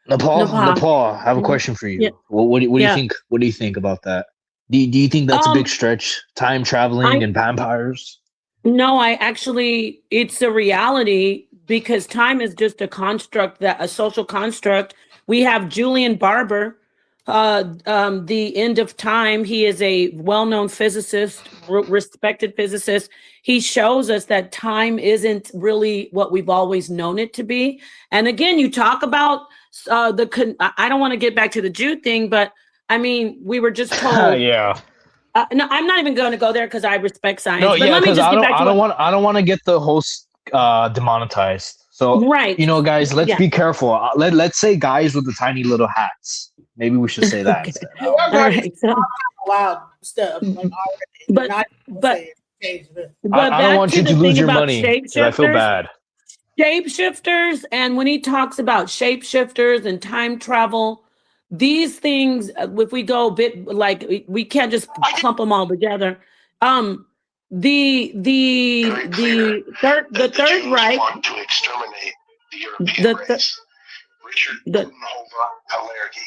Nepal. Nepal, I have a Mhm. question for Yeah, you. What do you yeah. think? What do you think about that? Do you think that's a big Um, stretch? Time traveling I and vampires? No, I actually, it's a reality because time is just a construct, that a social construct. We have Julian Barber, the end of time. He is a well-known physicist, respected physicist. He shows us that time isn't really what we've always known it to be. And again, you talk about I don't want to get back to the Jew thing, but I mean, we were just told. Yeah. No, I'm not even going to go there because I respect No, science. But yeah, let me because just get back to what. I don't want to get the host demonetized. So Right. guys, let's Yeah. be careful. Let's say guys with the tiny little hats. Maybe we should say that Okay. instead. I You don't are know. All going to right. So, wild stuff like already. You're but not even gonna but say it. Change this. but I don't back want to you the to lose thing your about money because I feel shapeshifters. bad. Shapeshifters, and when he talks about shapeshifters and time travel, these things, if we go a bit like we can't just clump them all together. Um, Very clear the that the Third Jews Reich, want to exterminate the European the th- race. Richard the Butenhofer Kalergi,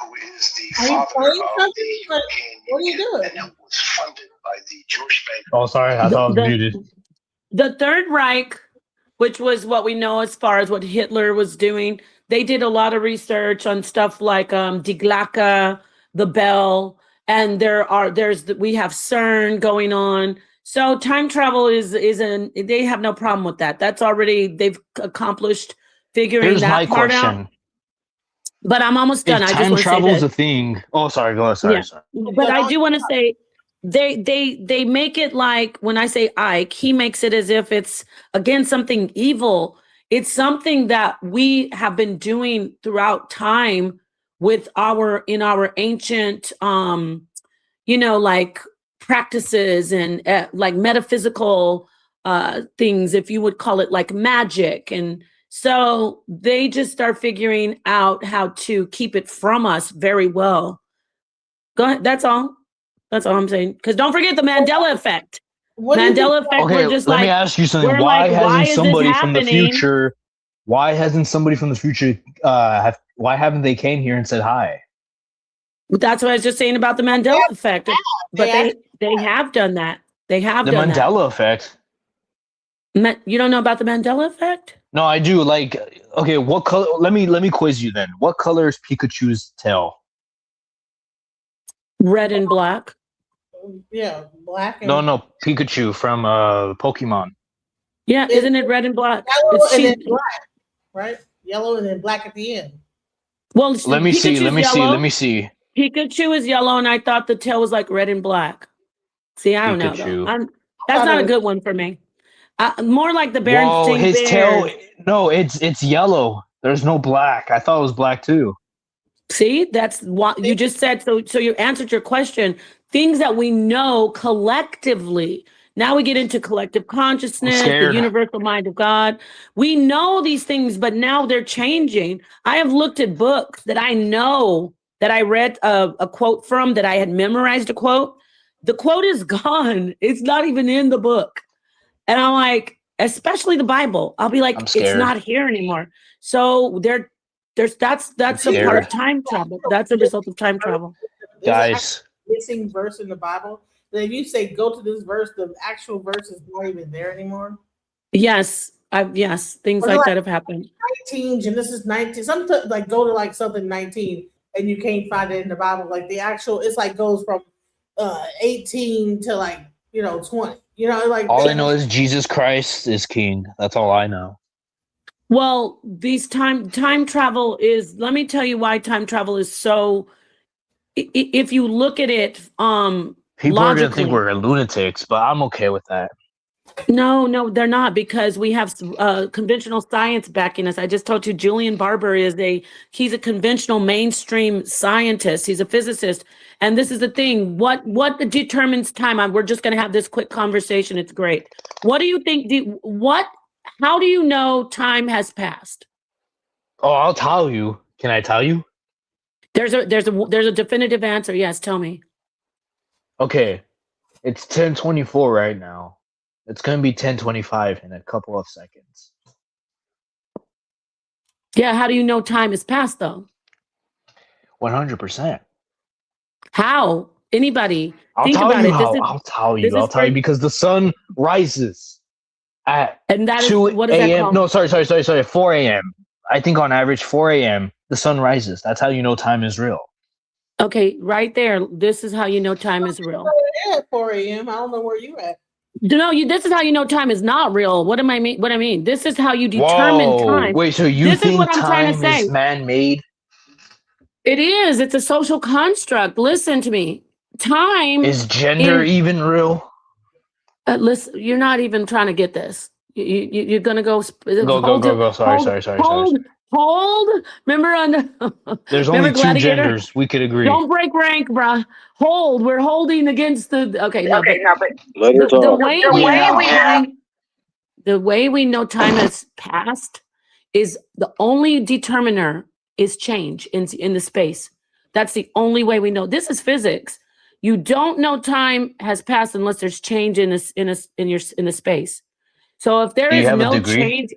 who is the Are you father playing of the something? Like, European what are you Union and doing? who was funded by the Jewish bank. Oh, sorry, I the thought I was the muted. the Third Reich, which was what we know as far as what Hitler was doing. They did a lot of research on stuff like Die Glocke, the bell, and we have CERN going on. So time travel is an they have no problem with that. That's already they've accomplished figuring Here's that my part out. question: But I'm almost done. if I just time want to say travel is this. a thing, oh, sorry, go ahead. Yeah. Sorry. But I do want to say they make it like when I say Ike, he makes it as if it's again something evil. It's something that we have been doing throughout time with our ancient like practices and like metaphysical things, if you would call it like magic. And so they just start figuring out how to keep it from us very well. Go ahead. That's all I'm saying. Because don't forget the Mandela effect. What do you think Mandela about effect. We're Okay, just let me like, ask you something. we're like, Why why hasn't is this somebody from the happening? future? Why hasn't somebody from the future? Why haven't they came here and said hi? That's what I was just saying about the Mandela effect. they But actually they have done that. They have The done that. Mandela effect. You don't know about the Mandela effect? No, I do. Like, okay, what color? Let me quiz you then. What color is Pikachu's tail? Red and black. yeah, black No, and no, Pikachu from Pokemon. Yeah, it's isn't it red and black? yellow It's and then she. black, right? Yellow and then black at the end. Well, Let me see. Let Pikachu's me see. Let yellow. me see. Pikachu is yellow, and I thought the tail was like red and black. See, I don't know though. Pikachu. I That's thought it not a was good one for me. More like the Whoa, Berenstain his tail. Bears. No, it's yellow. There's no black. I thought it was black too. See, that's what you just said. So you answered your question. Things that we know collectively. Now we get into collective I'm consciousness, the scared. universal mind of God. We know these things, but now they're changing. I have looked at books that I know that I read a quote from that I had memorized a quote. The quote is gone. It's not even in the book. And I'm like, especially the Bible. I'll be I'm like, it's scared. not here anymore. So I'm that's a part scared. of time travel. That's a result of time travel. there's an actual Guys, missing verse in the Bible. That if you say go to this verse, the actual verse is not even there anymore. Yes, things Or they're like like that have happened. 19, and this is 19. Sometimes like go to like something 19 and you can't find it in the Bible. Like the actual, it's like goes from 18 to like 20. Like all they I know is Jesus Christ is king. That's all I know. Well, these time travel is. Let me tell you why time travel is so. If you look at it, People are gonna think logically, we're lunatics, but I'm okay with that. no, they're not because we have conventional science backing us. I just told you Julian Barber he's a conventional mainstream scientist. He's a physicist. And this is the thing. What determines time? We're just going to have this quick conversation. It's great. What do you think? How do you know time has passed? Oh, I'll tell you. Can I tell you? There's a definitive answer. Yes, tell me. Okay, it's 10:24 right now. It's gonna be 10:25 in a couple of seconds. Yeah, how do you know time has passed though? 100%. How? Anybody? I'll Think tell about you it. how. I'll tell this you. is I'll tell for, you because the sun rises at and that is 2 what is that a.m. called? No, sorry. 4 a.m. I think on average 4 a.m. the sun rises. That's how you know time is real. Okay, right there. This is how you know time is real. At 4 a.m. I don't know where you at. No, this is how you know time is not real. What I mean? This is how you determine Whoa. time. Wait, so you This is think what I'm trying to time say. is man-made? It is. It's a social construct. Listen to me. Time Is gender even real? listen, you're not even trying to get this. You're gonna go. Go. Sorry. Hold. Remember There's remember only two Gladiator? genders. We could agree. Don't break rank, bruh. Hold. We're holding against the. Okay, now, but Let her the talk. way we know time has passed is the only determiner is change in the space. That's the only way we know. This is physics. You don't know time has passed unless there's change in the space. So if there Do you is have a no degree? change,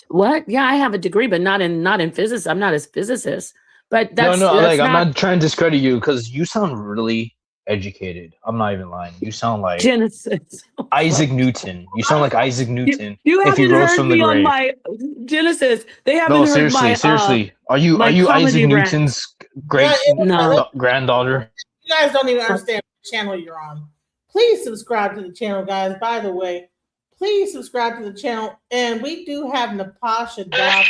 what? Yeah, I have a degree, but not in physics. I'm not a physicist. But that's like I'm not not trying to discredit you because you sound really educated. I'm not even lying. You sound like Genesis. Isaac Newton. You sound like Isaac Newton You if he haven't rose heard from the me on grave. my Genesis. They haven't No, heard seriously. Are you my Isaac comedy rant. Newton's great No. granddaughter? You guys don't even understand what channel you're on. Please subscribe to the channel, guys. By the way, please subscribe to the channel. And we do have Napasha Doc.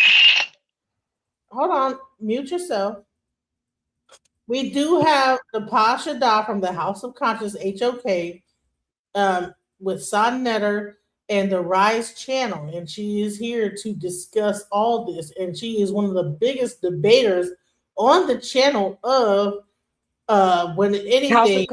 Hold on, mute yourself. We do have Napasha Da from the House of Conscious HOK with Son Netter and the Rise channel. And she is here to discuss all this. And she is one of the biggest debaters on the channel of when anything.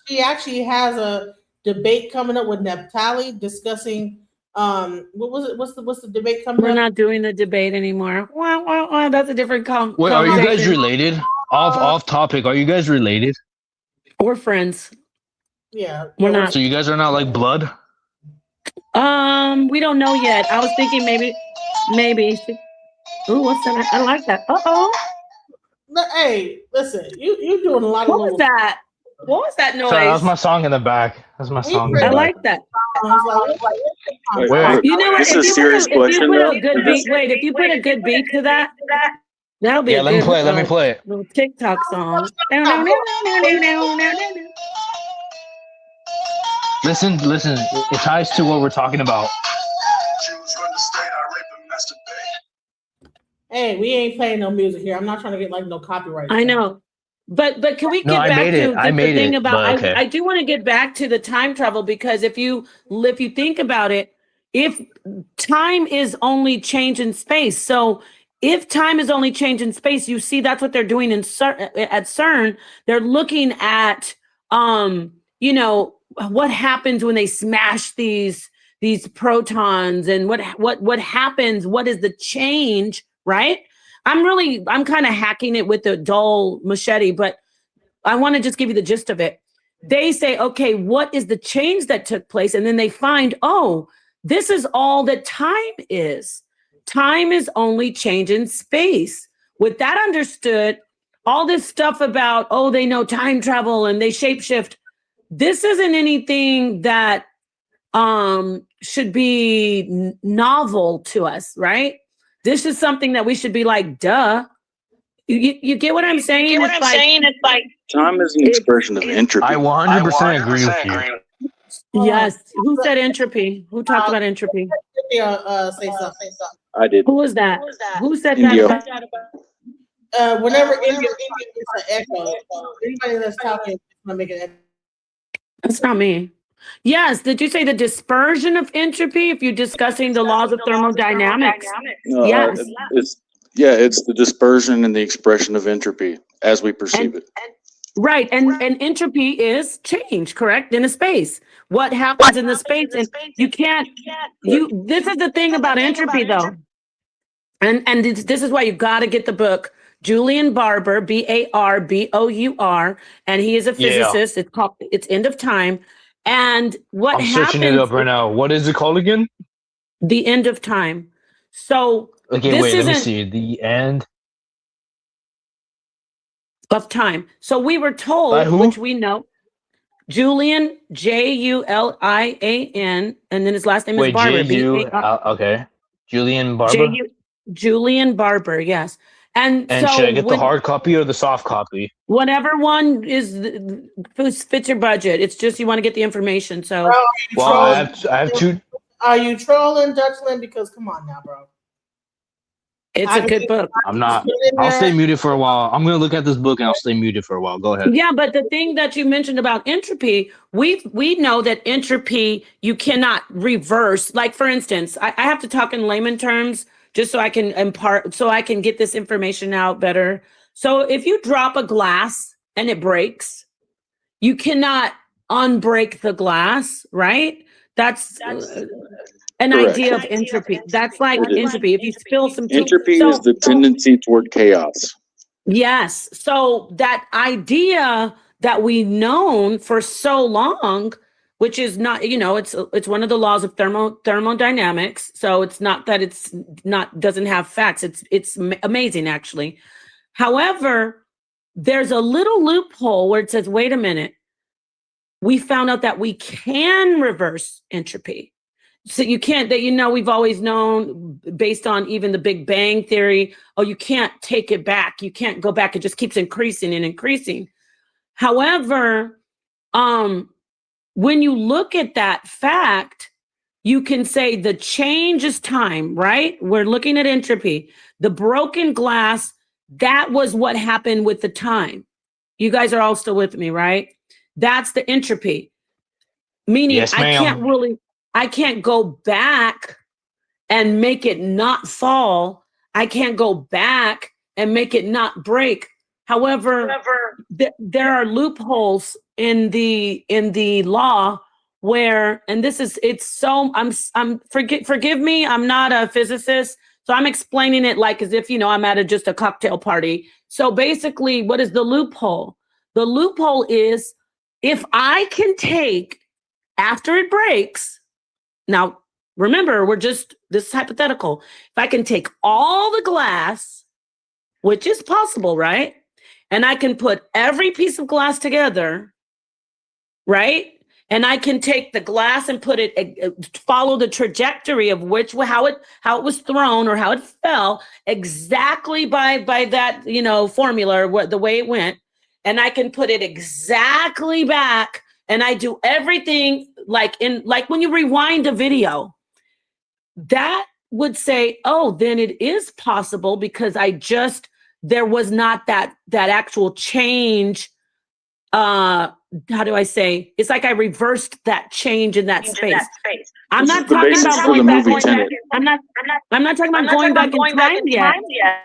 She actually has a debate coming up with Naphtali discussing what was it? What's the debate coming We're up? not doing the debate anymore. That's a different Wait, are you guys conversation. related? Off topic. Are you guys related? We're friends. Yeah. We're not. So you guys are not like blood? We don't know yet. I was thinking maybe. Ooh, what's that? I like that. Hey, listen, you doing a lot of What was that? What was that noise? Sorry, that was my song in the back. That's my song in the I back. like that. Wait. You know what? This is a serious If you question, put though. a good beat, if you put a good beat to that, that'll be Yeah, a let me good play it. Let me play it. little TikTok song. Listen. It ties to what we're talking about. Jews run the state, I rape and masturbate. Hey, we ain't playing no music here. I'm not trying to get like no copyright. I know. But can we No, get I back made to it. I made the thing it, about but okay. I do want to get back to the time travel because if you think about it, if time is only change in space, so if time is only change in space, you see that's what they're doing at CERN. They're looking at what happens when they smash these protons and what happens, what is the change, right? I'm kind of hacking it with a dull machete, but I want to just give you the gist of it. They say, okay, what is the change that took place? And then they find, oh, this is all that time is. Time is only change in space. With that understood, all this stuff about, oh, they know time travel and they shapeshift. This isn't anything that should be novel to us, right? This is something that we should be like, duh. You get what I'm saying? It's like Time is an expression of entropy. I 100% agree with you. yes. Who said entropy? Who talked about entropy? Say something. I did. Who was that? Who said India. Whenever India gets an echo, anybody that's talking is gonna make an echo. That's not me. Yes. Did you say the dispersion of entropy if you're discussing the laws of thermodynamics? No, Yes. it's the dispersion and the expression of entropy as we perceive it. Right. And entropy is change, correct? In a space. What happens in the space? And you can't, this is the thing about entropy though. And this is why you got to get the book, Julian Barbour, Barbour, and he is a physicist. Yeah. It's End of Time. And what I'm happens? searching it up right now. What is it called again? The End of Time. So Okay, This wait. Let me isn't see. The end of time. So we were by told, who? which we know, Julian, Julian, and then his last name is Wait, J Barber, U. B-A-R, Okay, Julian Barber. J-U, Julian Barber, yes. And And should so I get the when hard copy or the soft copy? whatever one fits your budget, it's just you want to get the information. Bro, So are you Well, trolling? I have two. Are you trolling, Dutchland? Because come on now, bro. it's I a can good see book. I'm you not. put in I'll stay there. muted for a while. I'm gonna look at this book and I'll stay muted for a while. Go ahead. Yeah, but the thing that you mentioned about entropy, we know that entropy you cannot reverse. Like for instance, I have to talk in layman terms just so I can impart, so I can get this information out better. So if you drop a glass and it breaks, you cannot unbreak the glass, right? That's an Correct. idea of entropy. That's like It is. entropy. If you spill some tea, Entropy is the tendency toward chaos. yes. So that idea that we've known for so long, which is not, it's one of the laws of thermodynamics. So it's not that it's not doesn't have facts. It's amazing actually. However, there's a little loophole where it says, wait a minute, we found out that we can reverse entropy. So you can't, that we've always known based on even the Big Bang theory, oh, you can't take it back. You can't go back. It just keeps increasing and increasing. However, when you look at that fact, you can say the change is time, right? We're looking at entropy. The broken glass, that was what happened with the time. You guys are all still with me, right? That's the entropy. Meaning Yes, ma'am. I can't go back and make it not fall. I can't go back and make it not break. However, there are loopholes in the law where, and this is, it's so, forgive me, I'm not a physicist, so I'm explaining it like as if, I'm at just a cocktail party. So basically, what is the loophole? The loophole is if I can take, after it breaks, now remember, this is hypothetical. If I can take all the glass, which is possible, right? And I can put every piece of glass together, right? And I can take the glass and put it, follow the trajectory of how it was thrown or how it fell exactly by that, formula, or the way it went. And I can put it exactly back, and I do everything like when you rewind a video, that would say, oh, then it is possible because there was not that actual change. How do I say? It's like I reversed that change in that space. I'm This is not the talking basis about for the going back. movie Tenet. I'm not talking about going back in time yet.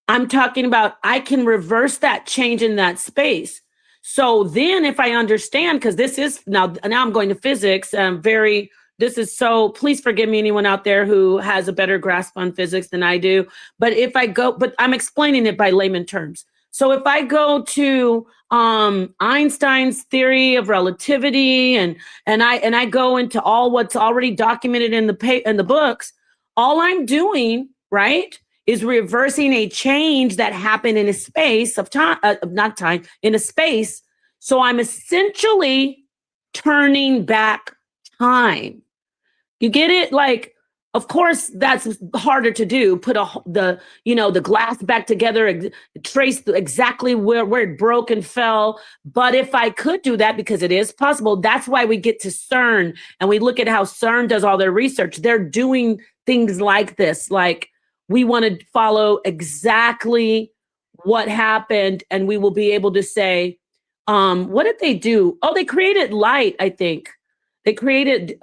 I'm talking about I can reverse that change in that space. So then if I understand, because this is now I'm going to physics, please forgive me, anyone out there who has a better grasp on physics than I do. But but I'm explaining it by layman terms. So if I go to Einstein's theory of relativity and I go into all what's already documented in the books, all I'm doing, right, is reversing a change that happened in a space of time, not time, in a space. So I'm essentially turning back time. You get it? Like, of course, that's harder to do. Put the glass back together, trace exactly where it broke and fell. But if I could do that, because it is possible, that's why we get to CERN and we look at how CERN does all their research. They're doing things like this, like, we want to follow exactly what happened, and we will be able to say, what did they do? Oh, they created light, I think. They created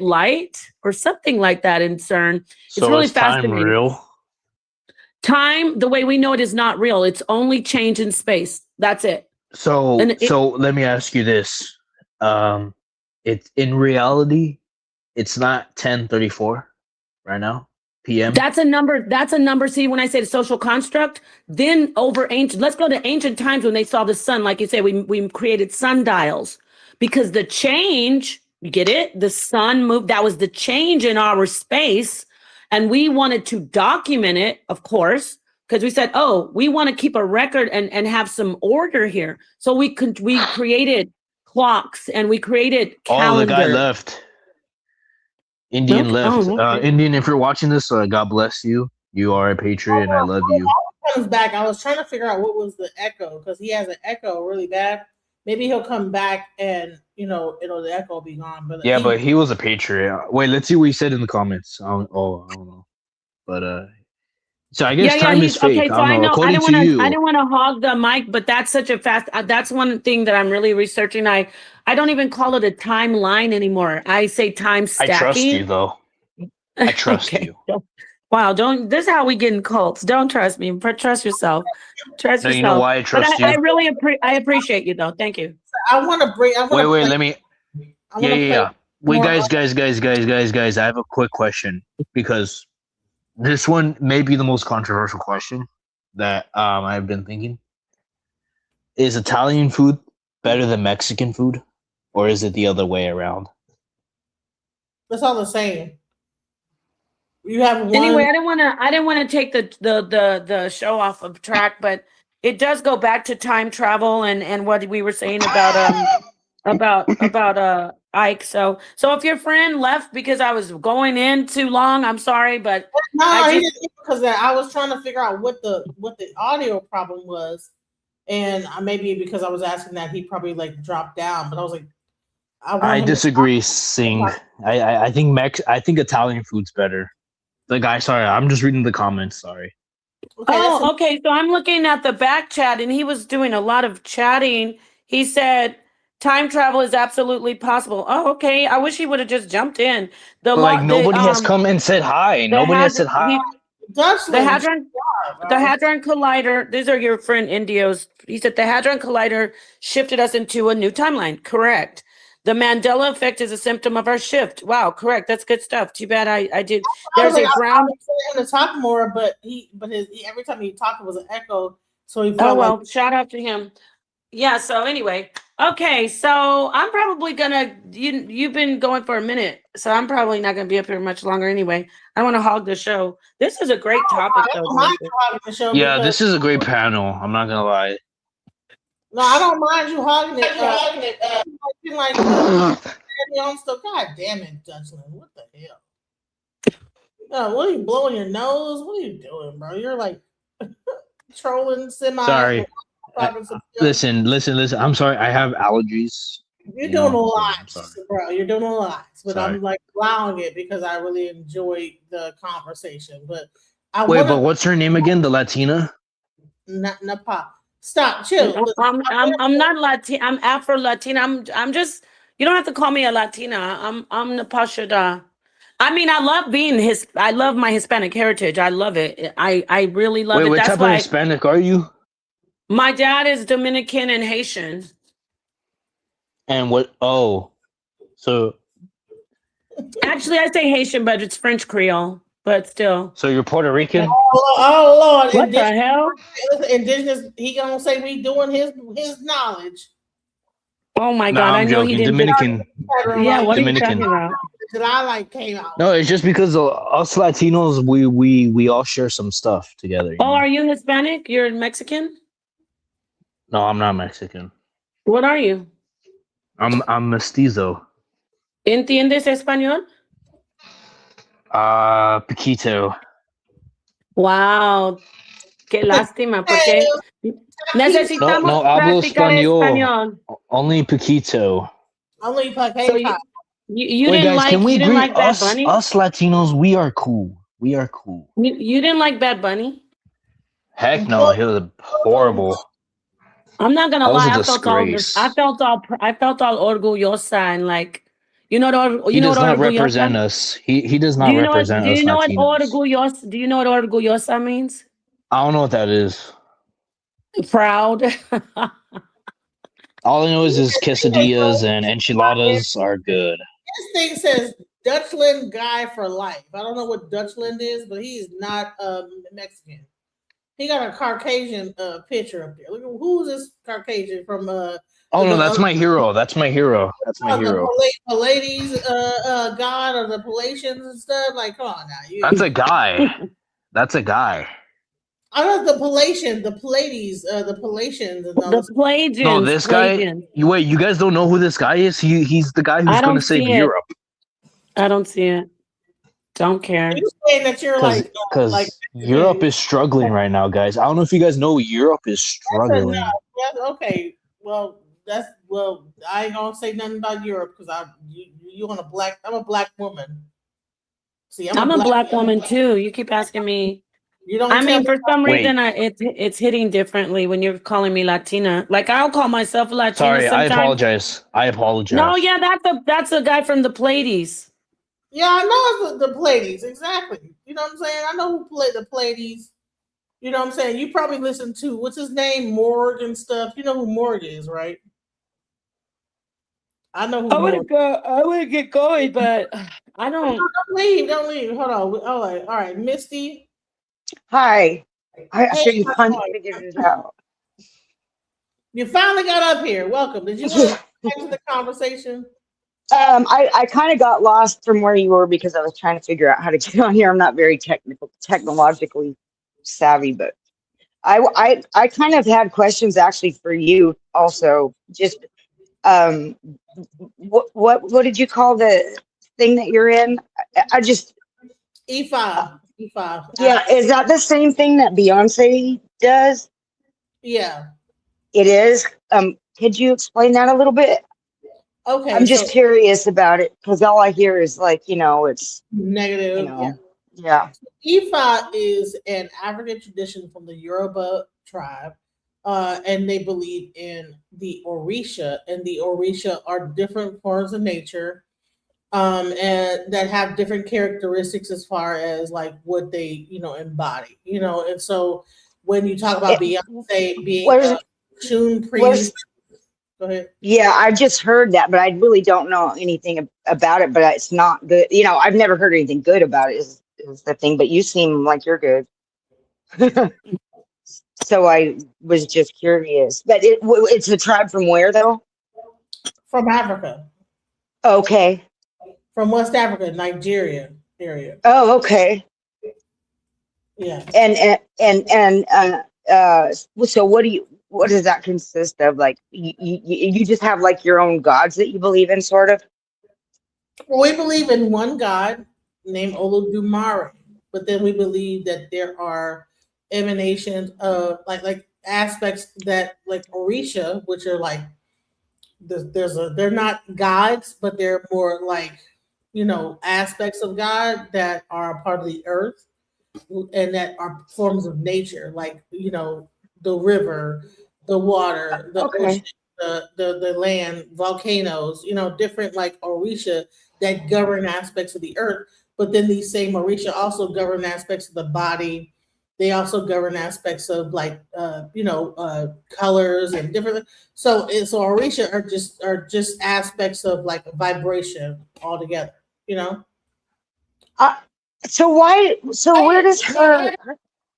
light or something like that in CERN. It's So really is time fascinating. real? Time, the way we know it, is not real. It's only change in space. That's it. So let me ask you this. It's in reality, it's not 10:34 right now p.m. That's a number. See, when I say the social construct, then let's go to ancient times when they saw the sun. Like you say, we created sundials because the change, you get it? The sun moved. That was the change in our space. and we wanted to document it, of course, because we said, oh, we want to keep a record and have some order here. So we created clocks and we created Oh, the guy calendar. left. Indian Okay. left. Oh, okay. Indian, if you're watching this, God bless you. You are a patriot, and I love you. Comes back. I was trying to figure out what was the echo because he has an echo really bad. Maybe he'll come back and the echo will be gone. But Yeah, but he was a patriot. Wait, let's see what he said in the comments. I don't know. But so I guess time is fake. Okay, so I don't know. According to you, I didn't want to hog the mic, but that's such a fast. That's one thing that I'm really researching. I don't even call it a timeline anymore. I say time I stacking. trust you, though. I trust you. Wow, don't. This is how we get in cults. Don't trust me. Trust yourself. Trust yourself. You know why I trust you? I really appreciate you, though. Thank you. I want to bring. Wait. Let me. Yeah. Wait, more guys. I have a quick question because this one may be the most controversial question that I've been thinking. Is Italian food better than Mexican food, or is it the other way around? It's all the same. You have one. Anyway, I didn't want to take the show off of track, but it does go back to time travel and what we were saying about Ike. So if your friend left because I was going in too long, I'm sorry, but because I was trying to figure out what the audio problem was, and maybe because I was asking that he probably like dropped down, but I was like, I disagree, Singh. I think Italian food's better. The guy, sorry, I'm just reading the comments. Sorry. Okay, okay. So I'm looking at the back chat, and he was doing a lot of chatting. He said time travel is absolutely possible. Oh, okay. I wish he would have just jumped in. Nobody has come and said hi. Nobody has said hi. The Hadron Collider. These are your friend Indio's. He said the Hadron Collider shifted us into a new timeline. Correct. The Mandela effect is a symptom of our shift. Wow, correct. That's good stuff. Too bad I did. There's a ground. I was him to talk more, but every time he talked, it was an echo. So he felt well, shout out to him. Yeah. So anyway, okay. So I'm probably gonna. You've been going for a minute, so I'm probably not gonna be up here much longer anyway. I want to hog the show. This is a great topic, though. Yeah, this is a great panel. I'm not gonna lie. No, I don't mind you hogging it. God damn it, Dutchland. What the hell? What are you blowing your nose? What are you doing, bro? You're like trolling semi. Sorry. Listen. I'm sorry. I have allergies. You're doing a lot, bro. You're doing a lot. But I'm like allowing it because I really enjoyed the conversation. But but what's her name again? The Latina? Napa. Stop, chill. I'm not Latina. I'm Afro Latina. I'm just. You don't have to call me a Latina. I'm Napashada. I mean, I love my Hispanic heritage. I love it. I really love it. What type of Hispanic are you? My dad is Dominican and Haitian. And what? Oh, so. Actually, I say Haitian, but it's French Creole. But still. So you're Puerto Rican? Oh Lord! What the hell? Indigenous. He gonna say we doing his knowledge. Oh my God! I know joking. He didn't. Dominican. Yeah, what Dominican. are you talking about? That I came out. No, it's just because us Latinos, we all share some stuff together. Oh, are you Hispanic? You're Mexican? No, I'm not Mexican. What are you? I'm mestizo. ¿Entiendes español? Poquito. Wow. Qué lástima, porque necesitamos no hablo practicar español. Only poquito. Only poquito. So you didn't like. Can we agree? Like us, Bad Bunny? Us Latinos, we are cool. We are cool. You didn't like Bad Bunny? Heck no, he was horrible. I'm not gonna lie. I felt all orgullosa and like. You know what? He does not represent us. He does not represent us. Do you know what orgullosa? Do you know what orgullosa means? I don't know what that is. Proud. All I know is quesadillas and enchiladas are good. This thing says Dutchland guy for life. I don't know what Dutchland is, but he's not Mexican. He got a Caucasian picture up there. Look, who's this Caucasian from Oh no, that's my hero. That's my hero. That's my hero. Pallades god or the Palatians and stuff. Like, come on now. That's a guy. That's a guy. I know the Palatians, the Pallades, the Palatians and all The this. Pelagians. No, this guy. Pelagians. Wait, you guys don't know who this guy is? He's the guy who's I going don't to save see it. Europe. I don't see it. Don't care. You saying that you're like Europe is struggling right now, guys. I don't know if you guys know Europe is struggling. okay. Well, I ain't gonna say nothing about Europe because I'm a black woman. See, I'm a black woman too. You keep asking me. You don't. I tell mean, me for some Wait. reason, it's hitting differently when you're calling me Latina. Like I'll call myself a Latina. Sorry, I sometimes. apologize. I apologize. No, yeah, that's a guy from the Pleiades. Yeah, I know it's the Pleiades, exactly. You know what I'm saying? I know who played the Pleiades. You know what I'm saying? You probably listen to what's his name, Morg and stuff. You know who Morg is, right? I know who Morg. I would get going, but I don't. Don't leave. Hold on. All right, Misty. Hi. I Hey, sure you how finally are you? figured it out. You finally got up here. Welcome. Did you want to back to the conversation? I kind of got lost from where you were because I was trying to figure out how to get on here. I'm not very technologically savvy, but I kind of had questions actually for you also. Just what did you call the thing that you're in? I just E5. yeah, is that the same thing that Beyonce does? Yeah. It is. Could you explain that a little bit? Okay. I'm just curious about it because all I hear is like, it's negative. Yeah. Ifa is an African tradition from the Yoruba tribe, and they believe in the Orisha, and the Orisha are different forms of nature, and that have different characteristics as far as like what they, embody, and so when you talk about Beyonce being a Shun priest, go ahead. Yeah, I just heard that, but I really don't know anything about it. But it's not good. I've never heard anything good about it. Is the thing? But you seem like you're good. So I was just curious. But it's a tribe from where though? From Africa. Okay. From West Africa, Nigeria area. Oh, okay. Yeah. So what does that consist of? Like you just have like your own gods that you believe in, sort of? Well, we believe in one God named Olodumare, but then we believe that there are emanations of like aspects that like Orisha, which are like they're not gods, but they're more like aspects of God that are a part of the earth and that are forms of nature, like the river, the water, the ocean, the land, volcanoes, different like Orisha that govern aspects of the earth. But then these same Orisha also govern aspects of the body. They also govern aspects of like colors and different. So Orisha are just aspects of like vibration altogether. So where does her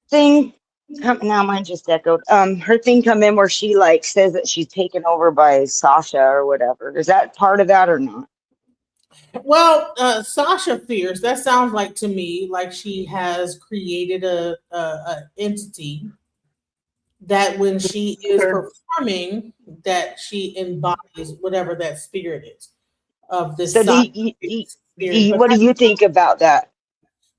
thing come now? Mine just echoed. Her thing come in where she like says that she's taken over by Sasha or whatever. Is that part of that or not? Well, Sasha fears that sounds like to me like she has created a entity that when she is performing, that she embodies whatever that spirit is of this. So what do you think about that?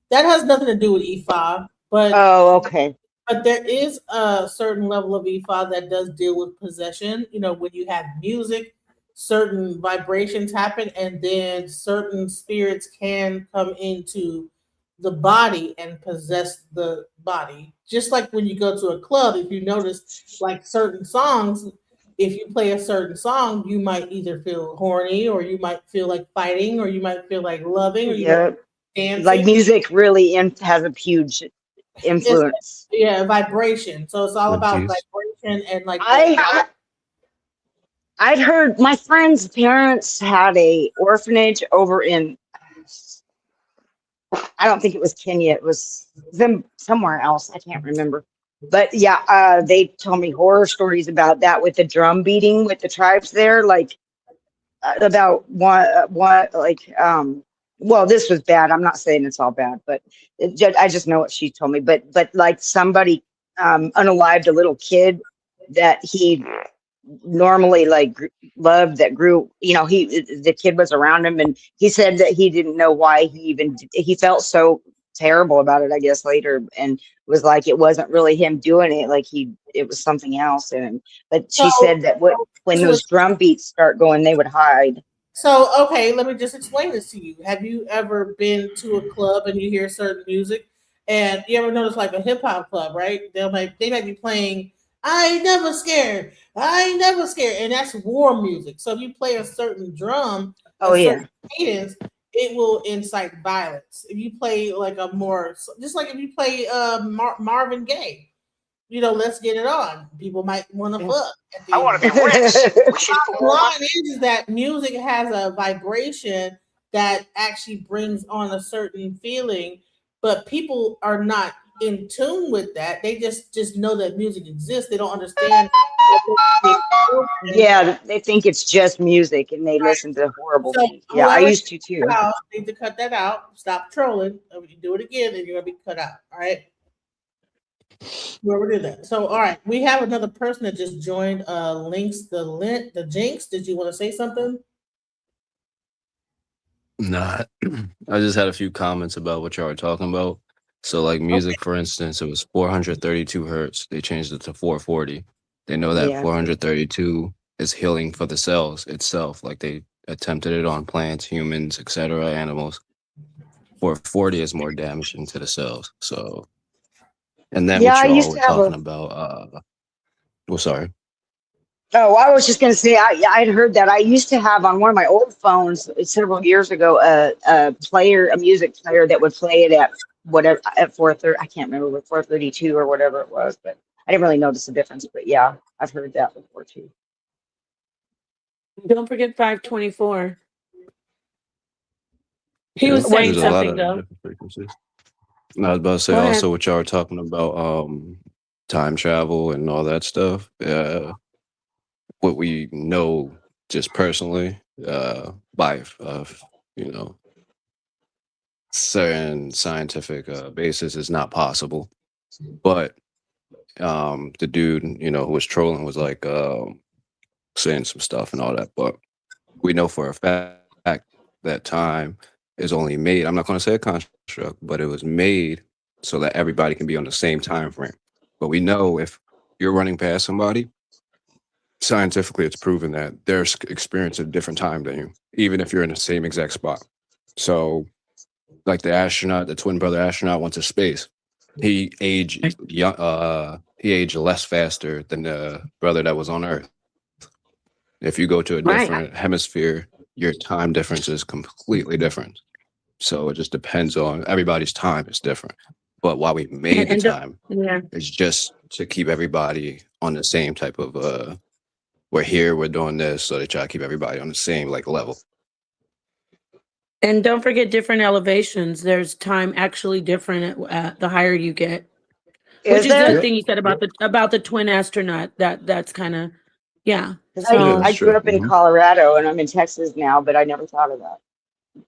That has nothing to do with E5, but okay. But there is a certain level of E5 that does deal with possession. When you have music, certain vibrations happen, and then certain spirits can come into the body and possess the body. Just like when you go to a club, if you notice, like certain songs, if you play a certain song, you might either feel horny, or you might feel like fighting, or you might feel like loving, or you might dancing. Like music really has a huge influence. Vibration. So it's all about vibration and like. I'd heard my friend's parents had a orphanage over in, I don't think it was Kenya. It was them somewhere else. I can't remember. But yeah, they told me horror stories about that with the drum beating with the tribes there, like about one like well, this was bad. I'm not saying it's all bad, but I just know what she told me. But like somebody unalived a little kid that he normally like loved, that grew, you know, the kid was around him, and he said that he didn't know why he felt so terrible about it, I guess, later, and was like it wasn't really him doing it, like it was something else. And but she said that when those drum beats start going, they would hide. So, okay, let me just explain this to you. Have you ever been to a club and you hear certain music, and you ever notice like a hip hop club, right? They might be playing "I Ain't Never Scared," "I Ain't Never Scared," and that's war music. So if you play a certain drum, Oh a yeah. certain cadence, it will incite violence. If you play like a more, just like if you play Marvin Gaye, you know, let's get it on. People might want to fuck at the I end want of to the be rich. We should the line is that music has a vibration that actually brings on a certain feeling, but people are not in tune with that. They just know that music exists. They don't understand that there's broken. Yeah, they think it's just music and they Right. listen to horrible So things. Yeah, I whoever used to too. need to cut that out. Stop trolling. If you do it again, then you're gonna be cut out. All right. Whoever did that. So all right, we have another person that just joined. Links the Jinx. Did you want to say something? Nah, I just had a few comments about what y'all were talking about. So, like music, for instance, it was 432 hertz. They changed it to 440. They know that Yeah. 432 is healing for the cells itself. Like they attempted it on plants, humans, etc., animals. 440 is more damaging to the cells. So, and then Yeah, what I used y'all were to have talking a. about, well, sorry. Oh, I was just going to say, I'd heard that. I used to have on one of my old phones several years ago a music player that would play it at whatever, at 430. I can't remember what 432 or whatever it was, but I didn't really notice the difference. But yeah, I've heard that before too. Don't forget 524. He Yeah, was What's saying there's a that? lot something of though. different frequencies. And I was about to say Go ahead. also what y'all were talking about, time travel and all that stuff. What we know just personally, by you know, certain scientific basis is not possible. But the dude, who was trolling was like saying some stuff and all that. But we know for a fact that time is only made. I'm not going to say a construct, but it was made so that everybody can be on the same time frame. But we know if you're running past somebody, scientifically, it's proven that they're experiencing a different time than you, even if you're in the same exact spot. So, like the twin brother astronaut went to space. He aged young. He aged less faster than the brother that was on Earth. If you go to a Right. different hemisphere, your time difference is completely different. So it just depends on everybody's time is different. But why we made the And time yeah. is just to keep everybody on the same type of we're here, we're doing this, so they try to keep everybody on the same like level. And don't forget different elevations. There's time actually different at the higher you get. Which Is is the there? thing you said about the twin astronaut. That's kind of yeah. 'Cause Yeah, So that's I grew true. up in Colorado and I'm in Texas now, but I never thought of that.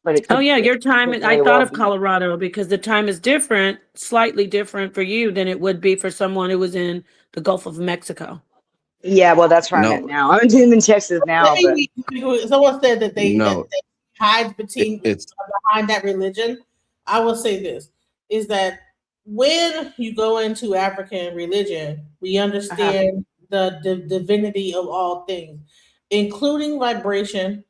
But oh yeah, your time. could I very thought well of be. Colorado because the time is different, slightly different for you than it would be for someone who was in the Gulf of Mexico. Yeah, well, that's where I'm at No, now. I'm in Texas now, but Someone said that no, they hide it's behind that religion. I will say this is that when you go into African religion, we understand the divinity of all things, including vibration,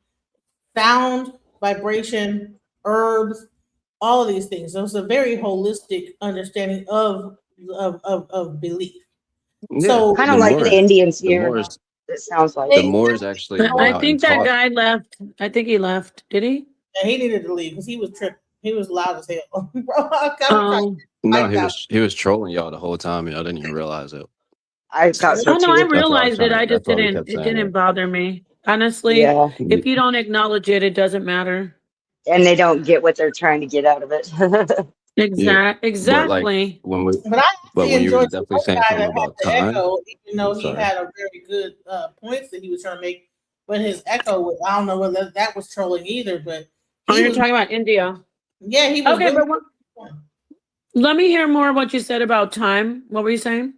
sound, vibration, herbs, all of these things. So it's a very holistic understanding of belief. yeah. So kind The of like the more, Indians the here. more is It sounds like. the they, more is actually went I out and think that taught. guy left. I think he left. Did he? he needed to leave because he was tripping. He was loud as hell. Bro, I kind of Oh, No, like that. he was trolling y'all the whole time, and y'all didn't even realize it. I thought so oh no, I too. That's why I was realized it. trying to. I just That's why we didn't. kept It saying didn't it. bother me. Honestly, Yeah, if you don't acknowledge it, it doesn't matter. and they don't get what they're trying to get out of it. But like Exactly. when we, But I but actually when you were enjoyed the definitely one saying guy something that had about the time, echo, even though I'm he sorry. had a very good points that he was trying to make. But his echo, I don't know whether that was trolling either. But Oh, he you're was, talking about India. yeah, he was Okay, really. but let me hear more what you said about time. What were you saying?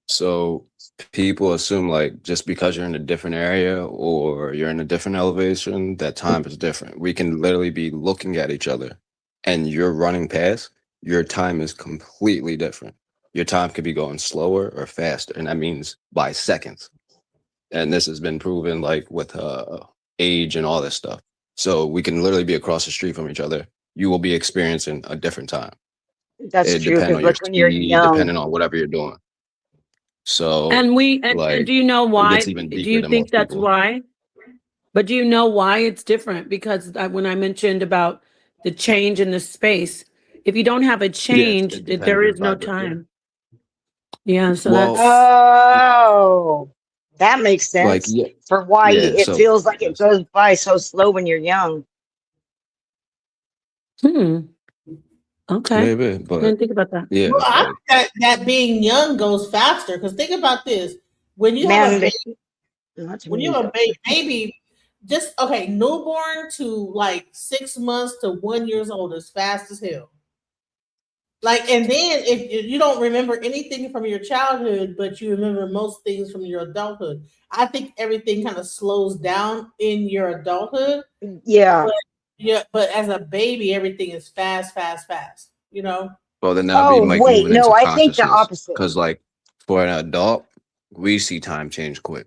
So people assume like just because you're in a different area or you're in a different elevation, that time is different. We can literally be looking at each other and you're running past, your time is completely different. Your time could be going slower or faster, and that means by seconds. And this has been proven like with age and all this stuff. So we can literally be across the street from each other. You will be experiencing a different time. That's It true. depends Because on your like when you're speed, young, depending on whatever you're doing. So And like do you know it why? gets even Do deeper you than think most that's people. why? But do you know why it's different? Because when I mentioned about the change in the space, if you don't have a Yes, change, it depends there on is the no vibration. time. Yeah, so Well, that's oh, that makes like sense yeah, for why yeah. it So feels like it yes, goes by so slow when you're young. hmm. Okay. maybe, I but didn't think about that. yeah, Well, it's I like think that being young goes faster because think about this: when you have a Man, baby, not to when you me. have a baby, just okay, newborn to like 6 months to 1 years old is fast as hell. Like, and then if you don't remember anything from your childhood, but you remember most things from your adulthood, I think everything kind of slows down in your adulthood. Yeah. But yeah, but as a baby, everything is fast, fast, fast. You know. well, then that'll be Oh, like wait. moving No, into I think the consciousness. opposite. Because like for an adult, we see time change quick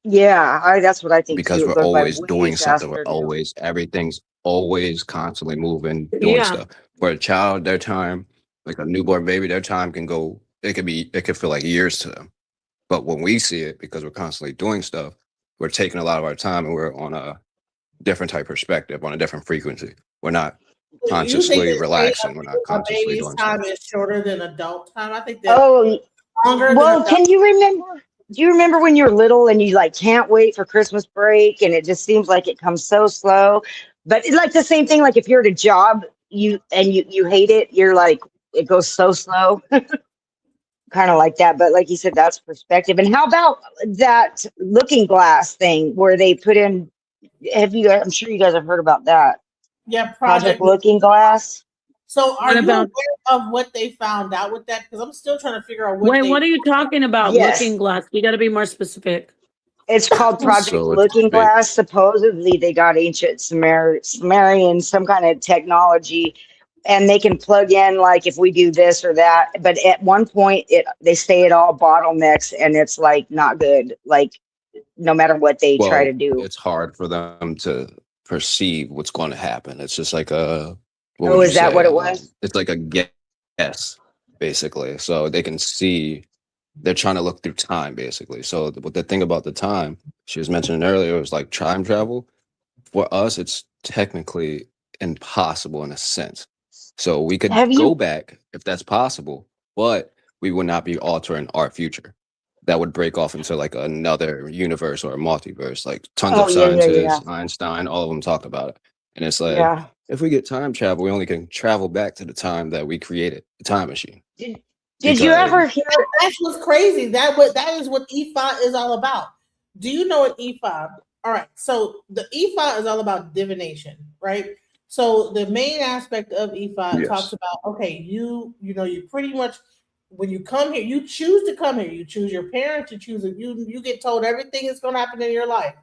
Yeah, that's what I think because too. It we're goes by always way doing something. We're faster now. always everything's always constantly moving, doing Yeah. stuff. For a child, their time, like a newborn baby, their time can go. It could feel like years to them. But when we see it, because we're constantly doing stuff, we're taking a lot of our time and we're on a different type perspective, on a different frequency. We're not You think consciously that relaxing. We're not a consciously baby's doing stuff. time is shorter than adult time? I think that Oh, longer than well, adult. can you remember? Do you remember when you were little and you like can't wait for Christmas break and it just seems like it comes so slow? But it's like the same thing. Like if you're at a job, you hate it, you're like it goes so slow, kind of like that. But like you said, that's perspective. And how about that looking glass thing where they put in? Have you? I'm sure you guys have heard about that Yeah, Project project. Looking Glass. So, are What you aware about of what they found out with that? Because I'm still trying to figure out what wait, they. what are you talking about? Yes, Looking glass. You gotta be more specific. it's called Project So it's Looking big. Glass. Supposedly, they got ancient Sumerian, some kind of technology, and they can plug in like if we do this or that. But at one point, they say it all bottlenecks, and it's like not good. Like no matter what they try to Well, do. it's hard for them to perceive what's going to happen. It's just like a, what Oh, would you is that say? what it was? It's like a guess, basically. So they can see, they're trying to look through time, basically. So the thing about the time she was mentioning earlier was like time travel. For us, it's technically impossible in a sense. So we could Have go you? back if that's possible, but we would not be altering our future. That would break off into like another universe or a multiverse. Like tons Oh of yeah, yeah, yeah, scientists, Einstein, all of them talked about it. And it's like, yeah. if we get time travel, we only can travel back to the time that we created the time machine. Did Did you Because ever hear? That's what's crazy. That is what E5 is all about. Do you know what E5? All right. So the E5 is all about divination, right? So the main aspect of E5 talks yes, about okay, you pretty much when you come here, you choose to come here. You choose your parents. You choose you get told everything is going to happen in your life,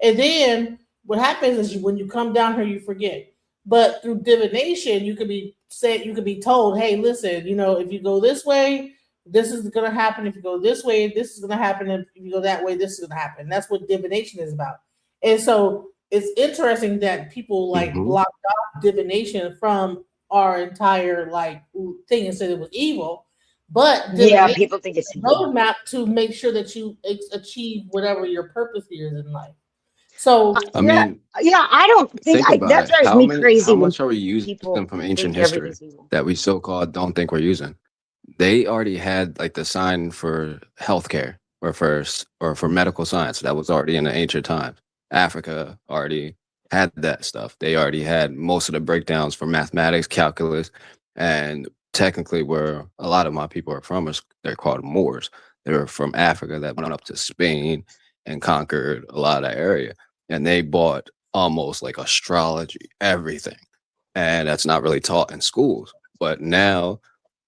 and then what happens is when you come down here, you forget. But through divination, you could be said, you could be told, hey, listen, if you go this way, this is going to happen. If you go this way, this is going to happen. If you go that way, this is going to happen. That's what divination is about. And so it's interesting that people like hmm blocked off divination from our entire like thing and said it was evil. But Yeah, divination people think it's is a evil. roadmap to make sure that you achieve whatever your purpose here is in life. So I Yeah, mean, yeah. I don't think think about that it. drives me How crazy when much are we using people from ancient think history everything's evil. that we so-called don't think we're using? They already had like the sign for healthcare or for medical science that was already in the ancient times. Africa already had that stuff. They already had most of the breakdowns for mathematics, calculus, and technically where a lot of my people are from is they're called Moors. They're from Africa that went up to Spain and conquered a lot of that area. And they bought almost like astrology, everything. And that's not really taught in schools. But now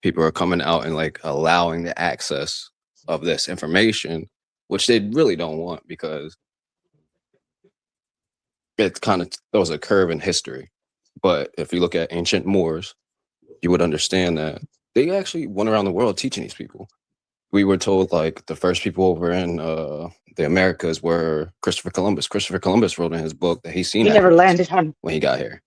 people are coming out and like allowing the access of this information, which they really don't want because it kind of throws a curve in history. But if you look at ancient Moors, you would understand that they actually went around the world teaching these people. We were told like the first people over in the Americas were Christopher Columbus. Christopher Columbus wrote in his book that he's seen He never Africans landed on. when he got here.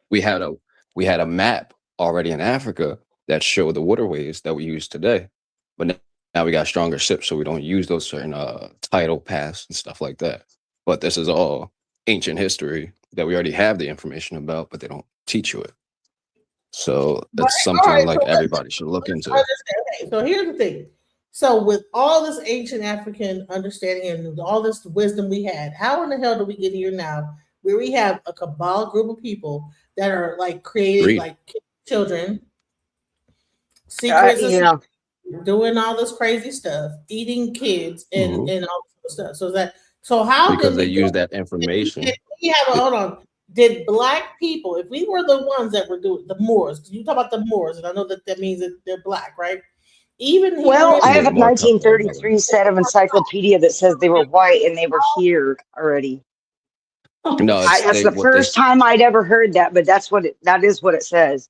We had a map already in Africa that showed the waterways that we use today, but now we got stronger ships, so we don't use those certain tidal paths and stuff like that. But this is all ancient history that we already have the information about, but they don't teach you it. So that's something Alright, like so everybody should look into. Okay, so here's the thing. So with all this ancient African understanding and all this wisdom we had, how in the hell do we get here now where we have a cabal group of people that are like creating Greed. like children, secrets, You know, doing all this crazy stuff, eating kids and Mhm. and all this stuff. So how Because did they we use go? that information. Did we have hold on? Did black people, if we were the ones that were doing the Moors, because you talk about the Moors, and I know that means that they're black, right? Even well, here, I have a More color, 1933 set of encyclopedia that says they were white and they were here already. No, it's That's they the what they first time I'd ever heard that, but that is what it says.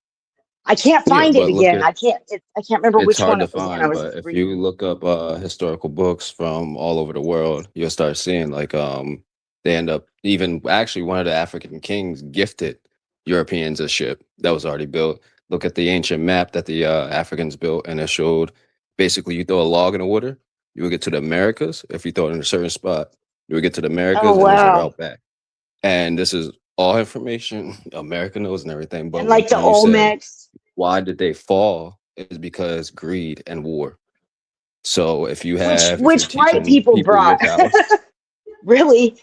I can't yeah, find it but look again. at I can't remember it's which hard one to it was in. I find, was but if reading. you look up historical books from all over the world, you'll start seeing like they end up even actually one of the African kings gifted Europeans a ship that was already built. Look at the ancient map that the Africans built, and it showed basically you throw a log in the water, you would get to the Americas. If you throw it in a certain spot, you would get to the Oh Americas, and there's a wow. route back. And this is all information America knows and everything. But And like the when you said Olmecs. why did they fall is because greed and war. So if you're Which white teaching people people your brought. power, Really?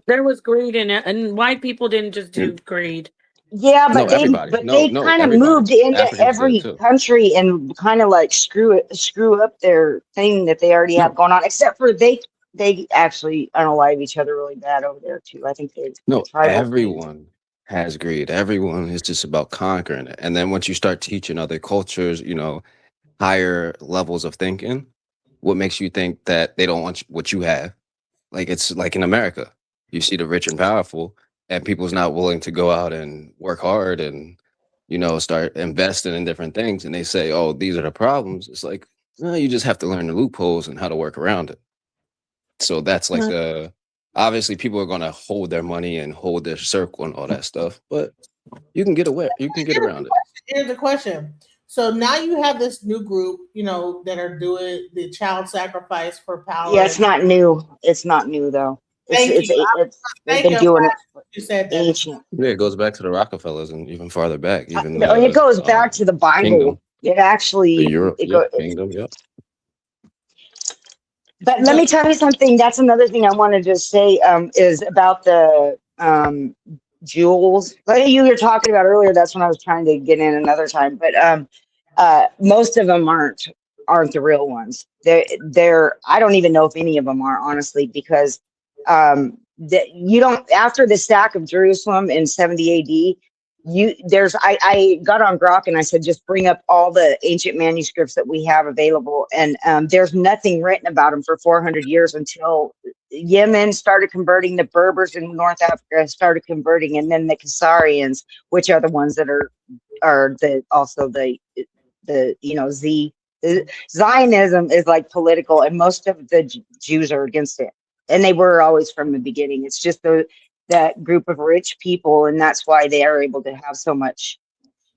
There was greed in it, and white people didn't just do greed. Yeah, no, but everybody, they no, kind of everybody, moved into Africans did every too. country and kind of like screw up their thing that they already have No, going on. Except for they actually unalive each other really bad over there too. I think the no, tribal thing. everyone has greed. Everyone is just about conquering it. And then once you start teaching other cultures, higher levels of thinking, what makes you think that they don't want what you have? Like it's like in America, you see the rich and powerful, and people's not willing to go out and work hard and start investing in different things. And they say, "Oh, these are the problems." It's like, no, you just have to learn the loopholes and how to work around it. So that's like the obviously people are going to hold their money and hold their circle and all that stuff, but you can get away, you can get around it. here's the question. So now you have this new group, that are doing the child sacrifice for power. Yeah, it's not new. It's not new though. Thank It's you. they've been doing it for You said that. ancient. Yeah, it goes back to the Rockefellers and even farther back, even No, it goes back to the Bible. kingdom, It the actually Europe, it yeah, go. kingdom, yeah. But let me tell you something. That's another thing I wanted to say is about the jewels. Like you were talking about earlier, that's when I was trying to get in another time. But most of them aren't the real ones. They're I don't even know if any of them are, honestly, because you don't, after the sack of Jerusalem in 70 AD, I got on Grok and I said, just bring up all the ancient manuscripts that we have available. And there's nothing written about them for 400 years until Yemen started converting, the Berbers in North Africa started converting, and then the Khazarians, which are the ones that are Zionism is like political, and most of the Jews are against it. And they were always from the beginning. It's just that group of rich people, and that's why they are able to have so much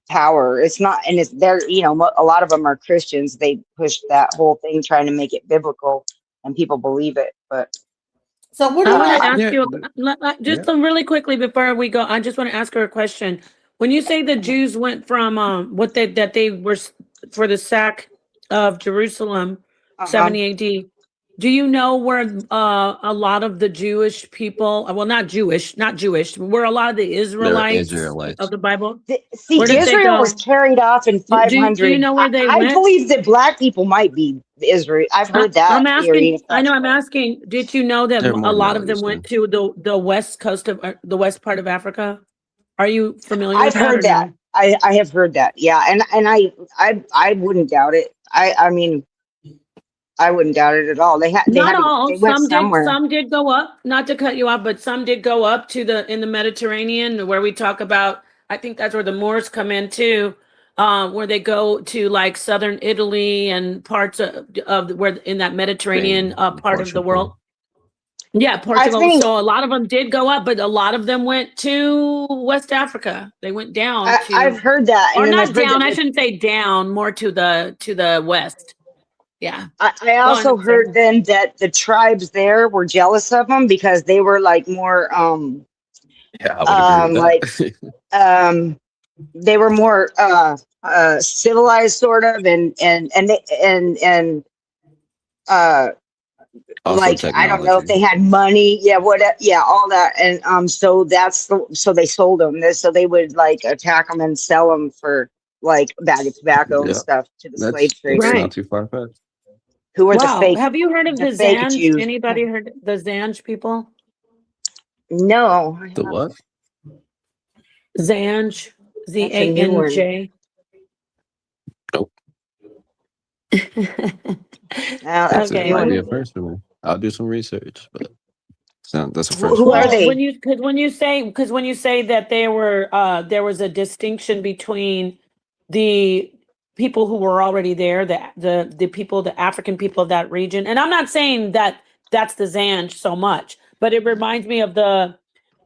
power. It's not, and it's there. A lot of them are Christians. They push that whole thing trying to make it biblical, and people believe it. But so what I do want to ask Yeah, you just really quickly before we go. I just want to ask her a question. When you say the Jews went from that they were for the sack of Jerusalem, 70 AD, Do you know where a lot of the Jewish people, well, not Jewish, where a lot of the They're Israelites Israelites. of the Bible? See, Where did they Israel was go? carried off in Do you 500. know where they I went? believe that black people might be Israel. I've heard I'm that theory. asking, If I know that's I'm right. asking, did you know that They're a more lot Middle of them went Eastern. to the west coast of the west part of Africa? Are you familiar I've with that or heard that. no? I have heard that. Yeah, and I wouldn't doubt it. I mean, I wouldn't doubt it at all. They Not had to, all. they went somewhere. Some did go up, not to cut you off, but some did go up to in the Mediterranean where we talk about, I think that's where the Moors come in too, where they go to like southern Italy and parts of where in that Mediterranean Spain, part of the world. Portugal. Yeah, I Portugal. think So a lot of them did go up, but a lot of them went to West Africa. They went down I've to, heard that, and or then I've not heard down. that I shouldn't say down, more to the west. Yeah. I Go also ahead, sir. heard then that the tribes there were jealous of them because they were like more Yeah, I would agree with like that. they were more civilized sort of and uh Also like I don't know if technology. they had money, yeah, all that, and so so they sold them this, so they would like attack them and sell them for like a bag of tobacco and Yeah, stuff to the slave that's traders not Right. too far fetched. who were Wow. Have you heard of the the fake Zanj? Jews. Anybody heard the Zanj people? No, The what? Zanj, that's a new one. Zanj. Nope. That's a It Okay. new might be a one. first for me. I'll do some research, but that's a first Who for are me. Well, they? when you say that there was a distinction between the people who were already there, the people, the African people of that region, and I'm not saying that that's the Zanj so much, but it reminds me of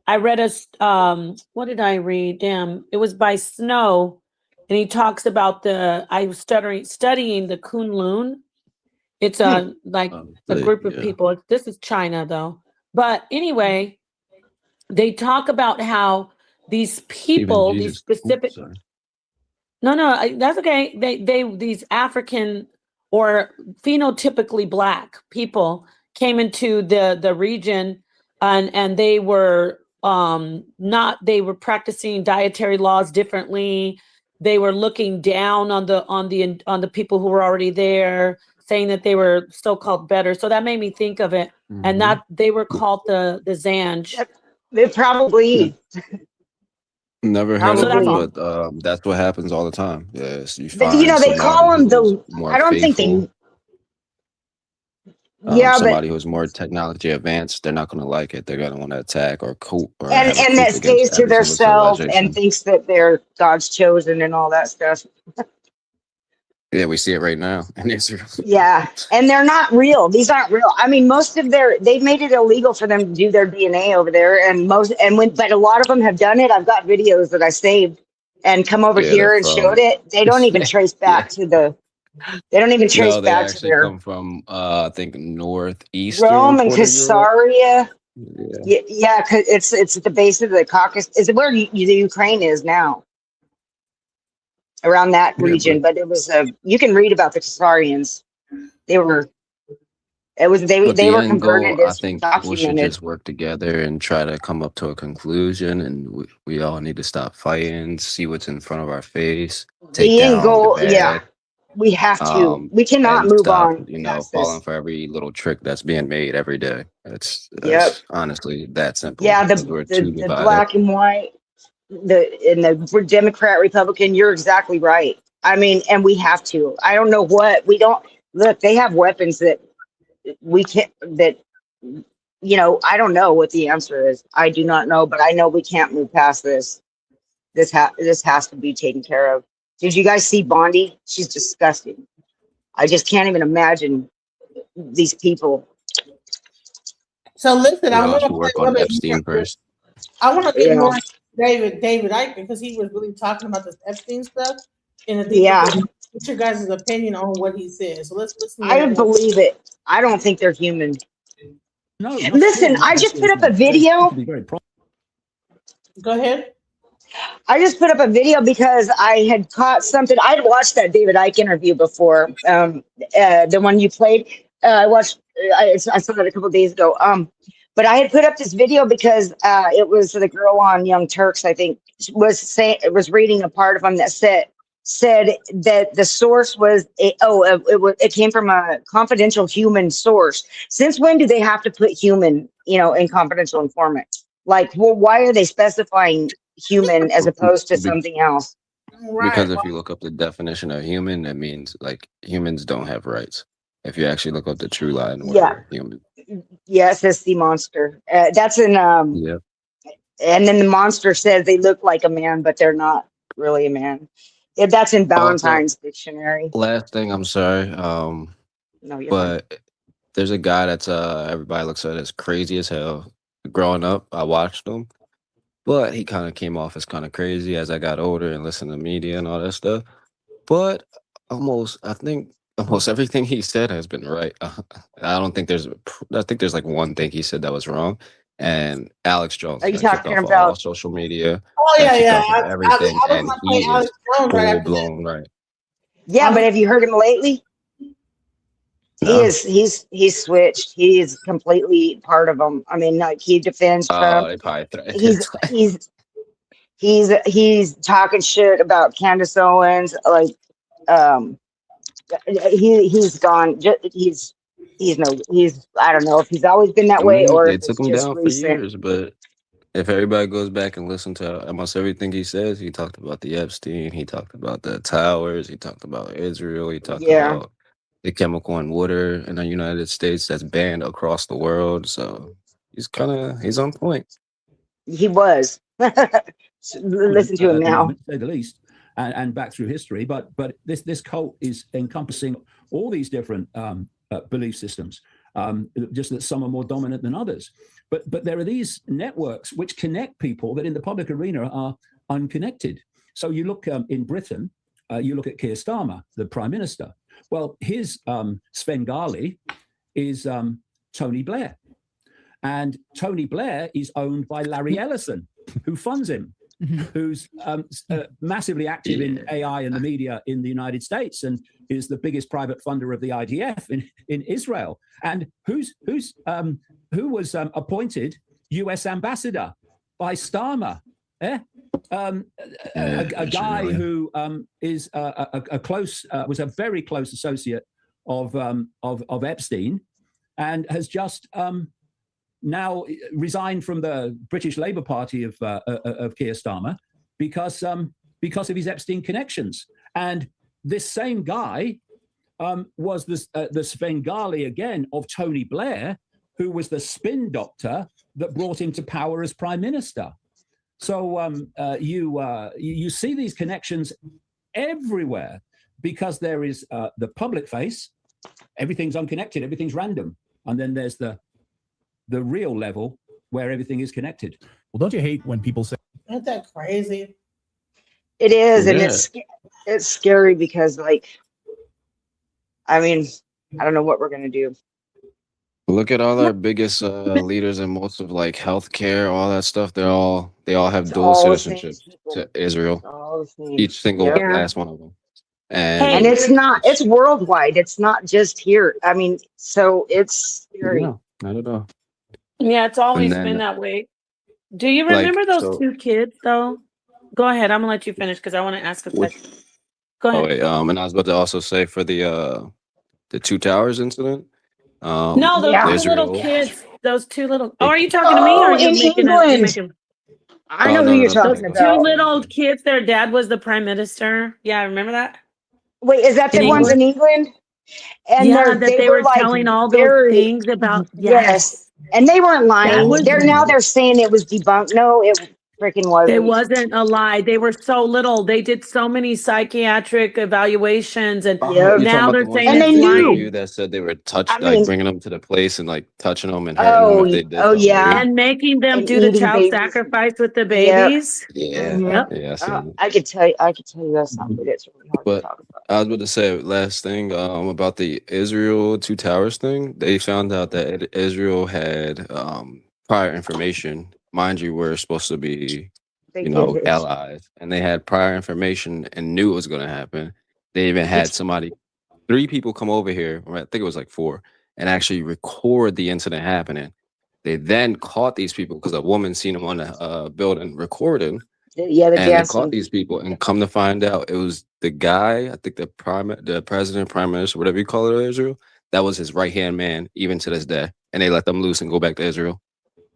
I read what did I read? Damn, it was by Snow, and he talks about I was studying the Kunlun. It's like a group of Yeah, people. This is China though. But anyway, they talk about how these even people, these Jesus. Oops, specific, sorry. no, that's okay. These African or phenotypically black people came into the region, and they were not they were practicing dietary laws differently. They were looking down on the people who were already there, saying that they were so-called better. So that made me think of it, and Mhm. that they were called the Zanj. They probably Never heard So of that's them, all. but that's what happens all the time. Yes, you but you find know they call somebody them who is the more I don't think faithful, they yeah but somebody who's more technology advanced. They're not going to like it. They're going to want to attack or coup or and have a coup that against stays to every their single self and civilization. thinks that they're God's chosen and all that stuff. Yeah, we see it right now in Israel. Yeah, and they're not real. These aren't real. I mean, most of they've made it illegal for them to do their DNA over there, and but a lot of them have done it. I've got videos that I saved and come over Yeah, they're here and showed from. it. They don't even trace Yeah. back to they don't even trace No, they back to actually their come from I think northeastern Rome and part of Europe. Caesarea. Yeah. Yeah, 'cause it's at the base of the Caucasus. Is it where the Ukraine is now? Around that Yeah, region, but but it was you can read about the Caesarians. They were they the were end goal, converted I as think people should documented. just work together and try to come up to a conclusion. And we all need to stop fighting, see what's in front of our face, take The end down the goal, yeah, bad, we have to. We cannot and move stop, on past falling this. for every little trick that's being made every day. Yep. That's honestly that simple Yeah, because we're too the divided. black and white, the Democrat, Republican, you're exactly right. I mean, and we have to. I don't know what we don't look, they have weapons that we can't that I don't know what the answer is. I do not know, but I know we can't move past this. This has to be taken care of. Did you guys see Bondi? She's disgusting. I just can't even imagine these people. So listen, We I'm all going should to play work a on little bit Epstein more. first. I want to get Yeah, more into David Icke because he was really talking about this Epstein stuff in a deeper. yeah, What's your guys' opinion on what he said? So let's listen to I that. believe it. I don't think they're human. No, Listen, I just put up a video. Go ahead. I just put up a video because I had caught something. I'd watched that David Icke interview before, the one you played. I watched. I saw that a couple days ago. But I had put up this video because it was the girl on Young Turks. I think was reading a part of them that said that the source was it came from a confidential human source. Since when do they have to put human, in confidential informant? Like, well, why are they specifying human as opposed to something else? Right. Because if you look up the definition of human, that means like humans don't have rights. If you actually look up the true Latin word, Yeah. human. Yeah, it says sea monster. That's in Yeah. and then the monster says they look like a man, but they're not really a man. Yeah, that's in Valentine's dictionary. Last thing, I'm sorry. No, you're fine. But there's a guy that's everybody looks at as crazy as hell. Growing up, I watched him, but he kind of came off as kind of crazy as I got older and listened to media and all that stuff. But I think almost everything he said has been right. I don't think I think there's like one thing he said that was wrong. And Alex Jones Are you got kicked talking off of about- all social media. Oh got yeah, kicked yeah. off of everything, I was and gonna he say Alex is Jones right full after that. blown right. Yeah, but have you heard him lately? No. He's switched. He is completely part of them. I mean, like he defends Oh, Trump. they probably threatened. He's talking shit about Candace Owens. Like, he's gone. He's I don't know if he's always been that way or They if it's took him just down for recent. years, but if everybody goes back and listen to almost everything he says, he talked about the Epstein, he talked about the towers, he talked about Israel, he talked Yeah. about the chemical in water in the United States that's banned across the world. So he's on point. He was. Listen to him now. To say the least, and back through history. But this cult is encompassing all these different belief systems. Just that some are more dominant than others. But there are these networks which connect people that in the public arena are unconnected. So you look in Britain, you look at Keir Starmer, the Prime Minister. Well, his Svengali is Tony Blair. And Tony Blair is owned by Larry Ellison, who funds him, who's massively active in AI and the media in the United States and is the biggest private funder of the IDF in Israel. And who was appointed US ambassador by Starmer. A guy who is was a very close associate of Epstein, and has just now resigned from the British Labour Party of Keir Starmer because of his Epstein connections. And this same guy was the Svengali again of Tony Blair, who was the spin doctor that brought him to power as prime minister. So you see these connections everywhere because there is the public face, everything's unconnected, everything's random, and then there's the real level where everything is connected. Well, don't you hate when people say, Isn't that crazy? It is, and Yeah. it's scary because, like, I mean, I don't know what we're gonna do. Look at all our biggest leaders in most of like healthcare, all that stuff. They all have It's dual all the same citizenship people. to Israel. It's all the same. Each single Yep. last one of them. And it's worldwide. It's not just here. I mean, so it's scary. No, not at all. Yeah, it's always then, been that way. Do you like, remember those so- 2 kids though? Go ahead. I'm gonna let you finish because I want to ask a question. Go Oh ahead. wait, and I was about to also say for the Two Towers incident. No, those Yeah. 2 little Israel- kids. Those 2 little. Oh, are you talking to me or are you in making England. I know Oh, who no, you're no, talking no. those 2 about. little kids? Their dad was the prime minister. Yeah, remember that? Wait, is that the In ones in England? And yeah, that they were like telling all those very- things about. Yes, and they weren't lying. was- They're saying it was debunked. No, it freaking wasn't. It wasn't a lie. They were so little. They did so many psychiatric evaluations, and Yep. You're now talking they're about the saying ones And it's they in the knew. interview that said they were touched, I like mean- bringing them to the place and like touching them and hurting them if they did. something yeah. weird. and making them And do the eating child babies. sacrifice with the Yep. babies. Yeah, Mhm. yeah. I seen that. I could tell you that's something, but it's really hard But- to talk about. I was about to say last thing about the Israel Two Towers thing. They found out that Israel had prior information. Mind you, we're supposed to be They you know did it. allies, and they had prior information and knew it was going to happen. They even had 3 people come over here, or I think it was like 4, and actually record the incident happening. They then caught these people because a woman seen them on the building recording, Yeah, the and they caught dancing. these people. And come to find out, it was the guy, I think the president, prime minister, whatever you call it, of Israel. That was his right hand man, even to this day. And they let them loose and go back to Israel.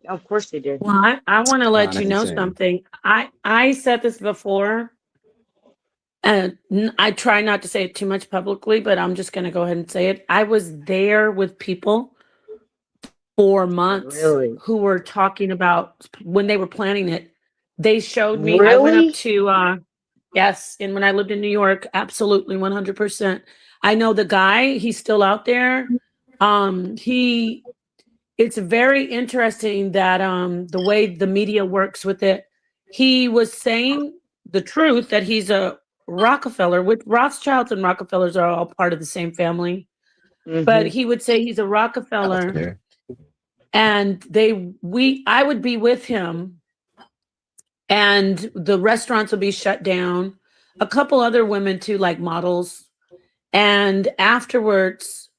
Of course they did. Well, I want to let Kinda you know insane. something. I said this before, and I try not to say it too much publicly, but I'm just going to go ahead and say it. I was there with people for months Really? who were talking about when they were planning it. They showed me. I went Really? up to yes, and when I lived in New York, absolutely 100%. I know the guy. He's still out there. It's very interesting that the way the media works with it. He was saying the truth that he's a Rockefeller, with Rothschilds and Rockefellers are all part of the same family. But Mhm. he would say he's a Rockefeller, Healthcare. and I would be with him, and the restaurants would be shut down. A couple other women too, like models. And afterwards,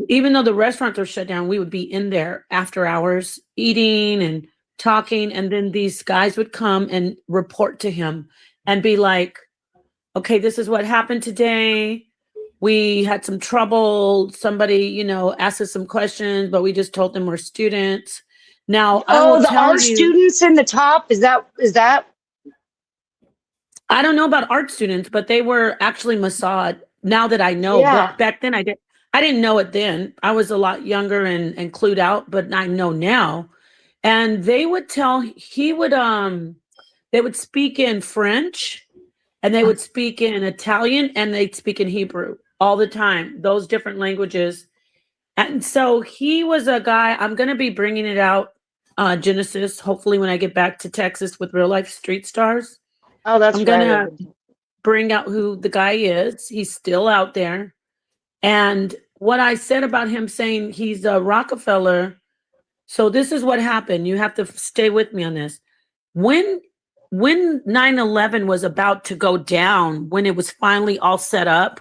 even though the restaurants were shut down, we would be in there after hours eating and talking. And then these guys would come and report to him and be like, okay, this is what happened today. We had some trouble. Somebody, asked us some questions, but we just told them we're students. Now, I will Oh, the tell art you, students in the top. Is that? I don't know about art students, but they were actually Mossad. Now that I know, Yeah. but back then I didn't know it then. I was a lot younger and clued out, but I know now. And they would they would speak in French, and they would speak in Italian, and they'd speak in Hebrew all the time, those different languages. And so he was a guy, I'm going to be bringing it out, Genesis, hopefully when I get back to Texas with Real Life Street Stars. Oh, that's I'm right. going to bring out who the guy is. He's still out there. And what I said about him saying he's a Rockefeller. So this is what happened. You have to stay with me on this. When 9/11 was about to go down, when it was finally all set up,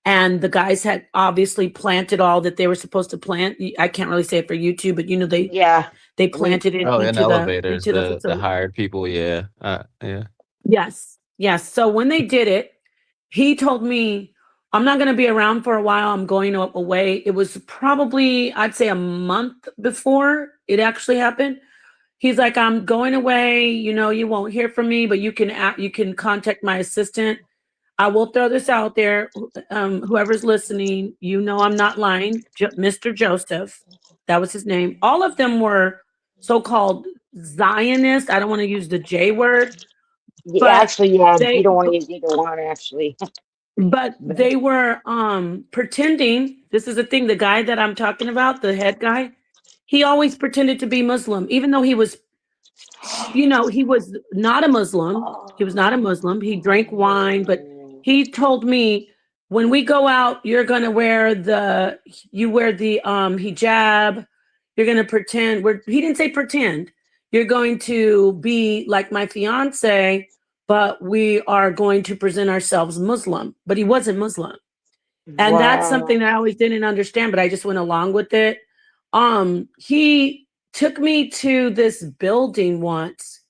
and the guys had obviously planted all that they were supposed to plant. I can't really say it for YouTube, but Yeah. they planted it Oh, in into elevators, the the facility. hired people, yeah. Yeah. Yes. Yes. So when they did it, he told me, I'm not going to be around for a while. I'm going away. It was probably, I'd say, a month before it actually happened. He's like, I'm going away. You won't hear from me, but you can contact my assistant. I will throw this out there. Whoever's listening, I'm not lying. Mr. Joseph, that was his name. All of them were so-called Zionists. I don't want to use the J word, Yeah, but actually, yeah. You they don't want to use either one, actually. but they were pretending. This is the thing, the guy that I'm talking about, the head guy, he always pretended to be Muslim, even though he was not a Muslim. He was not a Muslim. He drank wine, but he told me, when we go out, you're going to wear the hijab. You're going to pretend. He didn't say pretend. You're going to be like my fiance, but we are going to present ourselves Muslim. But he wasn't Muslim. And that's something that I always didn't understand, but I just went along with it. He took me to this building once.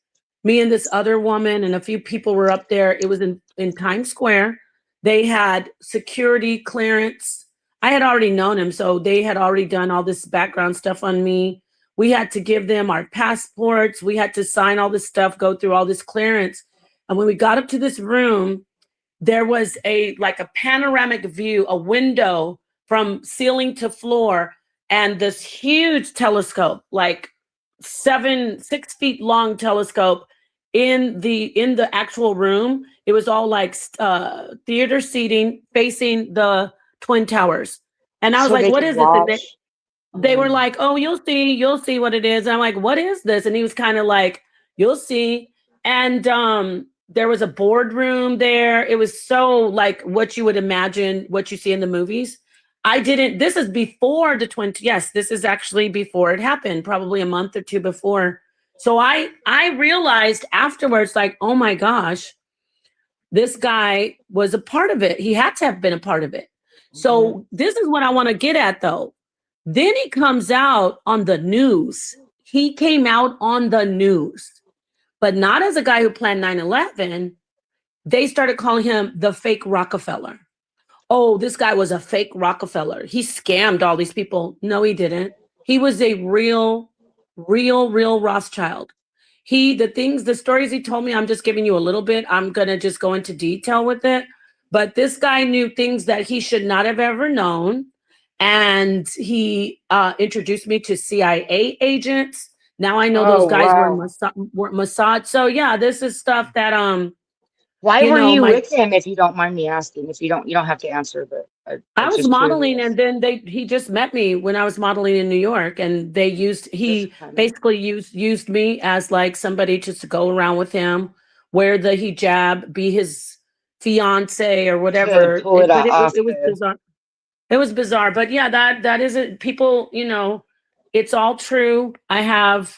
Me and this other woman and a few people were up there. It was in Times Square. They had security clearance. I had already known him, so they had already done all this background stuff on me. We had to give them our passports. We had to sign all this stuff, go through all this clearance. And when we got up to this room, there was a panoramic view, a window from ceiling to floor, and this huge telescope, like 6 feet long telescope in the actual room. It was all like theater seating facing the Twin Towers. And I was like, what is this? And they were like, oh, you'll see what it is. And I'm like, what is this? And he was kind of like, you'll see. And there was a boardroom there. It was so like what you would imagine, what you see in the movies. This is before the yes, this is actually before it happened, probably a month or two before. So I realized afterwards, like, oh my gosh, this guy was a part of it. He had to have been a part of it. So this is what I want to get at though. Then he comes out on the news. He came out on the news, but not as a guy who planned 9/11. They started calling him the fake Rockefeller. Oh, this guy was a fake Rockefeller. He scammed all these people. No, he didn't. He was a real Rothschild. The stories he told me, I'm just giving you a little bit. I'm going to just go into detail with it. But this guy knew things that he should not have ever known. And he introduced me to CIA agents. Now I know Oh, those guys wow. were Mossad. So yeah, this is stuff that Why you were know, you my with him, if you don't mind me asking? If you don't have to answer, but I I'm was just modeling, curious. and then he just met me when I was modeling in New York, and Just he kind of basically used me as like somebody just to go around with him, wear the hijab, be his fiance or to whatever. pull it But off it was the. bizarre. It was bizarre, but yeah, that isn't people. It's all true. I have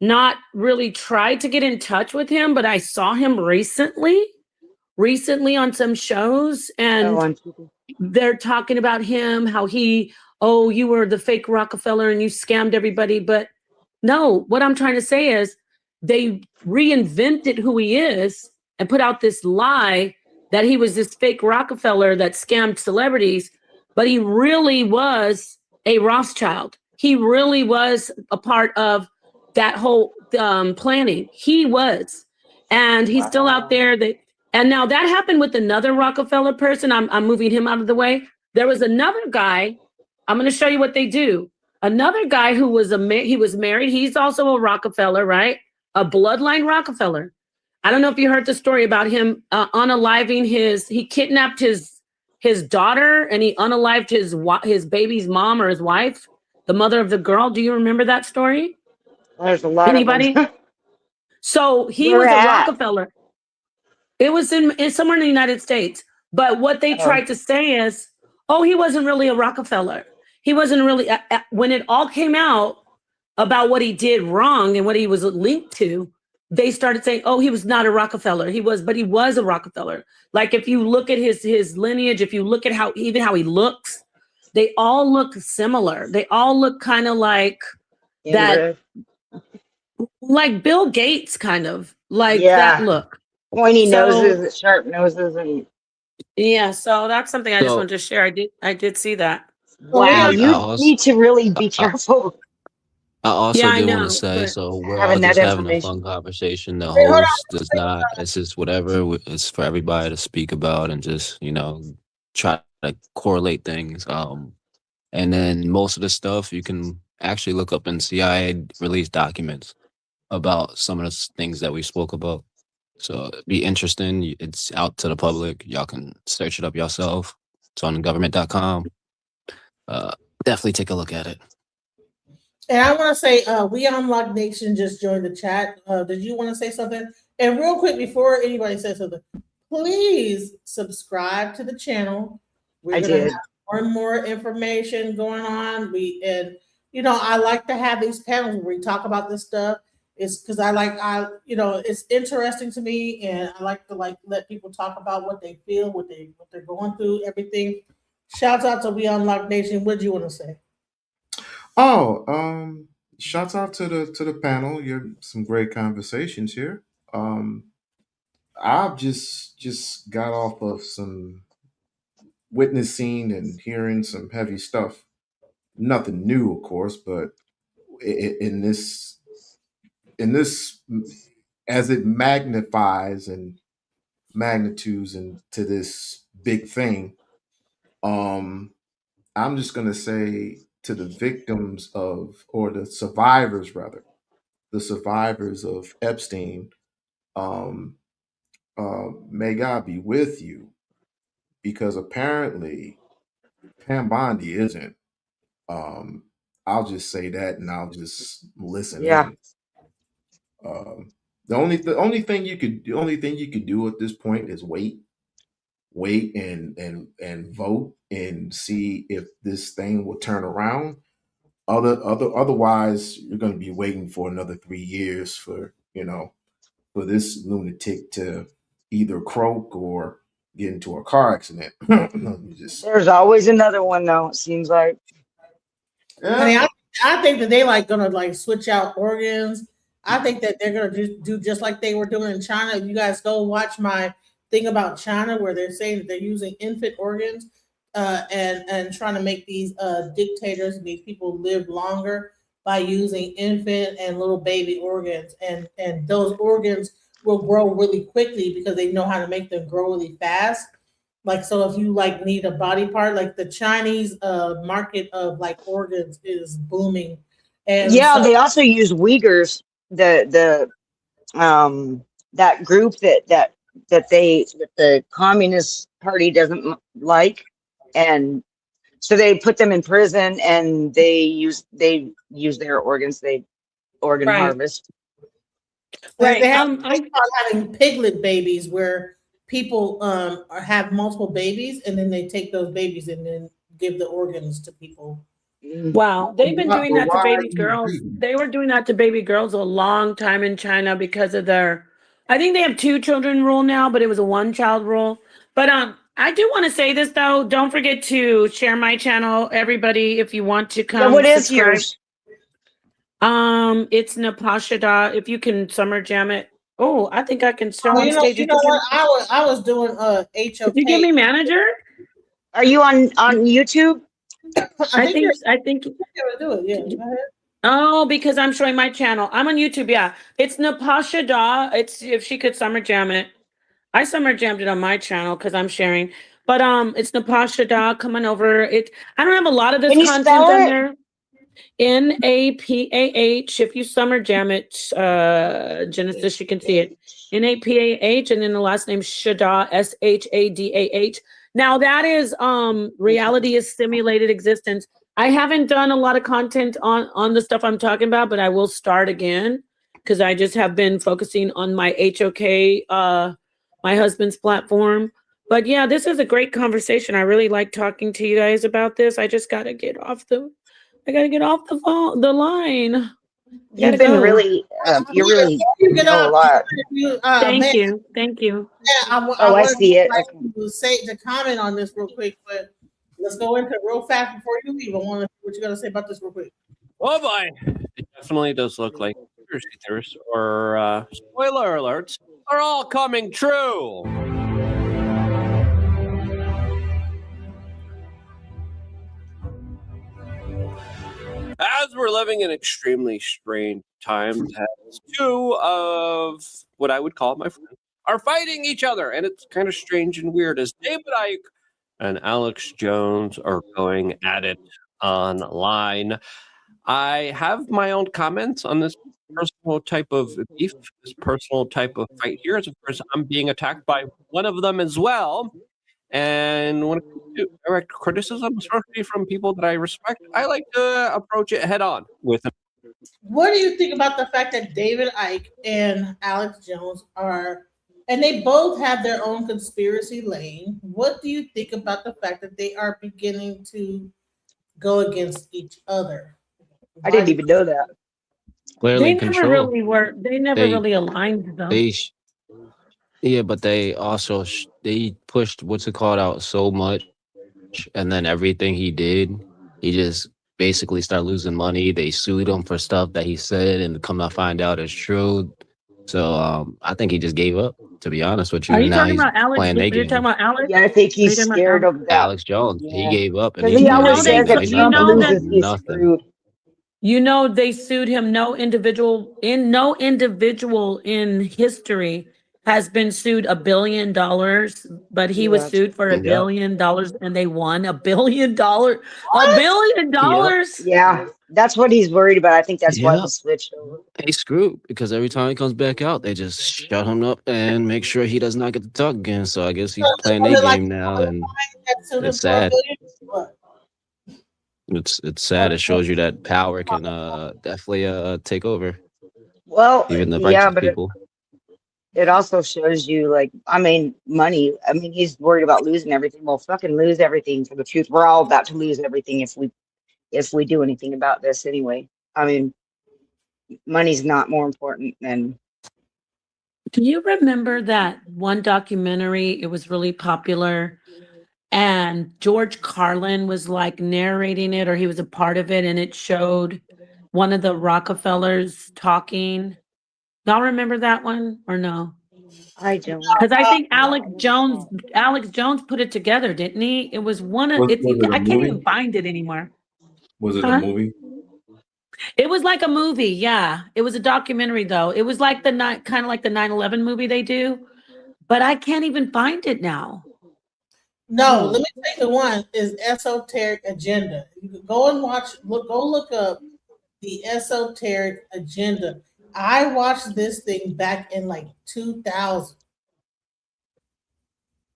not really tried to get in touch with him, but I saw him recently on some shows, Oh, and on TV. they're talking about him, how oh, you were the fake Rockefeller and you scammed everybody. But no, what I'm trying to say is they reinvented who he is and put out this lie that he was this fake Rockefeller that scammed celebrities, but he really was a Rothschild. He really was a part of that whole planning. He was. And he's still out Wow. there. And now that happened with another Rockefeller person. I'm moving him out of the way. There was another guy. I'm going to show you what they do. Another guy who was he was married. He's also a Rockefeller, right? A bloodline Rockefeller. I don't know if you heard the story about him unaliving he kidnapped his daughter, and he unalived his baby's mom or his wife, the mother of the girl. Do you remember that story? There's a lot of them. Anybody? So he Where was a at? Rockefeller. It was in somewhere in the United States. But what they Oh, tried to say is, oh, he wasn't really a Rockefeller. He wasn't really, when it all came out about what he did wrong and what he was linked to, they started saying, oh, he was not a Rockefeller. But he was a Rockefeller. Like if you look at his lineage, if you look at how he looks, they all look similar. They all look kind of like that, inbred. like Bill Gates, kind of like that Yeah. look. Pointy So noses, sharp noses, and yeah, so that's something I just So wanted to share. I did see that. So we wow, are I you also need to really be I, careful Yeah, also I do want to know, say, but so we're all having that just having a information. fun conversation. The wait, hold on. host does not. It's just whatever. It's for everybody to speak about and just try to correlate things. And then most of the stuff you can actually look up in CIA released documents about some of the things that we spoke about. So it'd be interesting. It's out to the public. Y'all can search it up yourself. It's on government.com. Definitely take a look at it. And I want to say, we Unlock Nation just joined the chat. Did you want to say something? And real quick, before anybody says something, please subscribe to the channel. We're I gonna have did. more and more information going on. I like to have these panels where we talk about this stuff. It's because it's interesting to me, and I like to let people talk about what they feel, what they're going through, everything. Shouts out to We Unlock Nation. What do you want to say? Oh, shouts out to the panel. You had some great conversations here. Um, I've just got off of some witnessing and hearing some heavy stuff. Nothing new, of course, but in this as it magnifies and magnitudes into this big thing, um, I'm just gonna say to the victims of, or the survivors rather, the survivors of Epstein, um, may God be with you, because apparently Pam Bondi isn't. Um, I'll just say that, and I'll just listen Yeah. in. The only thing you could do at this point is wait and vote and see if this thing will turn around. Otherwise, you're going to be waiting for another 3 years for this lunatic to either croak or get into a car accident. Just There's always another one, though. It seems like. Honey, Yeah. I think that they like gonna like switch out organs. I think that they're gonna do just like they were doing in China. If you guys go watch my thing about China, where they're saying that they're using infant organs, and trying to make these dictators and these people live longer by using infant and little baby organs, and those organs will grow really quickly because they know how to make them grow really fast. Like, so if you like need a body part, like the Chinese market of like organs is booming. And Yeah, so they also use Uyghurs, that group that the Communist Party doesn't like, and so they put them in prison and they use their organs. They organ Right. harvest. they Right. have having piglet babies where people have multiple babies and then they take those babies and then give the organs to people. Mm. Wow. They've been doing But that to why are baby you girls. vegan? They were doing that to baby girls a long time in China because of their, I think they have 2 children rule now, but it was a 1 child rule. But I do want to say this though. Don't forget to share my channel, everybody, if you want to Yeah, come what is subscribe. yours? It's Napashada. If you can summer jam it. Oh, I think I can show Oh, on stage. you know what? I was doing Could you give HOK. me manager? Are you on YouTube? I think you're I think. able to do it. Yeah, go ahead. Oh, because I'm showing my channel. I'm on YouTube. Yeah, it's Napashada. It's if she could summer jam it. I summer jammed it on my channel because I'm sharing. But it's Napashada. Come on over. I don't have a lot of this Can you content spell on it? there. Napah. If you summer jam it, Genesis, you can see it. Napah, and then the last name Shada, Shadah. Now that is reality is simulated existence. I haven't done a lot of content on the stuff I'm talking about, but I will start again because I just have been focusing on my HOK, my husband's platform. But yeah, this is a great conversation. I really like talking to you guys about this. I just gotta get off the phone, the line. I You've gotta been go. really, you really Before you get know a up, lot. Thank man, you. Thank you. I Oh, I wanted see it. like Okay. to say to comment on this real quick, but let's go into it real fast before you leave. I want to what you got to say about this real quick. Oh boy, it definitely does look like conspiracy theorists or spoiler alerts are all coming true. As we're living in extremely strange times, as 2 of what I would call my friends are fighting each other, and it's kind of strange and weird as David Icke and Alex Jones are going at it online. I have my own comments on this personal type of beef, this personal type of fight here. As of course, I'm being attacked by one of them as well. And when it comes to direct criticism, especially from people that I respect, I like to approach it head on with them. What do you think about the fact that David Icke and Alex Jones are, and they both have their own conspiracy lane? What do you think about the fact that they are beginning to go against each other? I Why didn't do you even know that. They Clearly never control. really were. They never They really aligned though. they sh- yeah, but they also they pushed what's it called out so much, and then everything he did, he just basically started losing money. They sued him for stuff that he said, and come to find out it's true. So I think he just gave up. To be honest with you, Are and you now talking he's about Alex? playing their You're talking game. about Alex? Yeah, I think Are you he's talking about scared Alex? of that. Alex Jones, he Yeah, gave up, and because he's he You playing their know always they game says now. if He's you not Trump know giving up that loses, he's nothing. screwed. you know they sued him. No individual in history has been sued $1 billion, but he was Yeah, sued for a Yep, billion dollars and they won $1 billion. $1 billion yep, dollars. yeah, that's what he's worried about. I think that's why he yep. switched over. He's screwed because every time he comes back out, they just shut him up and make sure he does not get to talk again. So I guess he's playing their Was it like game now, and that sued him it's for a sad. billion? What? It's sad. It shows you that power can definitely take over Well, even the yeah, righteous but people. it also shows you, like, I mean, money. I mean, he's worried about losing everything. Well, fucking lose everything for the truth. We're all about to lose everything if we do anything about this anyway. I mean, money's not more important than. Do you remember that one documentary? It was really popular. and George Carlin was like narrating it, or he was a part of it, and it showed one of the Rockefellers talking. Y'all remember that one or no? I don't. Because I think Alex Jones put it together, didn't he? It was one of it's. Was it a I can't even movie? find it anymore. Was it a Huh? movie? It was like a movie, yeah. It was a documentary though. It was like the kind of like the 9/11 movie they do, but I can't even find it now. No, let me tell you the one is Esoteric Agenda. You can go and go look up the Esoteric Agenda. I watched this thing back in like 2000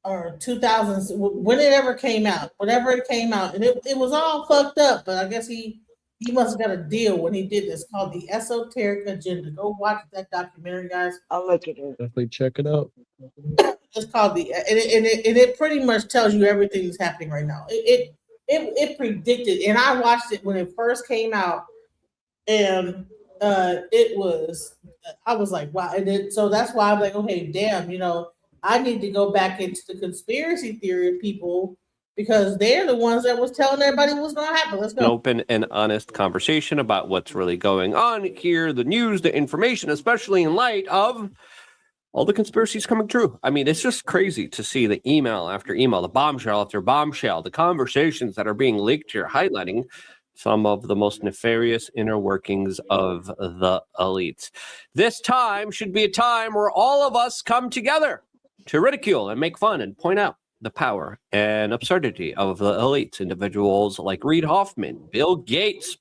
or 2000, when it ever came out, whenever it came out, and it was all fucked up, but I guess he must have got a deal when he did this, called the Esoteric Agenda. Go watch that documentary, guys. I'll look at it. Definitely check it out. It's called the and it pretty much tells you everything that's happening right now. It predicted, and I watched it when it first came out, and it was, I was like, wow. And then, so that's why I'm like, okay, damn, I need to go back into the conspiracy theory people, because they're the ones that was telling everybody what was going to happen. Let's An go. open and honest conversation about what's really going on here, the news, the information, especially in light of all the conspiracies coming true. I mean, it's just crazy to see the email after email, the bombshell after bombshell, the conversations that are being leaked here, highlighting some of the most nefarious inner workings of the elites. This time should be a time where all of us come together to ridicule and make fun and point out the power and absurdity of the elites, individuals like Reid Hoffman, Bill Gates,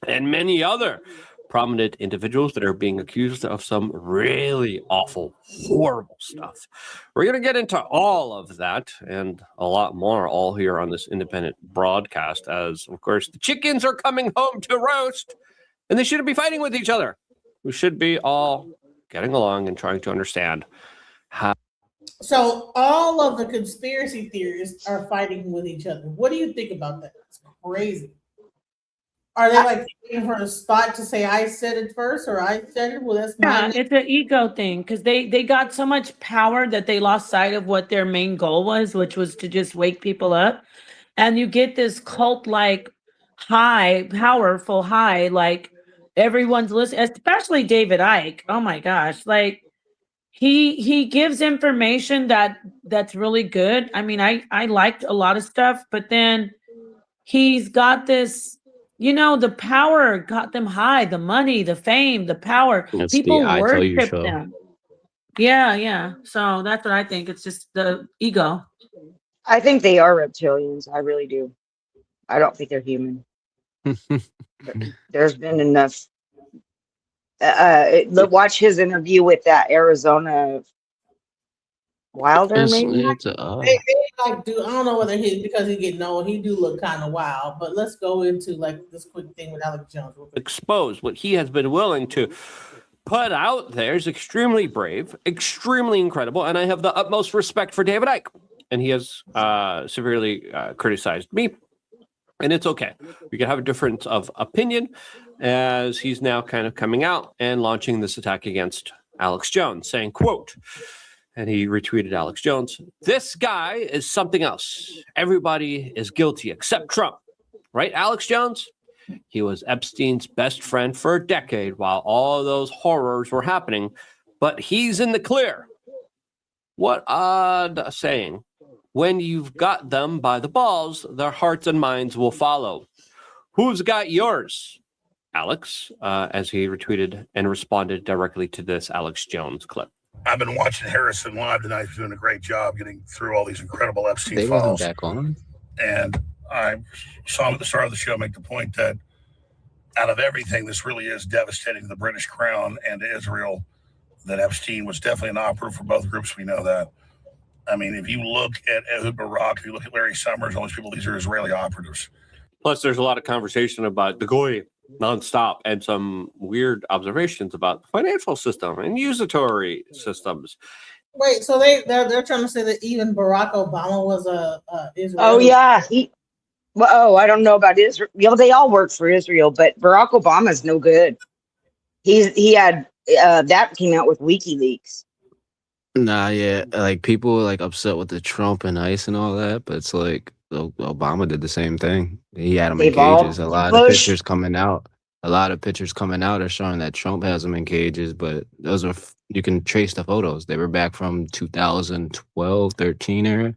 and many other prominent individuals that are being accused of some really awful, horrible stuff. We're going to get into all of that and a lot more, all here on this independent broadcast, as, of course, the chickens are coming home to roast, and they shouldn't be fighting with each other. We should be all getting along and trying to understand how. So all of the conspiracy theorists are fighting with each other. What do you think about that? It's crazy. Are they like waiting for a spot to say I said it first, or I said it? Well, that's mine. Yeah, it's an ego thing because they got so much power that they lost sight of what their main goal was, which was to just wake people up. And you get this cult like high, powerful high, like everyone's listening, especially David Icke. Oh my gosh, like he gives information that's really good. I mean, I liked a lot of stuff, but then he's got this. The power got them high, the money, the fame, the power. It's People the I Tell You worship show. them. Yeah. So that's what I think. It's just the ego. I think they are reptilians. I really do. I don't think they're human. There's been enough. Watch his interview with that Arizona Wilder, maybe. They like do. I don't know whether because he getting old, he do look kind of wild. But let's go into like this quick thing with Alex Jones. Expose what he has been willing to put out there is extremely brave, extremely incredible, and I have the utmost respect for David Icke. And he has severely criticized me, and it's okay. We can have a difference of opinion, as he's now kind of coming out and launching this attack against Alex Jones, saying, quote, and he retweeted Alex Jones, "This guy is something else. Everybody is guilty except Trump." Right, Alex Jones? He was Epstein's best friend for a decade while all those horrors were happening, but he's in the clear. What odd saying. When you've got them by the balls, their hearts and minds will follow. Who's got yours? Alex, as he retweeted and responded directly to this Alex Jones clip. I've been watching Harrison live tonight. He's doing a great job getting through all these incredible Epstein They files. wasn't back on. And I saw him at the start of the show make the point that out of everything, this really is devastating to the British crown and to Israel, that Epstein was definitely an operative for both groups. We know that. I mean, if you look at Ehud Barak, if you look at Larry Summers, all these people, these are Israeli operatives. Plus, there's a lot of conversation about the Goy nonstop and some weird observations about the financial system and usatory systems. Wait, so they're trying to say that even Barack Obama was a Israeli? Oh yeah, I don't know about Israel. They all work for Israel, but Barack Obama's no good. He had that came out with WikiLeaks. Nah, yeah, like people like upset with the Trump and ICE and all that, but it's like Obama did the same thing. He had them in They've all cages. A lot of Bush. pictures coming out. A lot of pictures coming out are showing that Trump has them in cages, but those are you can trace the photos. They were back from 2012, 13 era,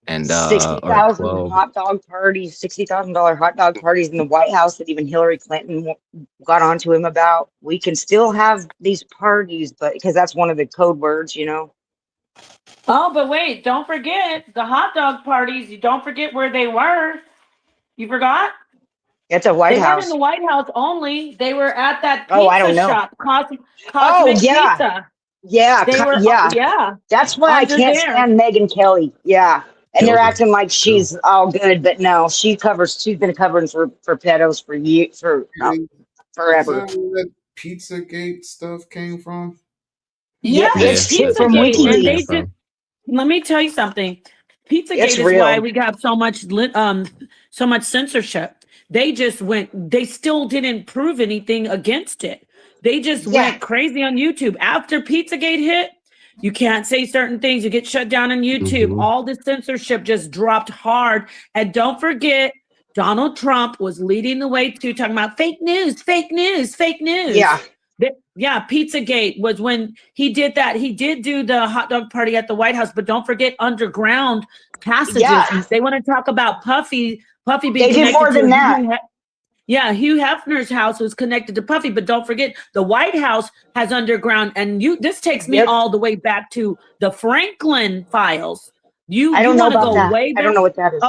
and sixty or thousand 12. hot dog parties, $60,000 hot dog parties in the White House that even Hillary Clinton got onto him about. We can still have these parties, but because that's one of the code words, you know. Oh, but wait, don't forget the hot dog parties. You don't forget where they were. You forgot? It's a White They weren't in House. the White House only. They were at that Oh, I pizza don't know. shop, Oh Cosmic yeah, Pizza. yeah, They were, yeah. yeah, That's why I under can't there. stand Megyn Kelly. Yeah. And they're Killed her. acting like she's all good, but no, she's been covering for pedos for years, for Is forever. that where that Pizzagate stuff came from? Yeah, Yeah, It's that's from Pizzagate, exactly where it and came they WikiLeaks. just from. let me tell you something. It's Pizzagate is why real. we got so much censorship. They still didn't prove anything against it. They just Yeah. went crazy on YouTube. After Pizzagate hit, you can't say certain things. You get shut down on YouTube. Mhm. All the censorship just dropped hard. And don't forget, Donald Trump was leading the way too, talking about fake news, fake news, fake news. Yeah. Yeah, Pizzagate was when he did that. He did do the hot dog party at the White House, but don't forget underground passages. Yeah. They want to talk about Puffy being They did connected more than that. Hugh Hefner's house was connected to Puffy, but don't forget the White House has underground, and this takes me Yep. all the way back to the Franklin files. You I don't know want to about go that. way I don't back? know what that is.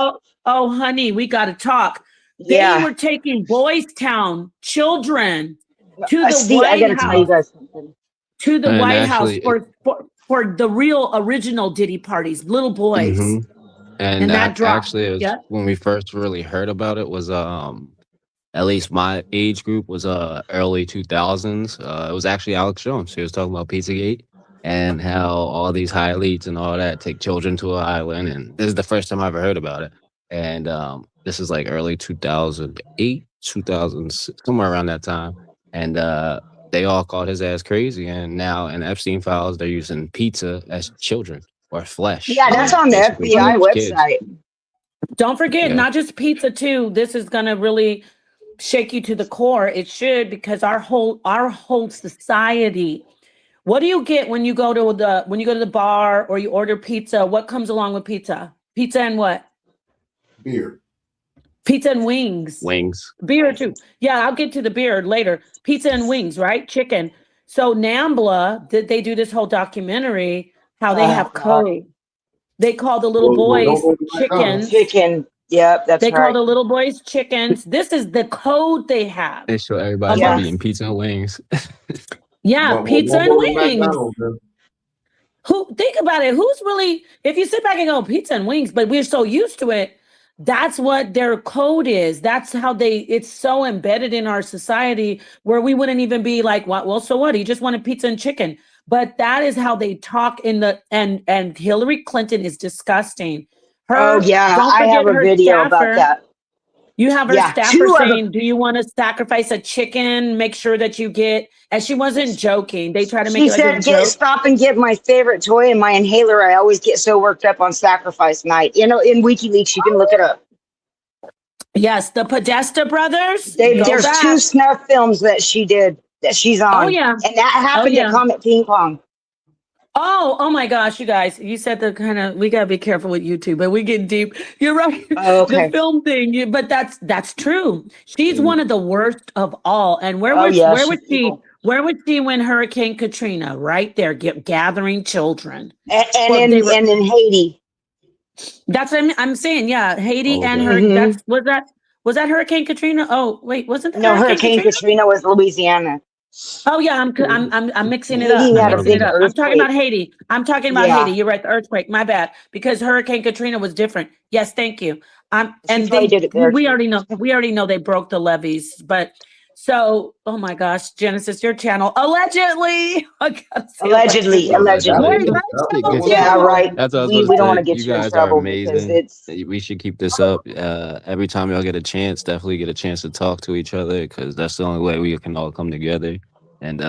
Oh, honey, we got to talk. They Yeah. were taking Boys Town children to the Steve, I White gotta tell you House, guys something. to the And White House actually, for the real original Diddy parties, little boys, mhm. and that dropped. Actually, it was Yeah. when we first really heard about it was at least my age group was early 2000s. It was actually Alex Jones. He was talking about Pizzagate and how all these high elites and all that take children to an island, and this is the first time I ever heard about it. And this is like early 2008, 2006, somewhere around that time. And they all called his ass crazy. And now in Epstein files, they're using pizza as children or flesh. Yeah, that's on the Basically FBI killing kids. website. Don't forget, Yeah. not just pizza too. This is gonna really shake you to the core. It should, because our whole society. What do you get when you go to the bar or you order pizza? What comes along with pizza? Pizza and what? Beer. Pizza and wings. Wings. Beer too. Yeah, I'll get to the beer later. Pizza and wings, right? Chicken. So NAMBLA, did they do this whole documentary how they have code? They call the little Well, boys don't go to McDonald's. chickens. Chicken. Yep, that's They call right. the little boys chickens. This is the code they have. They show everybody Yeah. eating pizza and wings. Yeah, Well, pizza don't and go to wings. McDonald's, then. Think about it? Who's really, if you sit back and go pizza and wings, but we're so used to it, that's what their code is. That's how it's so embedded in our society where we wouldn't even be like, what? Well, so what? He just wanted pizza and chicken. But that is how they talk and Hillary Clinton is disgusting. Oh yeah, don't I have forget a her video staffer. about that. You have her Yeah, staffer two of them. saying, do you want to sacrifice a chicken? Make sure that you get, and she wasn't joking. They try to make She it like a said, joke. stop and get my favorite toy and my inhaler. I always get so worked up on sacrifice night. You know, in WikiLeaks, you can look it up. Yes, the Podesta brothers. There's back. 2 snuff films that she did that she's on. Oh, yeah. And that happened yeah. at Comet Ping Pong. Oh my gosh, you guys. You said we gotta be careful with YouTube, but we get deep. You're right. Oh, okay. The film thing, but that's true. She's one of the worst of all. And where was she when Hurricane Katrina? Right there, gathering children. And in Haiti. That's what I'm saying. Yeah, Haiti and her. Mhm. Was that Hurricane Katrina? Oh wait, wasn't that No, Hurricane Katrina was Louisiana. Oh yeah, I'm mixing it Haiti up. had a big I'm talking earthquake. about Haiti. Yeah. Haiti. You're right, the earthquake. My bad, because Hurricane Katrina was different. Yes, thank you. And probably did it there, we too. already know they broke the levees, but. So, oh my gosh, Genesis, your channel allegedly. I gotta say Allegedly. Yeah, right. That's what I was We supposed to don't want to say. get You you in guys are trouble because amazing. it's We should keep this up. Every time y'all get a chance, definitely get a chance to talk to each other, because that's the only way we can all come together. And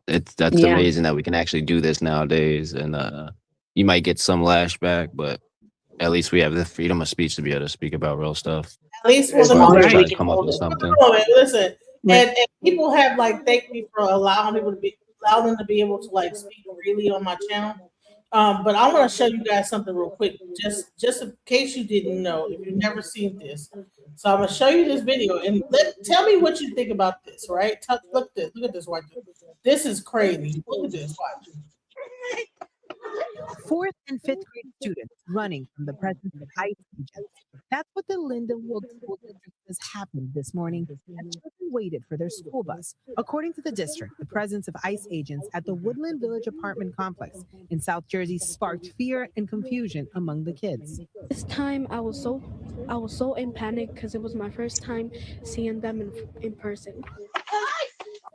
That's Yeah. amazing that we can actually do this nowadays. And you might get some lashback, but at least we have the freedom of speech to be able to speak about real stuff. At least for As the long Or as try we majority. to can come up hold with it. something. Listen, and people have like thanked me for allowing people to allow them to be able to like speak freely on my channel. But I want to show you guys something real quick, just in case you didn't know, if you've never seen this. So I'm gonna show you this video and tell me what you think about this. Right? Look at this right there. This is crazy. Look at this. Watch. Fourth and fifth grade students running from the presence of ICE agents. That's what the Lindenwood School District says happened this morning as children waited for their school bus. According to the district, the presence of ICE agents at the Woodland Village apartment complex in South Jersey sparked fear and confusion among the kids. This time I was so in panic because it was my first time seeing them in person.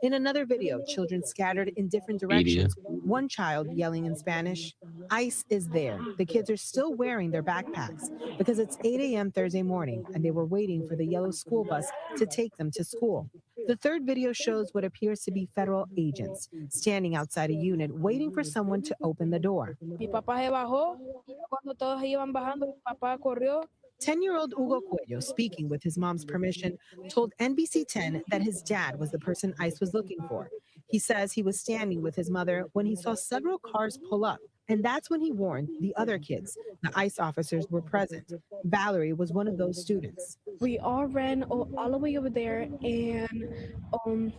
In another video, children scattered in different directions. One child yelling in Spanish, ICE is there. The kids are still wearing their backpacks because it's 8 a.m. Thursday morning and they were waiting for the yellow school bus to take them to school. The third video shows what appears to be federal agents standing outside a unit waiting for someone to open the door. Mi papá se bajó. Cuando todos iban bajando, mi papá corrió. 10-year-old Hugo Cuello, speaking with his mom's permission, told NBC 10 that his dad was the person ICE was looking for. He says he was standing with his mother when he saw several cars pull up, and that's when he warned the other kids. The ICE officers were present. Valerie was one of those students. We all ran all the way over there, and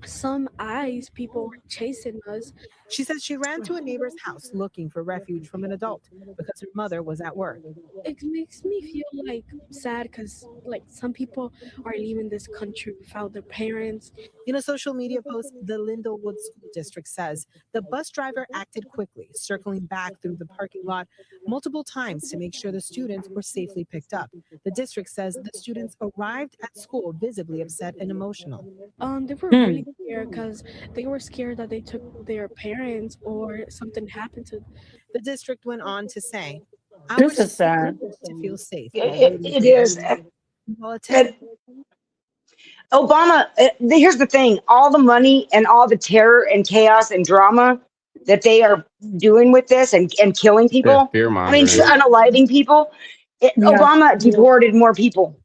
some ICE people were chasing us. She says she ran to a neighbor's house looking for refuge from an adult because her mother was at work. It makes me feel like sad because like some people are leaving this country without their parents. In a social media post, the Lindenwood School District says the bus driver acted quickly, circling back through the parking lot multiple times to make sure the students were safely picked up. The district says the students arrived at school visibly upset and emotional. They were really scared because they were scared that they took their parents or something happened to them. The district went on to say, This is sad. to feel safe. It is. Obama, here's the thing, all the money and all the terror and chaos and drama that they are doing with this and killing people, I mean, unaliving people, Obama deported more people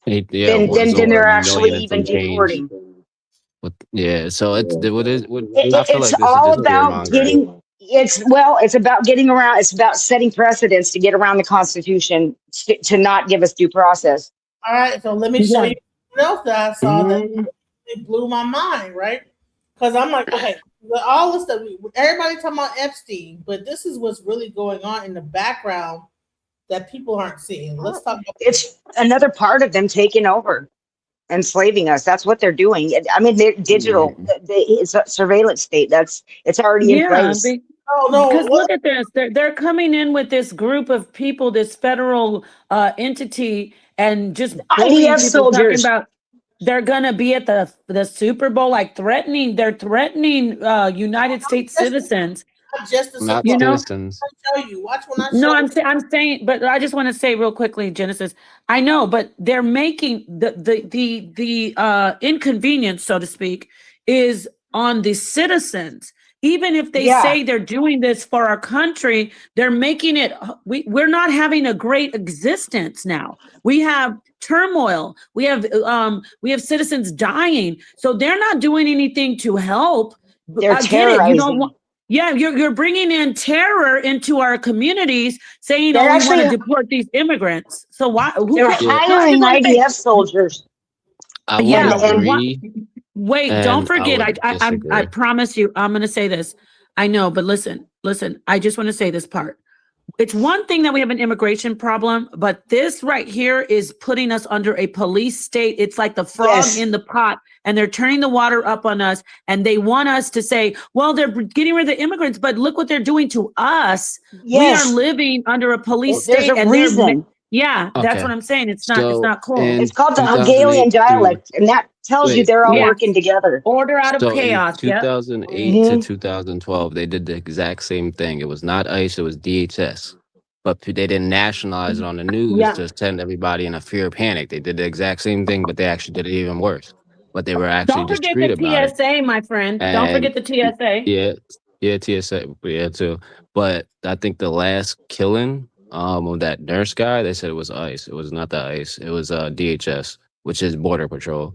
than they're actually even deporting. So it's It's all about getting. It's about getting around. It's about setting precedents to get around the Constitution to not give us due process. All right, so let me show you something else that I saw that it blew my mind, right? Because I'm like, okay, all this stuff, everybody talking about Epstein, but this is what's really going on in the background that people aren't seeing. Let's talk about it's another part of them taking over, enslaving us. That's what they're doing. I mean, they're digital. It's a surveillance state. It's already in place. Because look at this. They're coming in with this group of people, this federal entity, and just bullying IDF people, soldiers. talking about they're gonna be at the Super Bowl, like threatening. They're threatening United States citizens. Not You know? citizens. I'll show you. Watch when I show No, you. I'm saying, but I just want to say real quickly, Genesis. I know, but they're making the inconvenience, so to speak, is on the citizens. Even if they say they're doing this for our country, they're making it. We're not having a great existence now. We have turmoil. We have citizens dying. So they're not doing anything to help. They're I get it. You terrorizing. don't want. Yeah, you're bringing in terror into our communities, saying, They're "Oh, we want actually- to deport these immigrants." So why? They're hiring IDF soldiers. I would agree. Wait, and don't forget. I would I disagree. promise you, I'm going to say this. I know, but listen. I just want to say this part. It's one thing that we have an immigration problem, but this right here is putting us under a police state. It's like the frog in the pot, and they're turning the water up on us, and they want us to say, well, they're getting rid of the immigrants, but look what they're doing to us. Yes. We are living under a police There's state. a reason. That's Okay. what I'm saying. It's So, not cool. It's called the 2008 Hegelian dialect, and that tells you they're all Yeah. working together. Order out of So chaos. in Yeah. 2008 to 2012, they did the exact same thing. It was not ICE, it was DHS. But they didn't nationalize it on the news Yeah. to send everybody in a fear of panic. They did the exact same thing, but they actually did it even worse. but they were actually Don't forget discreet about it. the TSA, my friend. Don't And forget the TSA. yeah, TSA, yeah, too. But I think the last killing of that nurse guy, they said it was ICE. It was not the ICE. It was DHS, which is Border Patrol.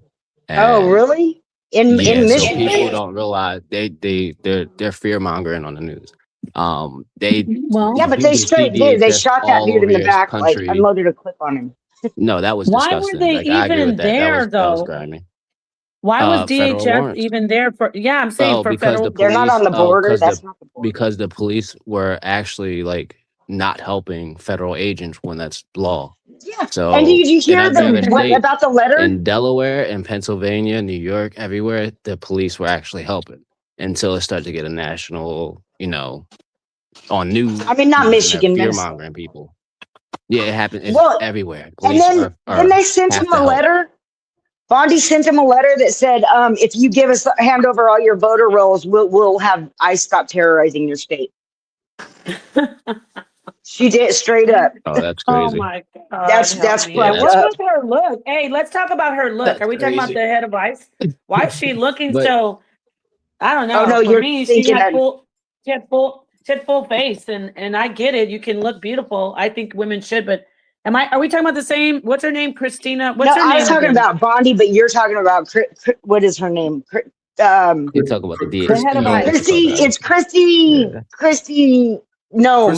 Oh, And really? In yeah, so people Michigan? don't realize they're fear mongering on the news. Well, Yeah, but they you see straight did. They DHS shot that all dude over in the your back, like country. unloaded a clip on him. No, that was why were disgusting. they Like I agree even with that. there, That was though? grimy. Why was Federal DHS warrants. even there for? Yeah, I'm saying Oh, for because federal. the They're not police. on the border. That's not the border. Because the police were actually like not helping federal agents when that's law. Yeah. So And did you hear in every other state, about the letter? in Delaware, in Pennsylvania, New York, everywhere, the police were actually helping until it started to get a national, on news. I mean, not Michigan, fear Minnesota. mongering people. Yeah, it happened. It's Well, everywhere. And then they sent him a letter. Bondi sent him a letter that said, if you give us hand over all your voter rolls, we'll have ICE stop terrorizing your state. She did straight up. Oh, that's Oh crazy. my God. That's help me. fucked What's up. with her look? Hey, let's talk about her look. That's Are we talking about crazy. the head of ICE? Why is she looking But- so? I don't know. Oh, no, For you're me, she thinking had that- full face, and I get it. You can look beautiful. I think women should, but are we talking about the same? What's her name? Christina? What's her name? I was talking about Bondi, but you're talking about what is her name? You talk about the DHS. head of ICE. Christy. It's Christy. Yeah. Christy. No.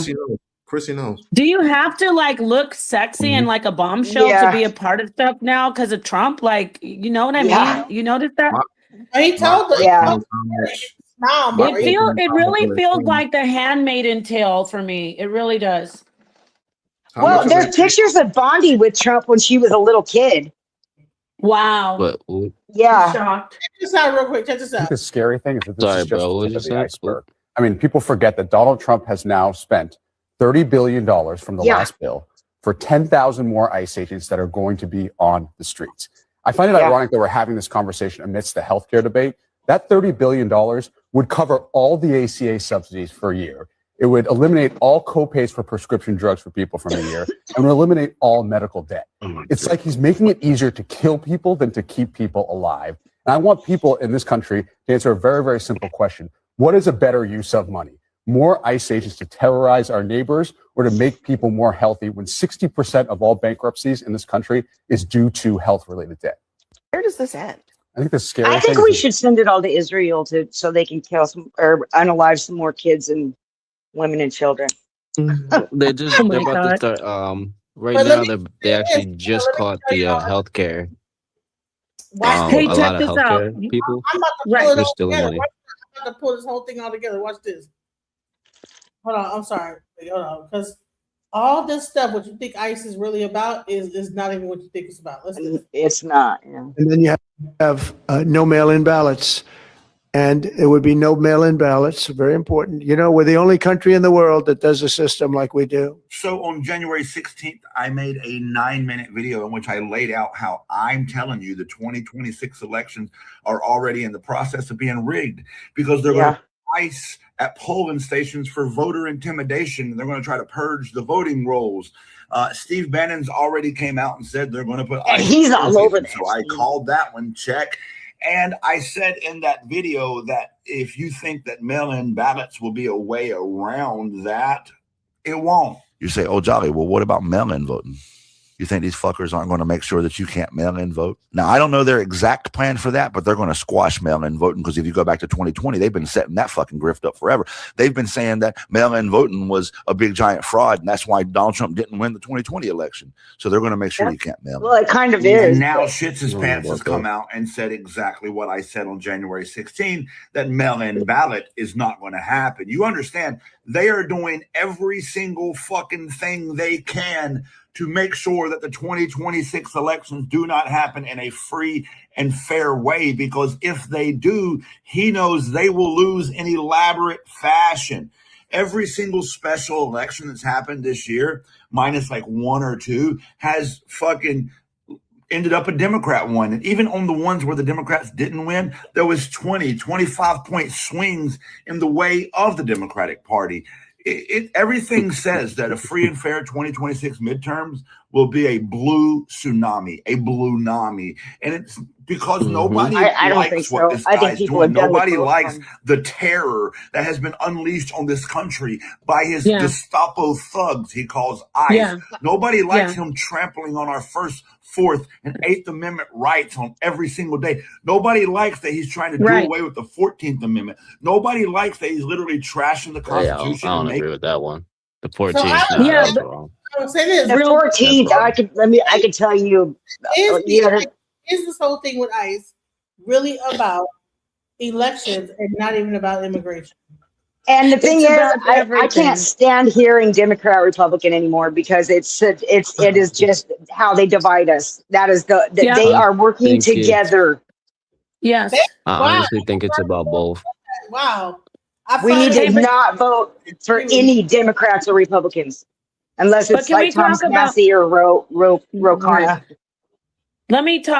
Chrissy knows. Do you have to look sexy and like a bombshell Yeah. to be a part of stuff now because of Trump? You know what I Yeah. mean? You notice that? He told the Yeah. smile, It really feels like the Handmaiden Tale for me. It really does. Well, there's pictures of Bondi with Trump when she was a little kid. Wow. But Yeah. Shocked. Check this out real quick. Check this out. The scary thing is that this Sorry, is just bro. What the did tip you of the say? iceberg. I mean, people forget that Donald Trump has now spent $30 billion from the Yeah. last bill for 10,000 more ICE agents that are going to be on the streets. I find it Yeah. ironic that we're having this conversation amidst the healthcare debate. That $30 billion would cover all the ACA subsidies for a year. It would eliminate all copays for prescription drugs for people from a year and would eliminate all medical debt. It's like he's making it easier to kill people than to keep people alive. And I want people in this country to answer a very, very simple question. What is a better use of money? More ICE agents to terrorize our neighbors or to make people more healthy when 60% of all bankruptcies in this country is due to health-related debt? Where does this end? I think the scary I think thing we is should send it all to Israel so they can kill some or unalive some more kids and women and children. they're just Oh my they're about God. to start right But let now me they actually let me just tell caught you the all. healthcare Hey, a check lot of this out. healthcare people. I'm about to Right. pull it They're all stealing together. money. I'm about to pull this whole thing all together. Watch this. Hold on. I'm sorry. Hold on. Because all this stuff, what you think ICE is really about, is not even what you think it's about. Listen. It's not. Yeah. And then you have no mail-in ballots. And it would be no mail-in ballots. Very important. You know, we're the only country in the world that does a system like we do. So on January 16th, I made a 9-minute video in which I laid out how I'm telling you the 2026 elections are already in the process of being rigged because they're going to ICE at polling stations for voter intimidation. They're going to try to purge the voting rolls. Steve Bannon's already came out and said they're going to put ICE. He's all over that. So I called that one check. And I said in that video that if you think that mail-in ballots will be a way around that, it won't. You say, oh, Jolly, well, what about mail-in voting? You think these fuckers aren't going to make sure that you can't mail-in vote? Now, I don't know their exact plan for that, but they're going to squash mail-in voting because if you go back to 2020, they've been setting that fucking grift up forever. They've been saying that mail-in voting was a big, giant fraud, and that's why Donald Trump didn't win the 2020 election. So they're going to make sure you can't mail in. Well, it kind of And is. now Shits His Pants has come out and said exactly what I said on January 16, that mail-in ballot is not going to happen. You understand, they are doing every single fucking thing they can to make sure that the 2026 elections do not happen in a free and fair way, because if they do, he knows they will lose in elaborate fashion. Every single special election that's happened this year, minus like one or two, has fucking ended up a Democrat won. And even on the ones where the Democrats didn't win, there was 25 point swings in the way of the Democratic Party. Everything says that a free and fair 2026 midterms will be a blue tsunami, and it's because nobody I don't think likes what so. this I think guy's people doing. have done the Nobody quote likes on. the terror that has been unleashed on this country by his Yeah. Gestapo thugs he calls ICE. Yeah. Nobody likes Yeah. him trampling on our First, Fourth, and Eighth Amendment rights on every single day. Nobody likes that he's trying to do Right. away with the 14th Amendment. Nobody likes that he's literally trashing the Hey, I Constitution don't and making. agree with that one. The So 14th, nah, Yeah, that's wrong. I would say this. The Real- 14th, That's I could tell you. Is You gotta, this whole thing with ICE really about elections and not even about immigration? and the thing It's is, about I everything. can't stand hearing Democrat Republican anymore because it is just how they divide us. That is Yeah. they I are working think it's, together. Yes. I Wow. honestly think it's about both. Wow. I We need finally to not vote for any Democrats or Republicans unless But it's can we like Thomas talk about- Massey or Ro Right. Khanna.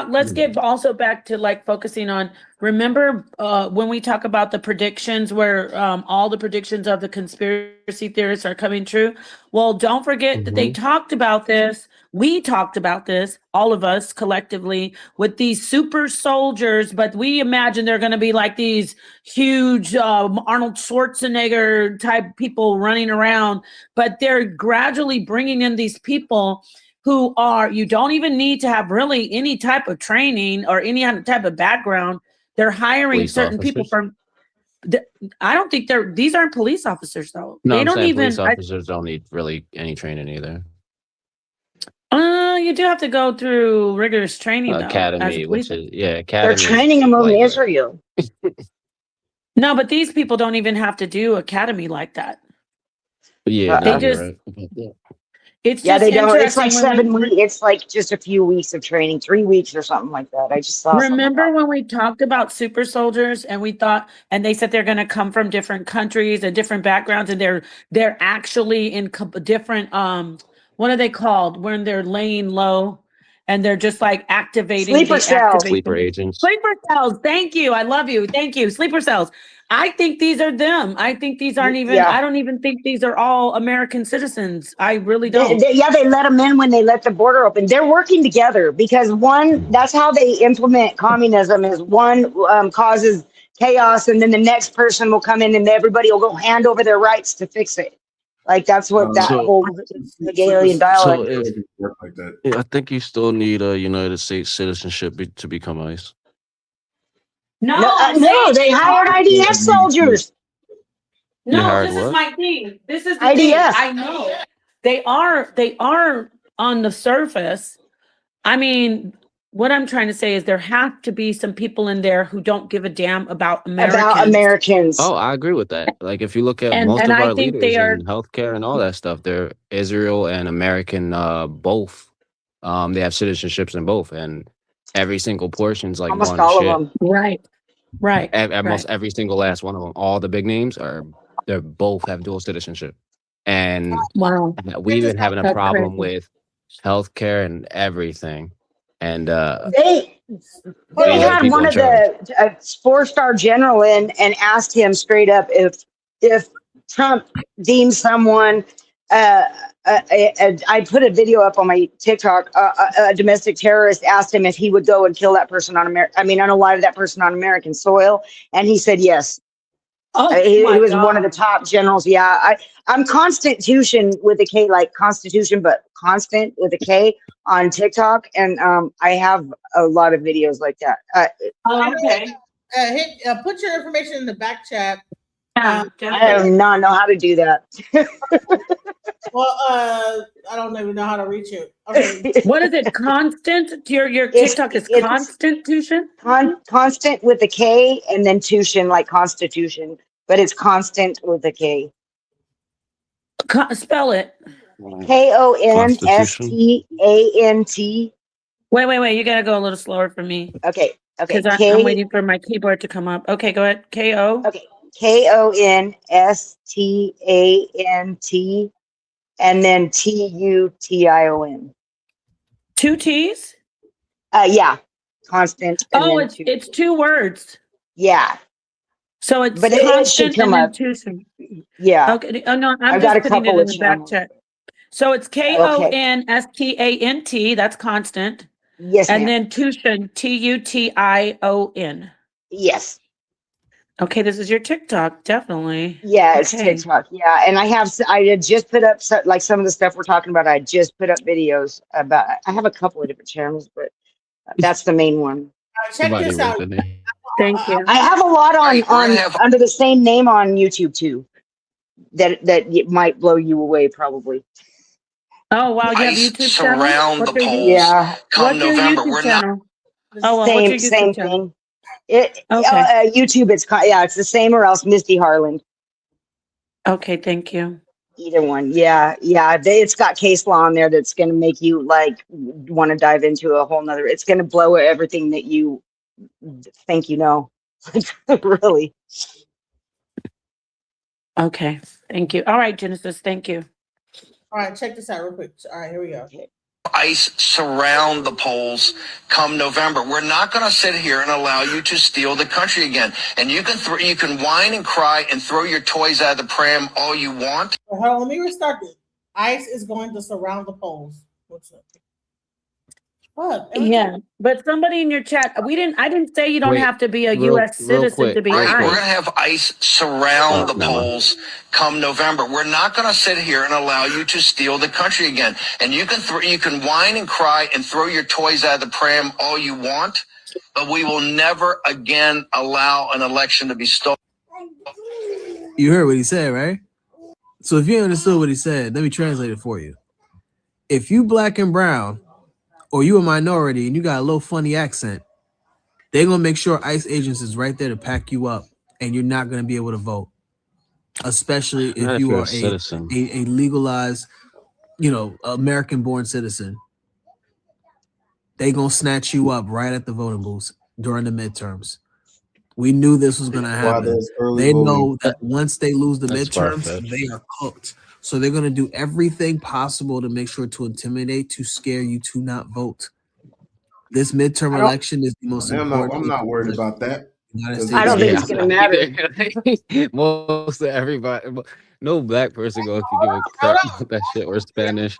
Let's get also back to like focusing on, remember when we talk about the predictions where all the predictions of the conspiracy theorists are coming true? Well, don't forget that they talked about this. We talked about this, all of us collectively, with these super soldiers, but we imagine they're going to be like these huge Arnold Schwarzenegger type people running around, but they're gradually bringing in these people who are, you don't even need to have really any type of training or any type of background. They're hiring Police certain people officers? from, I don't think these aren't police officers though. No, They I'm don't saying even, police officers don't need really any training either. you do have to go through rigorous training though. as a Academy, police which is They're academy. is training them over like Israel. No, but these people don't even have to do academy like that. yeah, They no, just, you're right. it's Yeah, just they don't. It's like interesting when 7 weeks. It's like just a few weeks of training, 3 weeks or something like that. I just saw something remember about when we talked about super soldiers and we thought, and they said they're going to come from different countries and different backgrounds, and they're actually in different what are they called when they're laying low and they're just like activating Sleeper cells. Sleeper agents. Sleeper cells. Thank you. I love you. Thank you. Sleeper cells. I think these are them. I think these aren't even, Yeah. I don't even think these are all American citizens. I really don't. They let them in when they let the border open. They're working together because that's how they implement communism is one causes chaos and then the next person will come in and everybody will go hand over their rights to fix it. Like that's what that So- whole Hegelian dialogue So is. Like that. Yeah, I think you still need a United States citizenship to become ICE. No, they hired IDF soldiers. You No, hired this is what? my thing. This is the thing. IDF. I know they are on the surface. I mean, what I'm trying to say is there have to be some people in there who don't give a damn about Americans. About Americans. Oh, I agree with that. Like if you look at And- most and of I our think leaders they are- in healthcare and all that stuff, they're Israel and American both. They have citizenships in both, and every single portion's like Almost one all shit. of them. Right. Almost every single last one of them, all the big names they both have dual citizenship, and Wow. we've been having a That's problem crazy. with healthcare and everything, and They These are had people one in of the a 4-star general in and asked him straight up if Trump deems someone. I put a video up on my TikTok. A domestic terrorist asked him if he would go and kill that person on unalive that person on American soil, and he said yes. Oh, He my was God. one of the top generals. Yeah, I'm Constitution with a K, like Constitution, but constant with a K on TikTok, and I have a lot of videos like that. Okay. Put your information in the back chat. Yeah, I do not know how to do that. Well, I don't even know how to reach you. Okay. What is it? Constant? Your It's- TikTok is it's- Constitution? Constant with a K and then Tuition, like Constitution, but it's constant with a K. Spell it. KONSTANT. Wait. You gotta go a little slower for me. Okay. Because I'm waiting for my keyboard to come up. Okay, go ahead. KO. Okay. KONSTANT and then TUTION. 2 T's? Yeah. Constant. And Oh, then it's 2 words. Yeah. So it's But it should constant come and then up. tuition. Yeah. Okay. Oh no, I'm I've got just a putting it couple in of the back channels. chat. So it's KONSTANT. That's constant. Yes, And ma'am. then Tution, TUTION. Yes. Okay, this is your TikTok, definitely. Yeah, it's Okay. TikTok. Yeah, and I had just put up like some of the stuff we're talking about. I just put up videos about. I have a couple of different channels, but that's the main one. Check this out. Thank you. I have a lot on under the same name on YouTube too. That it might blow you away, probably. Oh wow, you have Ice YouTube channel? surround What's the your polls. YouTube- Yeah. What's your YouTube channel? Oh, well, what's your YouTube Same channel? thing. YouTube, it's the same or else Misty Harland. Okay, thank you. Either one. Yeah. It's got case law on there that's going to make you like want to dive into a whole nother. It's going to blow everything that you think you know. Really. Okay, thank you. All right, Genesis, thank you. All right, check this out real quick. All right, here we go. ICE surround the polls come November. We're not going to sit here and allow you to steal the country again. And you can whine and cry and throw your toys out of the pram all you want. Hold on, let me restart this. ICE is going to surround the polls. What's up? What? Yeah, but somebody in your chat, I didn't say you don't have to be a U.S. citizen to be Right, we're ICE. going to have ICE surround the polls come November. We're not going to sit here and allow you to steal the country again. And you can whine and cry and throw your toys out of the pram all you want, but we will never again allow an election to be stolen. You heard what he said, right? So if you understood what he said, let me translate it for you. If you black and brown, or you a minority and you got a little funny accent, they're gonna make sure ICE agents is right there to pack you up, and you're not gonna be able to vote, especially if you are a legalized, American-born citizen. They gonna snatch you up right at the voting booths during the midterms. We knew this was gonna happen. They know that once they lose the midterms, they are cooked. So they're going to do everything possible to make sure to intimidate, to scare you to not vote. This midterm election is the most important. I'm not worried about that. I don't think it's going to matter. Most of everybody, no black person going to give a crap about that shit or Spanish.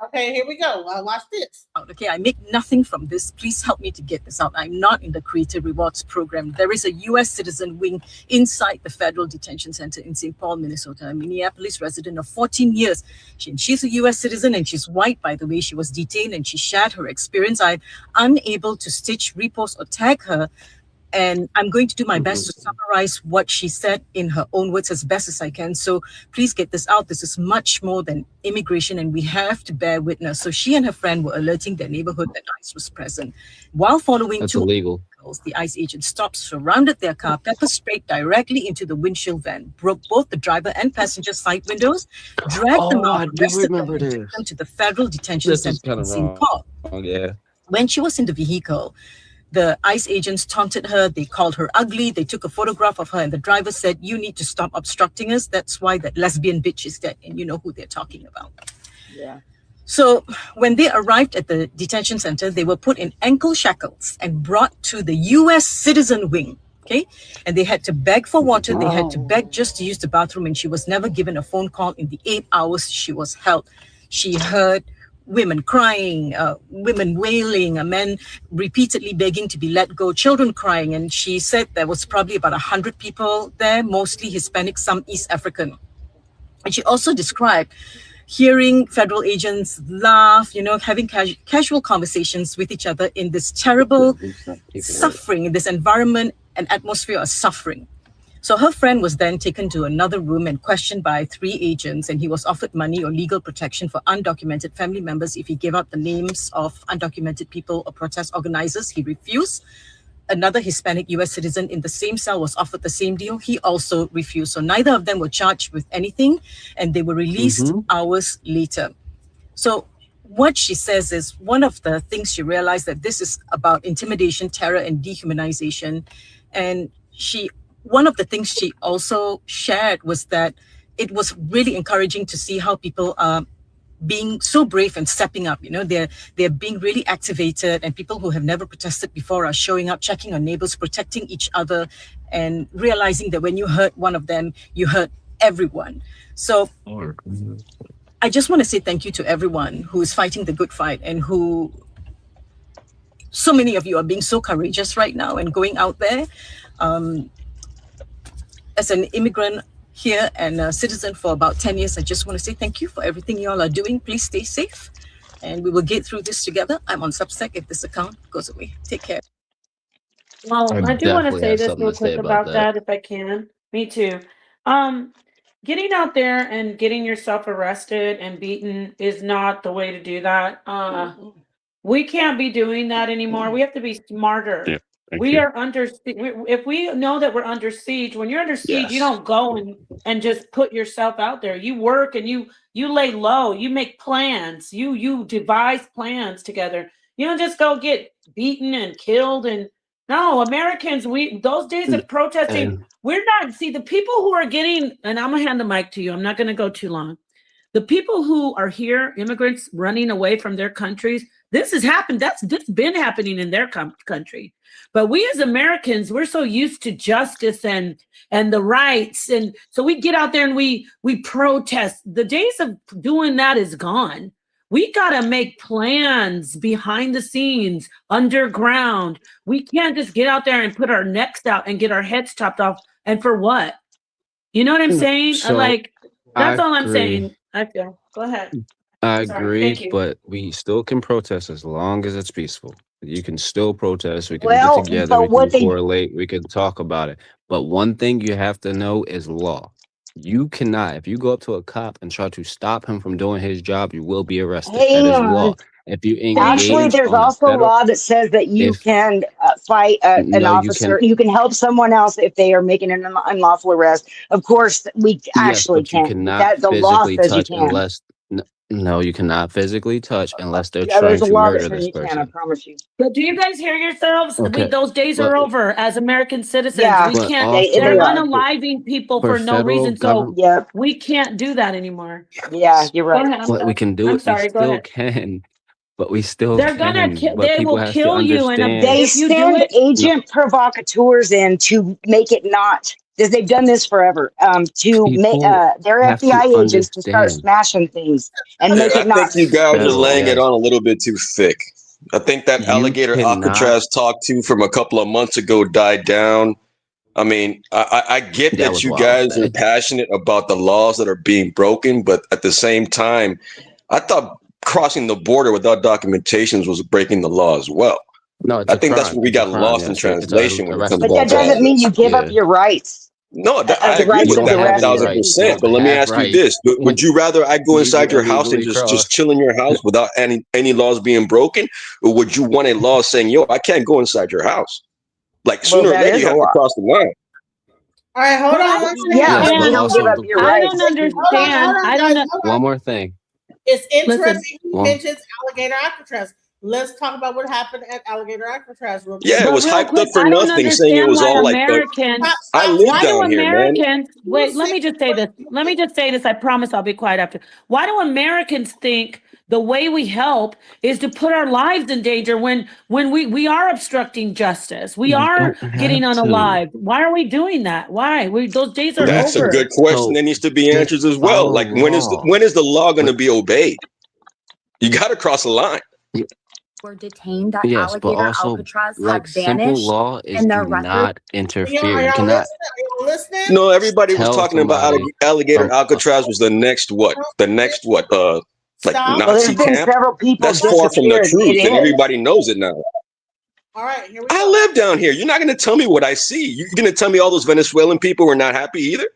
Okay, here we go. Watch this. Okay, I make nothing from this. Please help me to get this out. I'm not in the Creative Rewards program. There is a U.S. citizen wing inside the Federal Detention Center in St. Paul, Minnesota, a Minneapolis resident of 14 years. She's a U.S. citizen and she's white, by the way. She was detained and she shared her experience. I'm unable to stitch, repost, or tag her. And I'm going to do my best to summarize what she said in her own words as best as I can. So please get this out. This is much more than immigration, and we have to bear witness. So she and her friend were alerting their neighborhood that ICE was present. While following That's two illegal. vehicles, the ICE agent stopped, surrounded their car, pepper sprayed directly into the windshield van, broke both the driver and passenger side windows, dragged them out, arrested them, and took them to the Federal Detention Center in St. Paul. Oh, yeah. When she was in the vehicle, the ICE agents taunted her. They called her ugly. They took a photograph of her, and the driver said, "You need to stop obstructing us. That's why that lesbian bitch is dead." And you know who they're talking about. Yeah. So when they arrived at the detention center, they were put in ankle shackles and brought to the U.S. citizen wing. Okay. And they had to beg for water. They had to beg just to use the bathroom. And she was never given a phone call in the 8 hours she was held. She heard women crying, women wailing, a man repeatedly begging to be let go, children crying. And she said there was probably about 100 people there, mostly Hispanic, some East African. And she also described hearing federal agents laugh, having casual conversations with each other in this terrible suffering, in this environment and atmosphere of suffering. So her friend was then taken to another room and questioned by 3 agents, and he was offered money or legal protection for undocumented family members if he gave up the names of undocumented people or protest organizers. He refused. Another Hispanic U.S. citizen in the same cell was offered the same deal. He also refused. So neither of them were charged with anything, and they were released hours later. So what she says is one of the things she realized that this is about intimidation, terror, and dehumanization. And one of the things she also shared was that it was really encouraging to see how people are being so brave and stepping up. They're being really activated, and people who have never protested before are showing up, checking on neighbors, protecting each other, and realizing that when you hurt one of them, you hurt everyone. So I just want to say thank you to everyone who is fighting the good fight and who, so many of you are being so courageous right now and going out there. As an immigrant here and a citizen for about 10 years, I just want to say thank you for everything you all are doing. Please stay safe and we will get through this together. I'm on Substack if this account goes away. Take care. Well, I do want to definitely say have this something real to say quick about about that. that, if I can. Me too. Getting out there and getting yourself arrested and beaten is not the way to do that. We can't be doing that anymore. We have to be smarter. Yeah, thank We you. are under, if we know that we're under siege, when you're under siege, you Yes. don't go and just put yourself out there. You work and you lay low. You make plans. You devise plans together. You don't just go get beaten and killed. And no, Americans, those days of protesting, And we're not. See, the people who are getting, and I'm gonna hand the mic to you. I'm not gonna go too long. The people who are here, immigrants running away from their countries, this has happened. That's been happening in their country. But we as Americans, we're so used to justice and the rights, and so we get out there and we protest. The days of doing that is gone. We got to make plans behind the scenes, underground. We can't just get out there and put our necks out and get our heads chopped off. And for what? You know what I'm saying? So Like, that's I all I'm agree. saying. I feel. Go ahead. I Sorry. agree, Thank you. but we still can protest as long as it's peaceful. You can still protest. We can Well, get together. but We what can they correlate. We can talk about it. But one thing you have to know is law. You cannot, if you go up to a cop and try to stop him from doing his job, you will be arrested. That hang is on. law. If you Actually, engage there's on a also federal, law that says that you if can fight an no, you officer. can. You can help someone else if they are making an unlawful arrest. Of course, we Yes, actually but you can't. cannot That the law physically says you touch can. unless no, you cannot physically touch unless they're Yeah, trying there's a to law that murder says this you can. I person. promise you. But do you guys hear yourselves? Okay, Those days but are over as American citizens. Yeah, We but can't, they also they're are. unaliving people for for no federal reason. So government, Yep. we can't do that anymore. Yeah, you're Go right. ahead. I'm what we sorry. can do I'm it, we sorry. Go still ahead. can, but we still They're gonna can. kill. But They people will have to kill you. And understand. They if you do send it, No, agent provocateurs in to make it not. Because they've done this forever. To make people their have to FBI agents to start understand. smashing things and Yeah, make I it not. think you guys are Federal, laying it yes. on a little bit too thick. I think that You alligator cannot. Alcatraz talk to from a couple of months ago died down. I mean, I get That that was you wild. guys are passionate about the laws that are being broken, but at the same time, I thought crossing the border without documentations was breaking the law as well. No, it's I a think that's crime. where we It's a got crime. lost in Yes, it's a translation when it comes But arrestable down that to doesn't that. offense. mean you give up Yeah. your rights. No, I The agree rights You with of don't that the one have any rest. thousand rights. You percent. don't But let me have ask you rights this: Would you rather I go if you inside your house and illegally just cross. chill in your house without any laws being broken, or would you want a law saying, "Yo, I can't go inside your house"? Like Well, sooner or that later, is you a have to law. cross the line. All right, hold but I on one don't second. Yeah, Yes, but but you understand. don't give also up the your I rights. don't understand. I Guys. don't know. Hold on. one more thing. It's Listen, interesting he One mentions alligator Alcatraz. Let's talk about what happened at alligator Alcatraz real Yeah, quick. it but was real hyped up quick, for I don't nothing, saying it understand was why all like. Americans, I Stop live why do down here, man. Americans, wait, let me just say this. Let me just say this. I promise I'll be quiet after. Why do Americans think the way we help is to put our lives in danger when we are obstructing justice? We You are don't getting have to. unalived. Why are we doing that? Why? Those days are That's a over. good question So that needs to be just answered as well. follow Like law. when is the law going to But be obeyed? You got to cross the line. y- Were detained at yes, but alligator also Alcatraz have like simple vanished law is and do their records. not Are interfere. You y'all cannot listening? Are y'all listening? No, everybody was tell talking about somebody alligator from Alcatraz was the next what? The next what? Like Stop. Well, Nazi there's been camp. several people That's far from the disappeared. It truth, and is. everybody knows it now. All right, here we I go. live down here. You're not going to tell me what I see. You're going to tell me all those Venezuelan people were not happy either?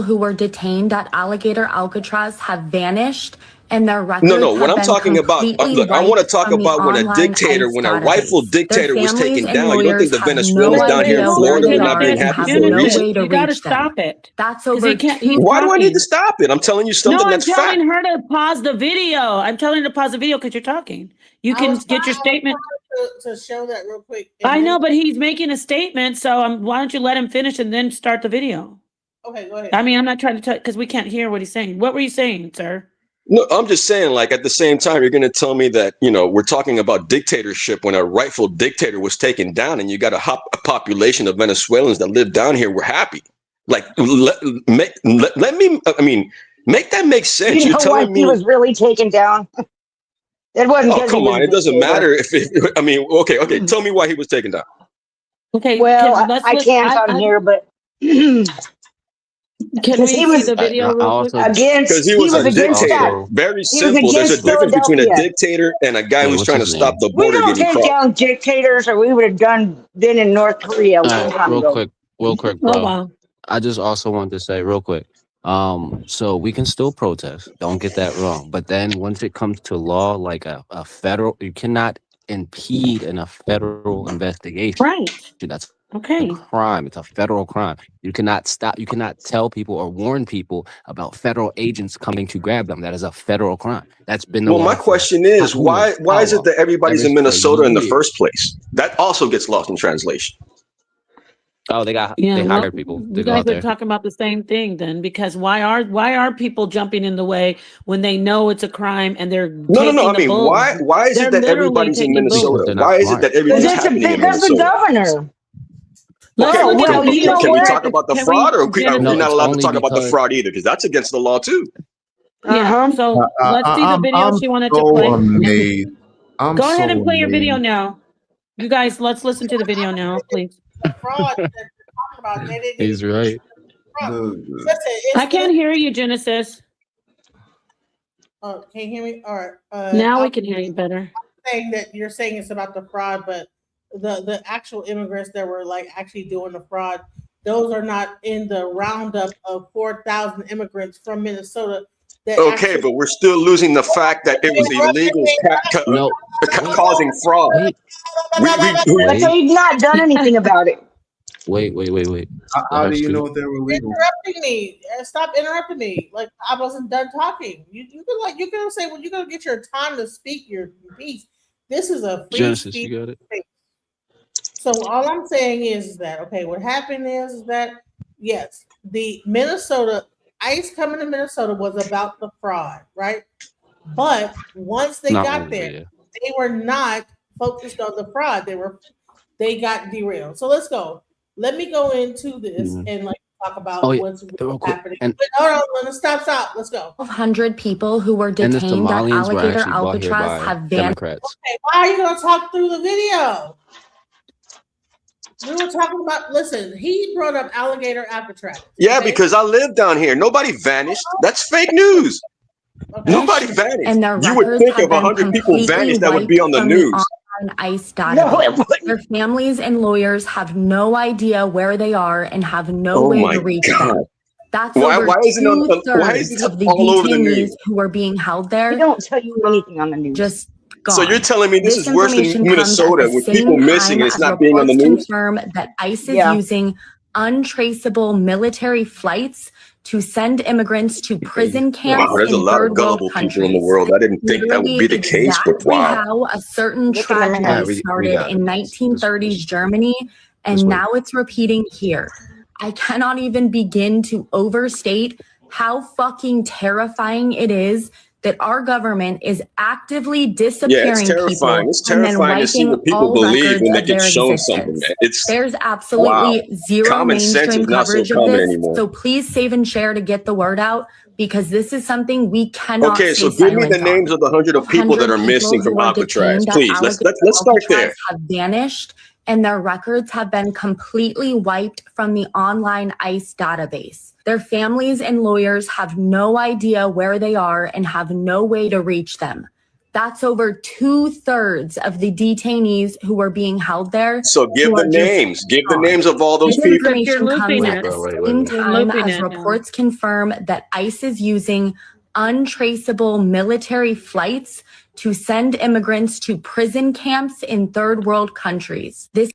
Who were detained at alligator Alcatraz have vanished and their records No. What have I'm been talking about, completely look, I want to wiped talk from the about when a online dictator, ICE when a rightful database. Their dictator was families taken and down. You don't think lawyers the have no Venezuelans down here idea in No, where Florida they were because not are being and Dennis happy have for a no Dennis reason? way to you got to reach them. stop it That's because over he's Why do I need to talking. stop it? I'm telling you No, something I'm that's fact. telling her to pause the video. I'm telling her to pause the video because you're talking. You I can was get your statement. trying to show that real quick. And I then, know, but he's making a statement. So why don't you let him finish and then start the video? okay, go ahead. I mean, I'm not trying to tell because we can't hear what he's saying. What were you saying, sir? No, I'm just saying, like, at the same time, you're going to tell me that, we're talking about dictatorship when a rightful dictator was taken down and you got a population of Venezuelans that live down here were happy. Like, let me, I mean, Make that make sense. You You're know why telling he me. was really taken down? It wasn't Oh, because he come was on. a It doesn't dictator. matter I mean, okay. Tell me why he was taken down. Okay, Well, let's I can't on here, but can because we he see was the video I real quick? also Because against, he he was was a against that. dictator. Very He was simple. There's a against difference between a Philadelphia. dictator and a guy wait, who's what's trying to his stop name? the We border don't getting take crossed. down dictators, or we would have been in North Korea a All long right, time real ago. quick, Oh bro. wow. I just also wanted to say real quick. So we can still protest. Don't get that wrong. But then once it comes to law, like a federal, you cannot impede in a federal investigation. Right. That's a Okay. crime. It's a federal crime. You cannot stop. You cannot tell people or warn people about federal agents coming to grab them. That is a federal crime. That's been the Well, my law for question is, who knows why how is it long? that everybody's Ever in for Minnesota in the years. first place? That also gets lost in translation. Oh, they Yeah, hired well, people to you go guys out are there. talking about the same thing then, because why are people jumping in the way when they know it's a crime and they're No. taking I the mean, bull? why is They're it that literally everybody's in taking Because bull. Minnesota? they're not Why is it smart. that Because everything's it's happening in because the Minnesota? governor. Let's Okay, Oh, look at well, the but you video. know can we what? talk about the Can fraud, we, or we're No, not it's allowed to only talk about the because fraud either? Because that's against the law too. Yeah. Uh-huh. So let's see the video I'm she wanted to so play. amazed. I'm Go ahead so and play your video amazed. now. You guys, let's listen to the video now, please. Fraud that you're talking about. They didn't he's right. fraud. The, Listen, I can't hear you, Genesis. oh, can you hear me? All right. Now we I'm can hear you better. saying that you're saying it's about the fraud, but the actual immigrants that were like actually doing the fraud, those are not in the roundup of 4,000 immigrants from Minnesota that Okay, actually. but we're still losing the fact that it was illegals No, wait, causing fraud. wait, But wait, they've not done anything about it. wait. how, Let how her do you speak. know if they were legal? Interrupting me. Stop interrupting me. Like I wasn't done talking. You can say well, you're gonna get your time to speak your piece. This is a free Genesis, speech you got it. space. So all I'm saying is that okay, what happened is that yes, the Minnesota ICE coming to Minnesota was about the fraud, right? But once they Not got only, there, but yeah. they were not focused on the fraud. They got derailed. So let's go. Let me go into this Mhm. and like talk Oh about yeah, what's really real quick. happening. And But hold on, let's stop. Let's go. 1,200 people who were and the detained at Somalians were Alligator actually brought here Alcatraz by have vanished. Democrats. Okay, why are you gonna talk through the video? We were talking about. Listen, he brought up alligator Alcatraz. Yeah, Okay? because I live down here. Nobody vanished. That's fake news. Nobody vanished. And their You would records think have if been 100 people completely vanished, that would be on wiped the from the news. online ICE No, database. it wouldn't. Their families and lawyers have no idea where they are and have no Oh way my to reach God. them. That's Why over isn't why isn't 2/3 this of the all over the detainees news? who are being held They there don't tell you anything on the news. just So you're gone. telling me this This is worse than information comes at Minnesota the with people same missing time and it's as not being on the reports news? confirm that ICE is Yeah. using untraceable military flights to send immigrants to prison camps Wow, there's a in lot of third world gullible people in the countries. world. I didn't think that would Literally be the case, but exactly wow. how a certain Look at them tragedy here. All right, we started got in it. 1930s Germany, Just and wait. now it's repeating here. I cannot even begin to overstate how fucking terrifying it is that our government is actively Yeah, it's disappearing terrifying. people It's and then terrifying to see wiping what people all believe records when they of get their shown something, existence. man. It's There's wow. absolutely zero Common sense mainstream is not so coverage of common this. anymore. So please save and share to get the word out because this is something we cannot Okay, so stay give me the silent on. names of the 100 of people that 100 are people missing who from were Alcatraz. detained at Please, let's Alligator start there. Alcatraz have vanished and their records have been completely wiped from the online ICE database. Their families and lawyers have no idea where they are and have no way to reach them. That's over 2/3 of the detainees who are being held there. So give who the are just names. Give the gone. names of all those This people. Because you're information comes looping at it. the Wait. same You're time looping as it now. reports confirm that ICE is using untraceable military flights to send immigrants to prison camps in third world countries. This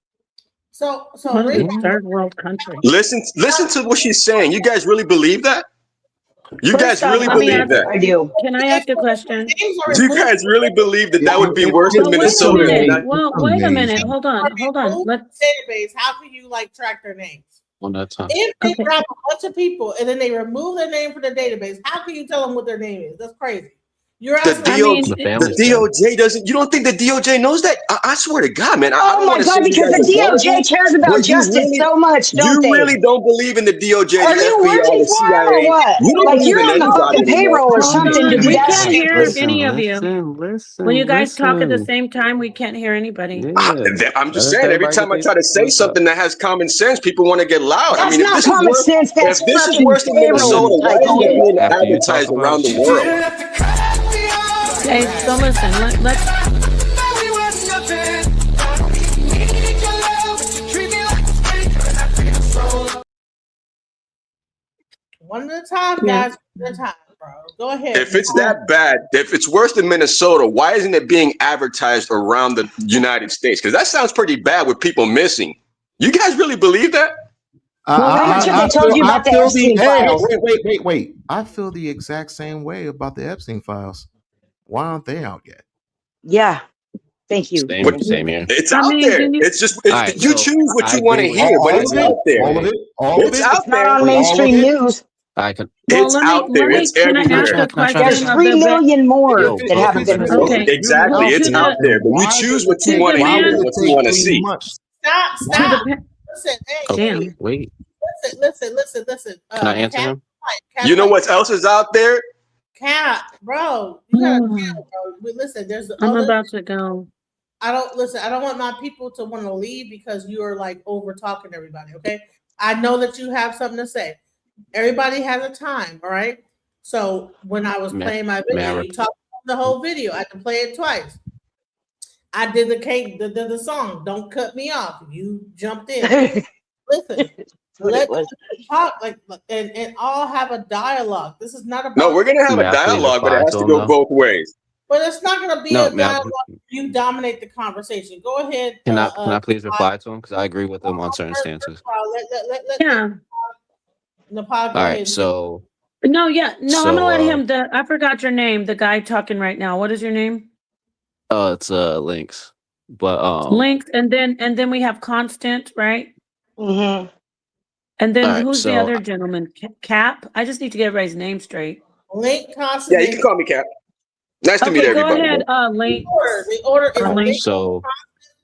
So What is Rick, a third world country? Listen to what she's saying. You guys really believe that? You guys First off, really let me believe ask. that? I do. Can I ask a question? names are You removed. guys really believe that that would be worse than But wait a Minnesota? And minute. not, Well, wait a minute. Hold on. Hold on. Removed Let's. database. How can you like track their names? On that time. If they Okay. grab a bunch of people and then they remove their name from the database, how can you tell them what their name is? That's crazy. You're The asking. the DOJ doesn't. You don't think the DOJ knows that? I swear to God, man. I Oh don't my want to God, say you because guys the are DOJ gullible, cares about but justice so much, don't you they? really don't believe in the DOJ, Are the you FBI, working the for him or CIA. what? You don't Like believe you're in on the anybody fucking anymore. payroll or Hold something to on. be We that can't hear stupid. any of you. When you guys talk at the listen. same time, we can't hear anybody. I'm just Let saying. Every everybody get time I their try to say what's up. something that has common sense, people want to get loud. I That's mean, if not this is common worse, sense. if That's this is fucking worse than And payroll Minnesota, then why type isn't it shit. being after you talk advertised about around the world? Okay, so listen, let's One at a time, yeah. guys. One at a time, bro. Go ahead. If it's that bad, if it's worse than Minnesota, why isn't it being advertised around the United States? Because that sounds pretty bad with people missing. You guys really believe that? How much have they told you about the Epstein files? Wait. I feel the exact same way about the Epstein files. Why aren't they out yet? Yeah, thank you. Same here. It's I out mean, there. then you, It's just All right, you so choose what I you want agree to with hear, but I it's agree. out there. Wait, It's out It's not there. on mainstream news. I could. well, It's out there. It's can I ask everywhere. a There's question of 3 million more Yo, that haven't been released. okay, Exactly. well, It's out there. But you choose what you to want the to hear and man, what you want to see. to the Stop. Listen, damn. Wait. Listen. Can I answer him? You know what else is out there? Cap, bro. You gotta cap, bro. But listen, there's I'm other. about to go. I don't want my people to want to leave because you are like over talking everybody. Okay, I know that you have something to say. Everybody has a time, all right. So when I was playing my video, you talked about the whole video. I had to play it twice. I did the song. Don't cut me off. You jumped in. Listen, let's talk and all have a dialogue. This is not about. No, we're gonna have May a I please dialogue, but it reply has to to him go though? both ways. But it's not going to be No, a dialogue. You dominate the conversation. Go ahead. can I please reply to him because I agree with him on certain stances. Yeah. Nepal, All go right, ahead. so No, yeah, no. I'm gonna let so him. I forgot your name. The guy talking right now. What is your name? it's links, but Links, and then we have Constant, right? Mm-hmm. And then all right, who's the so other gentleman? Cap. I just need to get everybody's name straight. Link, Constant. Yeah, you can call me Cap. Nice to meet Okay, go everybody. ahead. Link. The order is Link.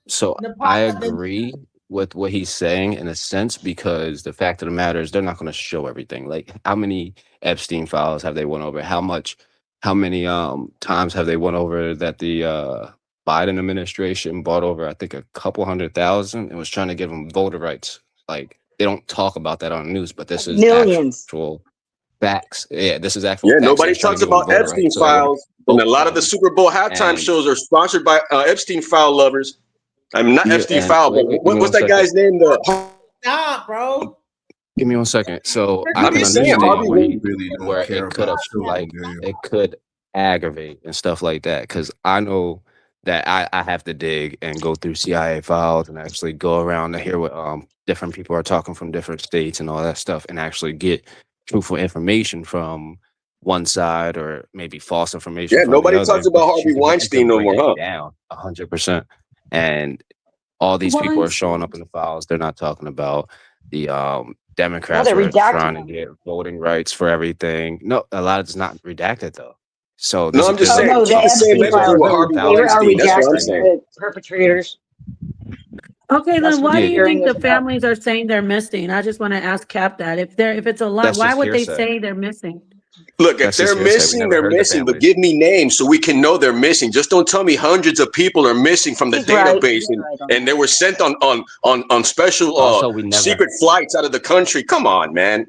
So I agree with what he's saying in a sense because the fact of the matter is they're not going to show everything. Like how many Epstein files have they went over? How many times have they went over that the Biden administration bought over? I think a couple 100,000 and was trying to give them voter rights. Like they don't talk about that on the news, but this is Millions. actual facts. Yeah, this is actual Yeah, facts. nobody They're trying talks to give them about voter Epstein rights, so they would've files, and a voted lot for of the them. Super Bowl halftime And shows are sponsored by Epstein file lovers. I mean, not yeah, Epstein and file, but wait, give me what's one that second. guy's name? Stop, bro. Give me 1 second. So I I'm can just saying, Harvey understand Weinstein. where it could have it could aggravate and stuff like that. Because I know that I have to dig and go through CIA files and actually go around to hear what different people are talking from different states and all that stuff and actually get truthful information from one side or maybe false information Yeah, from the nobody other. talks about But Harvey you Weinstein can no break more, it huh? down 100%. And all these people are showing up in the files. They're not talking about the Democrats they're were redacting trying to them. get voting rights for everything. No, a lot of it's not redacted though. So No, I'm just Oh saying, no, the keep the same Epstein energy files with are Harvey redacting Weinstein. That's what I'm saying. the perpetrators. Okay, That's then what why the do you hearing think is the about. families are saying they're missing? I just want to ask Cap that. If it's a lie, that's why just would they hearsay. say they're missing? Look, if That's just they're hearsay. We missing, never they're heard the missing. But families. give me names so we can know they're missing. Just don't tell me hundreds of people are missing from the He's right. database He's right on and they were sent on special Also, we never secret flights out of the country. Come on, man.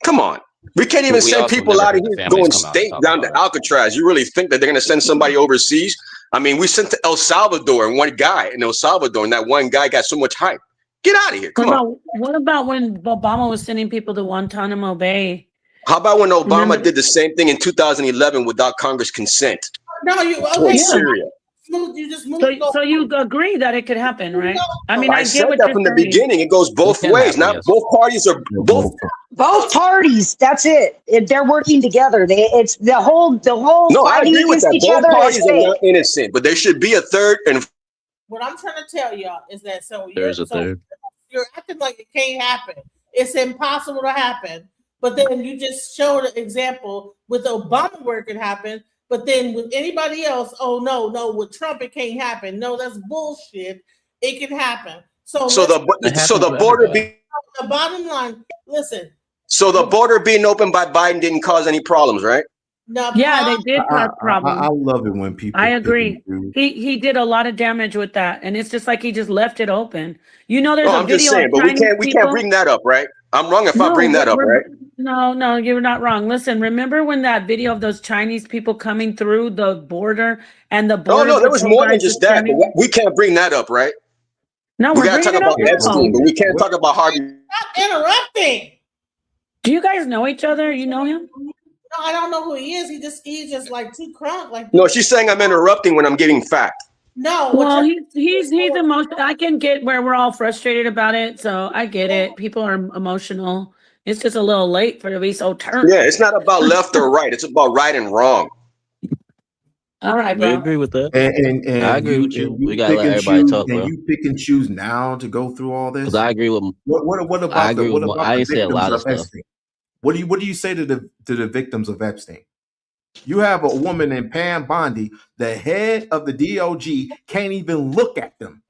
Come on. We can't even we send also people never out of heard the here families going come out and state talk down about to it. Alcatraz. You really think that they're going to send somebody overseas? I mean, we sent to El Salvador and one guy in El Salvador, and that one guy got so much hype. Get out of here. Come on. What about when Obama was sending people to Guantanamo Bay? How about when Obama Remember? did the same thing in 2011 without Congress consent? No, you Towards okay? Syria. You just moved. So you agree that it could happen, right? I mean, I I said get what that you're from the saying. beginning. It goes both can ways. happen, Not yes. both parties are both. Both parties. That's it. They're working together. It's the whole No, I fighting agree with against that. each Both other is parties are fake. not innocent, but there should be a third. And What I'm trying to tell y'all is that There's a third. you're acting like it can't happen. It's impossible to happen. But then you just showed an example with Obama where it could happen. But then with anybody else, oh no, with Trump it can't happen. No, that's bullshit. It can happen. So the border the bottom line. Listen. So the border being open by Biden didn't cause any problems, right? No, Yeah, they did cause I problems. love it when people. I pick and agree. choose. He did a lot of damage with that, and it's just like he just left it open. You know, there's No, a I'm just video saying, of but Chinese we people. can't bring that up, right? I'm wrong if I bring that up, right? No, you're not wrong. Listen, remember when that video of those Chinese people coming through the border and the Oh border no, there was patrol more than guys just just that. But standing? we can't bring that up, right? No, We we're gotta talk bringing it up about Epstein, now. but we can't talk about Harvey. Stop interrupting. Do you guys know each other? You know him? No, I don't know who he is. He's just like too crunk. Like No, she's saying I'm interrupting when I'm giving fact. no. Well, he's emotional. I can get where we're all frustrated about it, so I get it. People are emotional. It's just a little late for to be so turned. Yeah, it's not about left or right. It's about right and wrong. All right, We bro. agree with that. And I agree with you. We gotta pick let and everybody choose, talk, and bro. you pick and choose now to go through all this. Because I agree with. What I about agree with. I the ain't say a victims lot of of stuff. Epstein? What do you say to the victims of Epstein? You have a woman in Pam Bondi, the head of the DOJ, can't even look at them.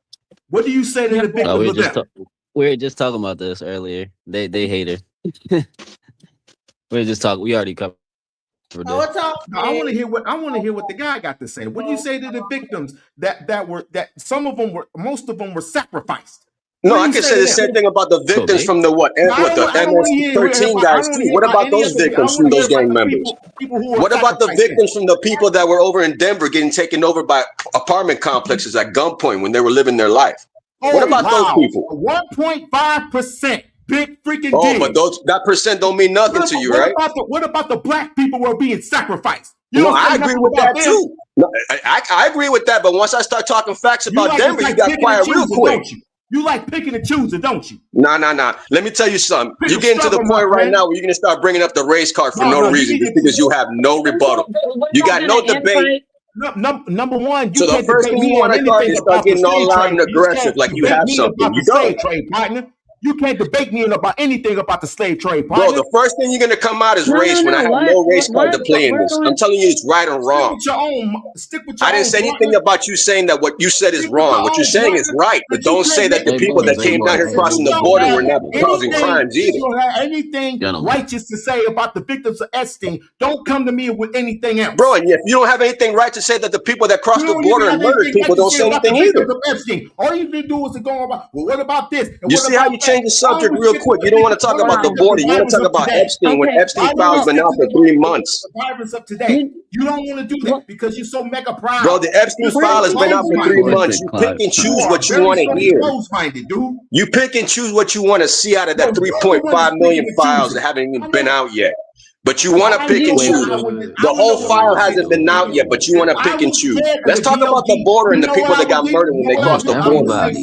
What do you say to the victims we of them? we were just talking about this earlier. They hate her. We were just talking. We already covered it. Oh, it's all. No, I want to hear what the guy got to say. What do you say to the victims that most of them were sacrificed? No, I can say the same thing about the victims from the MS-13 guys too. What about those victims from those gang members? What about the victims from the people that were over in Denver getting taken over by apartment complexes at gunpoint when they were living their life? What about those people? 1.5%. Big freaking Oh, deal. but that percent don't mean nothing to you, right? What about the black people who are being sacrificed? No, I agree with that too. No, I agree with that, but once I start talking facts about Denver, you got quiet real quick. You like picking and choosing, don't you? Nah. Let me tell you something. You're getting to the point right now where you're gonna start bringing up the race card for no reason, just because you have no rebuttal. You got no debate. Number one, So the first thing you want to start is start getting all loud and aggressive, like you have something. You don't. Partner. You can't debate me about anything about the slave trade, partner. Bro, the first thing you're gonna come out is race when I have no race card to play in this. I'm telling you, it's right or wrong. Stick with your I didn't say anything about you saying that what you said is wrong. What you're saying is right, but don't say that the people that came down here crossing the border were not causing crimes either. If you have anything righteous to say about the victims of Epstein, don't come to me with anything else. Bro, and if you don't have anything right to say that the people that crossed the border and murdered people, don't say anything either. All you need to do is to go about, well, what about this? You see how you change the subject real quick. You don't want to talk about the border. You want to talk about Epstein when Epstein file's been out for 3 months. You don't want to do that because you're so mega proud. Bro, the Epstein file has been out for 3 months. You pick and choose what you want to hear. You pick and choose what you want to see out of that 3.5 million files that haven't even been out yet. But you want to pick and choose. The whole file hasn't been out yet, but you want to pick and choose. Let's talk about the border and the people that got murdered when they crossed the border.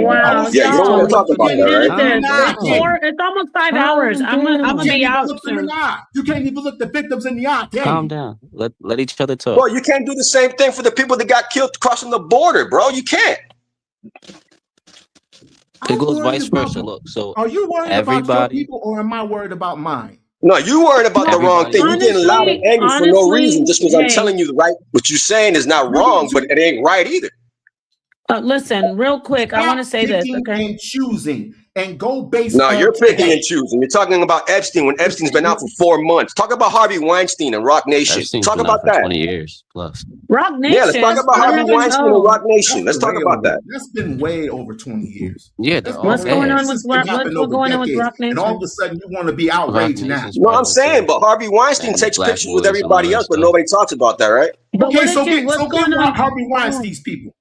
Wow. Yeah, you don't want to talk about that, right? It's almost 5 hours. I'm gonna be out soon. You can't even look the victims in the eye. Calm down. Let each other talk. Bro, you can't do the same thing for the people that got killed crossing the border, bro. You can't. It goes vice versa. Look, so are you worried about your people or am I worried about mine? No, you worried about the wrong thing. You're getting loud and angry for no reason just because I'm telling you right. What you're saying is not wrong, but it ain't right either. Listen, real quick, I want to say this, okay? And choosing and go based. No, you're picking and choosing. You're talking about Epstein when Epstein's been out for 4 months. Talk about Harvey Weinstein and Rock Nation. Epstein's Talk been about out for that. 20 years plus. Rock Nation. Yeah, let's talk about Harvey Weinstein and Rock Nation. Let's talk about that. That's been way over 20 years. Yeah, they're all what's going on with what's going on with Rock Nation? And all of a sudden you want to be outraged now. No, I'm saying, but Harvey Weinstein takes pictures with everybody else, but nobody talks about that, right? Okay, so get Harvey Weinstein's people.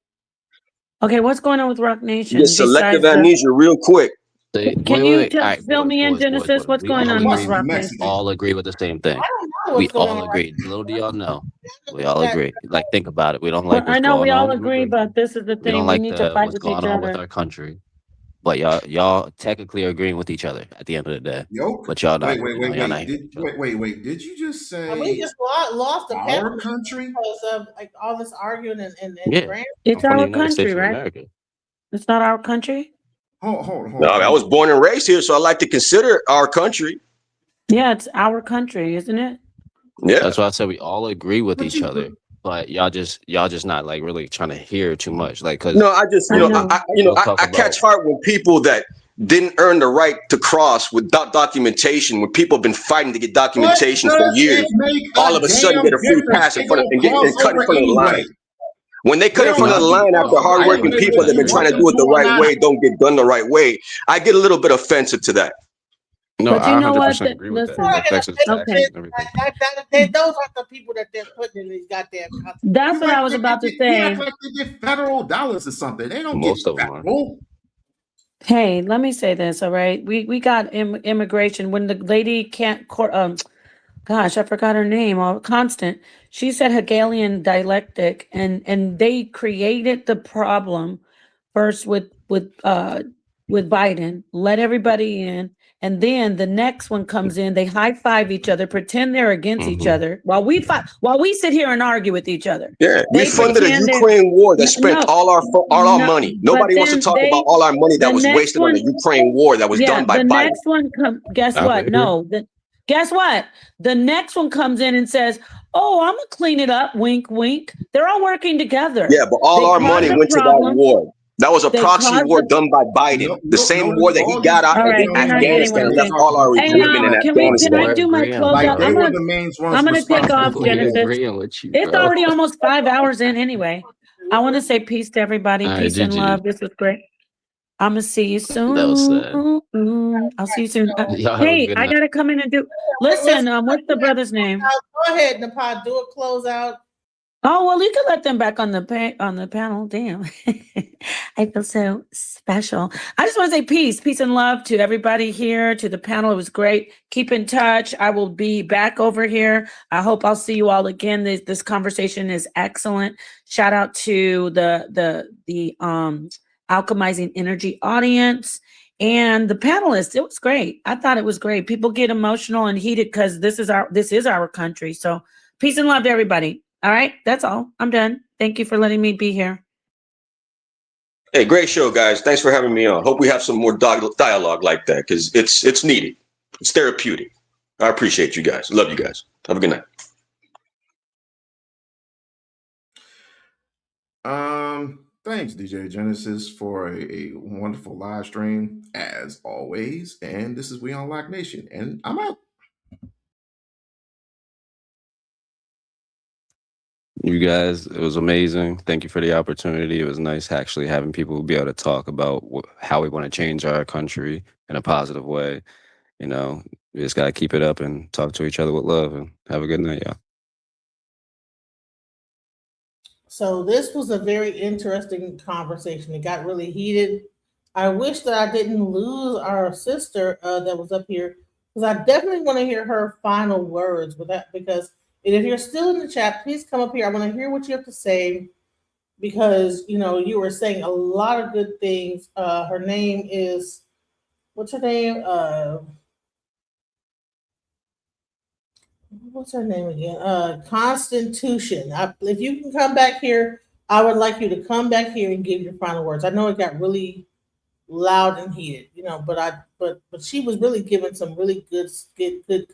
Okay, what's going on with Rock Nation? You get selective amnesia real quick. Can you fill me in, Genesis? What's going on with Rock Nation? We all agree with the same thing. We all agree. Little do y'all know. We all agree. Like, think about it. We don't like. I know we all agree, but this is the thing. We don't We like need to fight what's with going each on with other. our country. But y'all technically are agreeing with each other at the end of the day. But y'all not. Wait. Did you just say? And we just lost the our country because of like all this arguing and Yeah. It's our country, right? It's not our country. Hold. No, I was born and raised here, so I like to consider our country. Yeah, it's our country, isn't it? Yeah. That's why I said we all agree with But each other, but y'all just not like really trying to hear too much. Like, cause No, I just, I know. we'll talk I about catch heart when people that didn't earn the right to cross without documentation, when people have been fighting to get what documentation for does years, it make all a of a sudden damn get a free difference? pass in They front of don't and cross cut in over front of the anyway. line. When they cut They in don't front of have the to line cross after over I hardworking agree anyway, with people whether that have you been that. want trying to them do it to the or right not. way don't get done the right way, I get a little bit offensive to that. No, But you I know what? 100% agree with that. Well, Listen. It affects his taxes Okay. and everything. those are the people that they're putting in these goddamn consequences. That's You what I act was like about to you act say. like they get federal dollars or something. They don't get Most of them are. federal. Hey, let me say this, all right? We got immigration when the lady can't gosh, I forgot her name. Constant. She said Hegelian dialectic, and they created the problem first with Biden. Let everybody in, and then the next one comes in. They high five each other, pretend they're against each other, while we fight. While we sit here and argue with each other. Yeah, we They funded a pretend they're Ukraine war that spent no, all our no. money. But Nobody wants to then talk about all our money the that was next wasted on the one. Ukraine war that was Yeah, done by the Biden. next one guess I what? agree. No, guess what? The next one comes in and says, "Oh, I'm gonna clean it up." Wink, wink. They're all working together. Yeah, but all They our caused money the went to that problem. war. That was a They proxy caused war the. done by Biden. No, The no, same notice war that he all got these out All right, against you're goddamn not getting wars what Afghanistan I'm that and we're left saying. all talking our about. Hey, equipment in can I Afghanistan. We're do my agreeing with you, closeout? Like they I'm bro. were gonna the main I'm ones gonna take off, responsible for We the war. Genesis. agreeing with you, It's bro. already almost 5 hours in anyway. I want to say peace to everybody. All right, Peace and GG. love. This was great. I'm gonna see you That was sad. soon. I'll see you soon. Y'all have a Hey, good I night. gotta come in and do. Let's Listen, what's the brother's name? go ahead, Napod, do a closeout. Oh well, you can let them back on the panel. Damn, I feel so special. I just want to say peace and love to everybody here, to the panel. It was great. Keep in touch. I will be back over here. I hope I'll see you all again. This conversation is excellent. Shout out to the Alchemizing Energy audience and the panelists. It was great. I thought it was great. People get emotional and heated because this is our country. So peace and love to everybody. All right, that's all. I'm done. Thank you for letting me be here. Hey, great show, guys. Thanks for having me on. Hope we have some more dialogue like that because it's needed. It's therapeutic. I appreciate you guys. Love you guys. Have a good night. Thanks, DJ Genesis, for a wonderful live stream as always. And this is We Unlock Nation, and I'm out. You guys, it was amazing. Thank you for the opportunity. It was nice actually having people be able to talk about how we want to change our country in a positive way. You know, we just got to keep it up and talk to each other with love, and have a good night, y'all. So this was a very interesting conversation. It got really heated. I wish that I didn't lose our sister that was up here, because I definitely want to hear her final words with that. Because if you're still in the chat, please come up here. I want to hear what you have to say, because you were saying a lot of good things. Her name is, what's her name? What's her name again? Constitution. If you can come back here, I would like you to come back here and give your final words. I know it got really loud and heated, but she was really giving some really good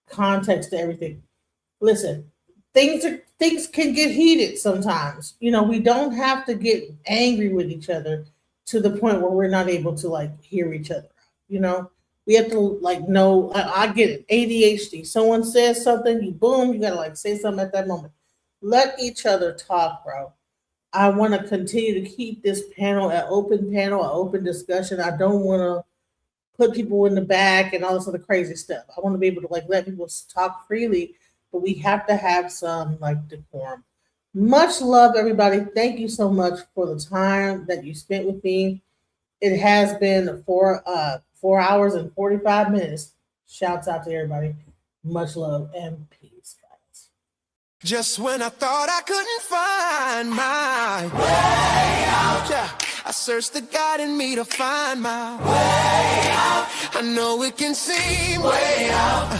context to everything. Listen, things can get heated sometimes. We don't have to get angry with each other to the point where we're not able to hear each other. We have to know. I get it. ADHD. Someone says something, you gotta say something at that moment. Let each other talk, bro. I want to continue to keep this panel, an open discussion. I don't want to put people in the back and all this other crazy stuff. I want to be able to let people talk freely, but we have to have some decorum. Much love, everybody. Thank you so much for the time that you spent with me. It has been 4 hours and 45 minutes. Shouts out to everybody. Much love and peace, guys. Just when I thought I couldn't find my way out, yeah, I searched the God in me to find my way out. I know it can seem way out,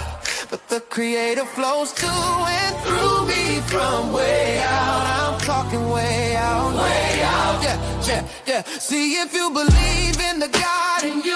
but the Creator flows to and through me from way out. I'm talking way out, yeah. See, if you believe in the God in you,